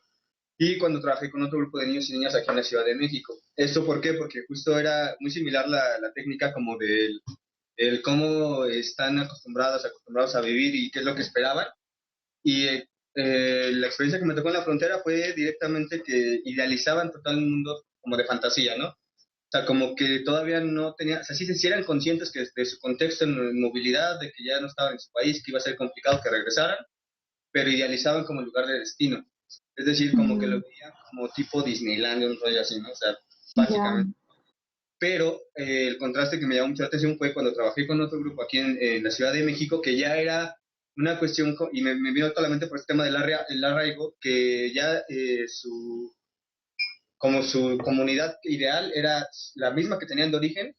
y cuando trabajé con otro grupo de niños y niñas aquí en la Ciudad de México. ¿Esto por qué? Porque justo era muy similar la técnica como del el cómo están acostumbrados a vivir y qué es lo que esperaban. Y la experiencia que me tocó en la frontera fue directamente que idealizaban total un mundo como de fantasía, ¿no? O sea, como que todavía no tenía, o sea, sí eran conscientes que de su contexto en movilidad, de que ya no estaban en su país, que iba a ser complicado que regresaran, pero idealizaban como lugar de destino. Es decir, como que lo veían como tipo Disneylandia, un rollo así, ¿no? O sea, básicamente. Pero el contraste que me llamó mucho la atención fue cuando trabajé con otro grupo aquí en la Ciudad de México, que ya era una cuestión, y me vino toda la mente por este tema del arraigo, que ya como su comunidad ideal era la misma que tenían de origen,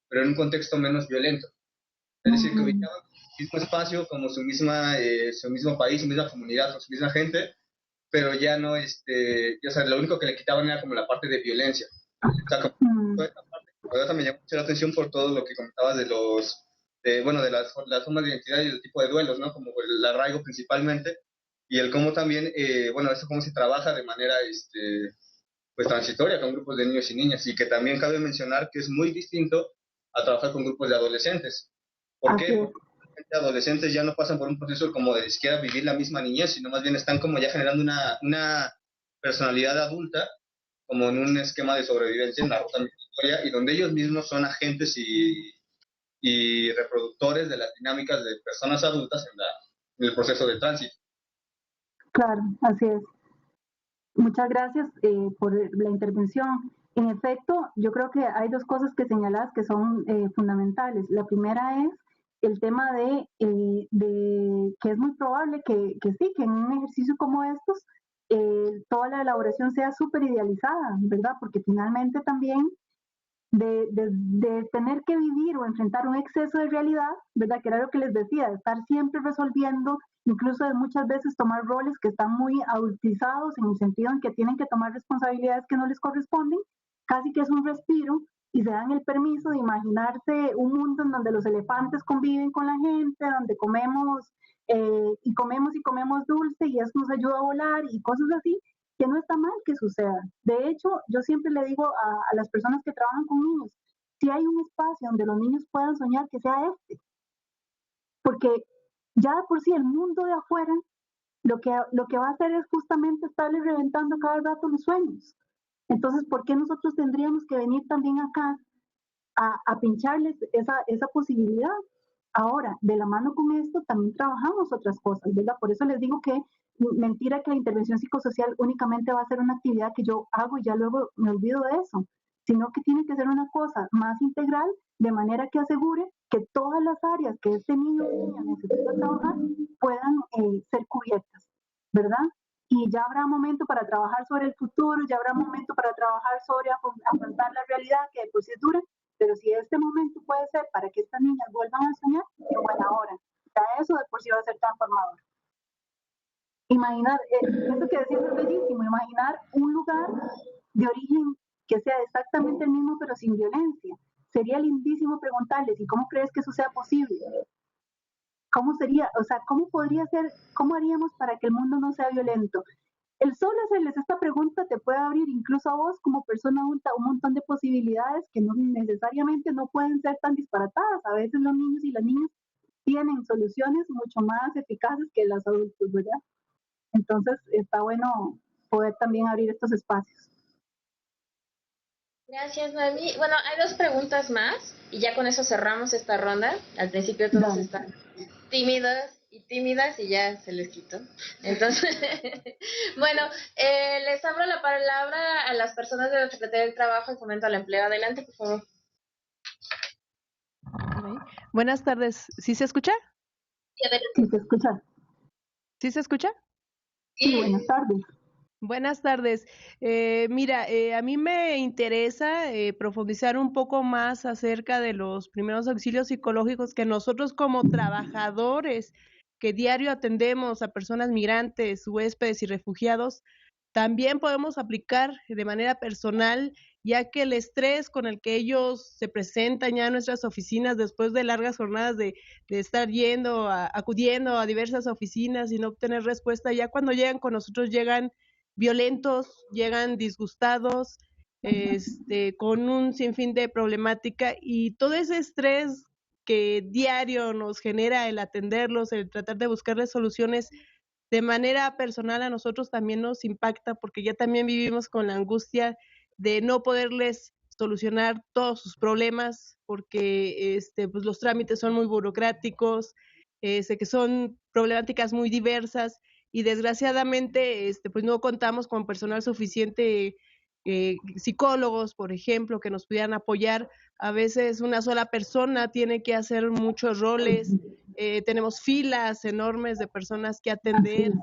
pero en un contexto menos violento. Es decir, que ubicaban su mismo espacio, como su mismo país, su misma comunidad, con su misma gente, pero ya no, o sea, lo único que le quitaban era como la parte de violencia. O sea, como toda esta parte, ahora me llamó mucho la atención por todo lo que comentabas de las formas de identidad y el tipo de duelos, ¿no? Como el arraigo principalmente, y el cómo también, bueno, eso cómo se trabaja de manera, pues transitoria con grupos de niños y niñas, y que también cabe mencionar que es muy distinto a trabajar con grupos de adolescentes. ¿Por qué? Porque los adolescentes ya no pasan por un proceso como de ni siquiera vivir la misma niñez, sino más bien están como ya generando una personalidad adulta, como en un esquema de sobrevivencia en la ruta migratoria, y donde ellos mismos son agentes y reproductores de las dinámicas de personas adultas en el proceso de tránsito. Claro, así es. Muchas gracias por la intervención. En efecto, yo creo que hay dos cosas que señalas que son fundamentales. La primera es el tema de que es muy probable que sí, que en un ejercicio como estos, toda la elaboración sea súper idealizada, ¿verdad? Porque finalmente también de tener que vivir o enfrentar un exceso de realidad, ¿verdad? Que era lo que les decía, de estar siempre resolviendo, incluso de muchas veces tomar roles que están muy adultizados en el sentido en que tienen que tomar responsabilidades que no les corresponden, casi que es un respiro y se dan el permiso de imaginarse un mundo en donde los elefantes conviven con la gente, donde comemos y comemos dulce y eso nos ayuda a volar y cosas así, que no está mal que suceda. De hecho, yo siempre le digo a las personas que trabajan con niños, si hay un espacio donde los niños puedan soñar, que sea este. Porque ya de por sí el mundo de afuera, lo que va a hacer es justamente estarles reventando cada rato los sueños. Entonces, ¿por qué nosotros tendríamos que venir también acá a pincharles esa posibilidad? Ahora, de la mano con esto, también trabajamos otras cosas, ¿verdad? Por eso les digo que mentira que la intervención psicosocial únicamente va a ser una actividad que yo hago y ya luego me olvido de eso, sino que tiene que ser una cosa más integral, de manera que asegure que todas las áreas que este niño o niña necesita trabajar puedan ser cubiertas, ¿verdad? Y ya habrá momento para trabajar sobre el futuro, ya habrá momento para trabajar sobre afrontar la realidad, que de por sí es dura, pero si este momento puede ser para que estas niñas vuelvan a soñar, en buena hora. Ya eso de por sí va a ser transformador. Imaginar, eso que decías es bellísimo, imaginar un lugar de origen que sea exactamente el mismo pero sin violencia. Sería lindísimo preguntarles, ¿y cómo crees que eso sea posible? ¿Cómo sería, o sea, cómo podría ser, cómo haríamos para que el mundo no sea violento? El solo hacerles esta pregunta te puede abrir incluso a vos como persona adulta un montón de posibilidades que no necesariamente no pueden ser tan disparatadas. A veces los niños y las niñas tienen soluciones mucho más eficaces que los adultos, ¿verdad? Entonces está bueno poder también abrir estos espacios. Gracias, Noemí. Bueno, hay dos preguntas más y ya con eso cerramos esta ronda. Al principio todos están tímidos y tímidas y ya se les quitó. Entonces, bueno, les abro la palabra a las personas de la Secretaría del Trabajo y Fomento al Empleo. Adelante, por favor. Buenas tardes. ¿Sí se escucha? Sí, adelante. Sí, se escucha. ¿Sí se escucha? Sí, buenas tardes. Buenas tardes. Mira, a mí me interesa profundizar un poco más acerca de los primeros auxilios psicológicos que nosotros como trabajadores que diario atendemos a personas migrantes, huéspedes y refugiados, también podemos aplicar de manera personal, ya que el estrés con el que ellos se presentan ya en nuestras oficinas después de largas jornadas de estar acudiendo a diversas oficinas y no obtener respuesta, ya cuando llegan con nosotros llegan violentos, llegan disgustados, con un sinfín de problemática y todo ese estrés que diario nos genera el atenderlos, el tratar de buscarles soluciones de manera personal a nosotros también nos impacta porque ya también vivimos con la angustia de no poderles solucionar todos sus problemas porque pues los trámites son muy burocráticos, sé que son problemáticas muy diversas y desgraciadamente pues no contamos con personal suficiente, psicólogos, por ejemplo, que nos pudieran apoyar. A veces una sola persona tiene que hacer muchos roles, tenemos filas enormes de personas que atender,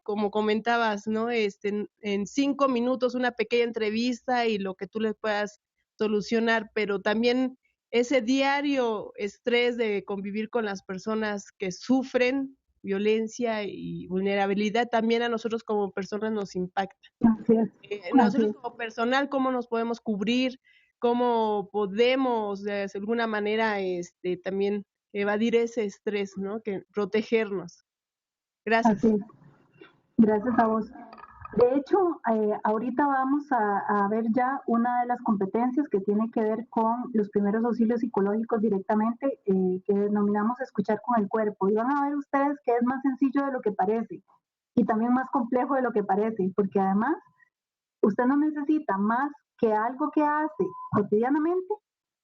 como comentabas, ¿no? En 5 minutos una pequeña entrevista y lo que tú les puedas solucionar, pero también ese diario estrés de convivir con las personas que sufren violencia y vulnerabilidad también a nosotros como personas nos impacta. Así es. Nosotros como personal, ¿cómo nos podemos cubrir? ¿Cómo podemos de alguna manera también evadir ese estrés, ¿no? Que protegernos? Gracias. Así es. Gracias a vos. De hecho, ahorita vamos a ver ya una de las competencias que tiene que ver con los primeros auxilios psicológicos directamente, que denominamos escuchar con el cuerpo. Y van a ver ustedes que es más sencillo de lo que parece y también más complejo de lo que parece, porque además usted no necesita más que algo que hace cotidianamente,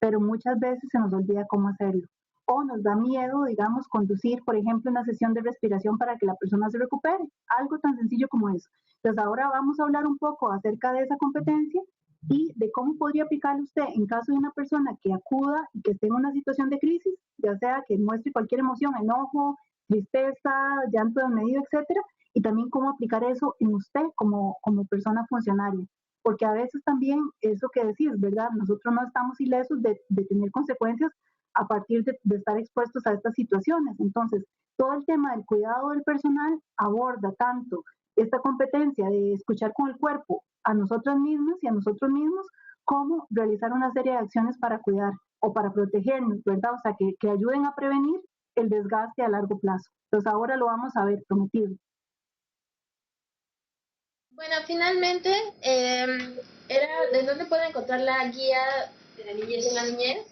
pero muchas veces se nos olvida cómo hacerlo. O nos da miedo, digamos, conducir, por ejemplo, una sesión de respiración para que la persona se recupere. Algo tan sencillo como eso. Entonces ahora vamos a hablar un poco acerca de esa competencia y de cómo podría aplicarle usted en caso de una persona que acuda y que esté en una situación de crisis, ya sea que muestre cualquier emoción, enojo, tristeza, llanto desmedido, etcétera, y también cómo aplicar eso en usted como persona funcionaria. Porque a veces también eso que decís, ¿verdad? Nosotros no estamos ilesos de tener consecuencias a partir de estar expuestos a estas situaciones. Entonces, todo el tema del cuidado del personal aborda tanto esta competencia de escuchar con el cuerpo a nosotras mismas y a nosotros mismos, como realizar una serie de acciones para cuidar o para protegernos, ¿verdad? O sea, que ayuden a prevenir el desgaste a largo plazo. Entonces, ahora lo vamos a ver, prometido. Bueno, finalmente, ¿de dónde pueden encontrar la guía de la niñez en la niñez?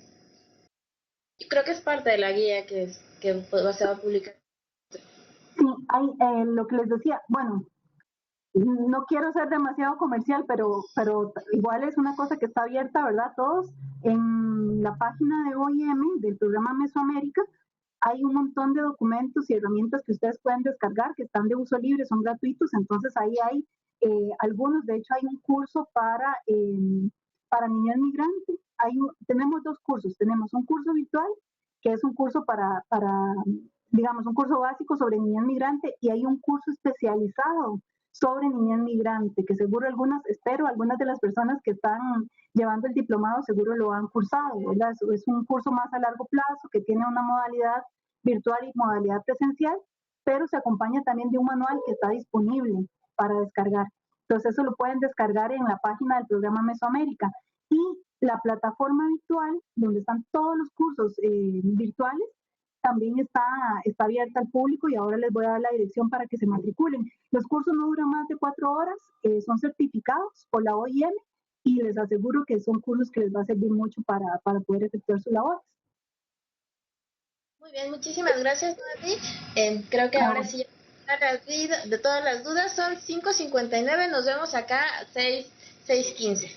Yo creo que es parte de la guía que se va a publicar. Sí, hay lo que les decía, bueno, no quiero ser demasiado comercial, pero igual es una cosa que está abierta, ¿verdad? Todos, en la página de OIM, del programa Mesoamérica, hay un montón de documentos y herramientas que ustedes pueden descargar, que están de uso libre, son gratuitos, entonces ahí hay algunos, de hecho hay un curso para niñez migrante. Tenemos 2 cursos, tenemos un curso virtual, que es un curso digamos, un curso básico sobre niñez migrante, y hay un curso especializado sobre niñez migrante, que seguro algunas de las personas que están llevando el diplomado seguro lo han cursado, ¿verdad? Es un curso más a largo plazo que tiene una modalidad virtual y modalidad presencial, pero se acompaña también de un manual que está disponible para descargar. Entonces eso lo pueden descargar en la página del programa Mesoamérica. Y la plataforma virtual, donde están todos los cursos virtuales, también está abierta al público, y ahora les voy a dar la dirección para que se matriculen. Los cursos no duran más de 4 horas, son certificados por la OIM, y les aseguro que son cursos que les va a servir mucho para poder efectuar sus labores. Muy bien, muchísimas gracias, Nati. Creo que ahora sí, de todas las dudas, son 5:59, nos vemos acá a 6:15.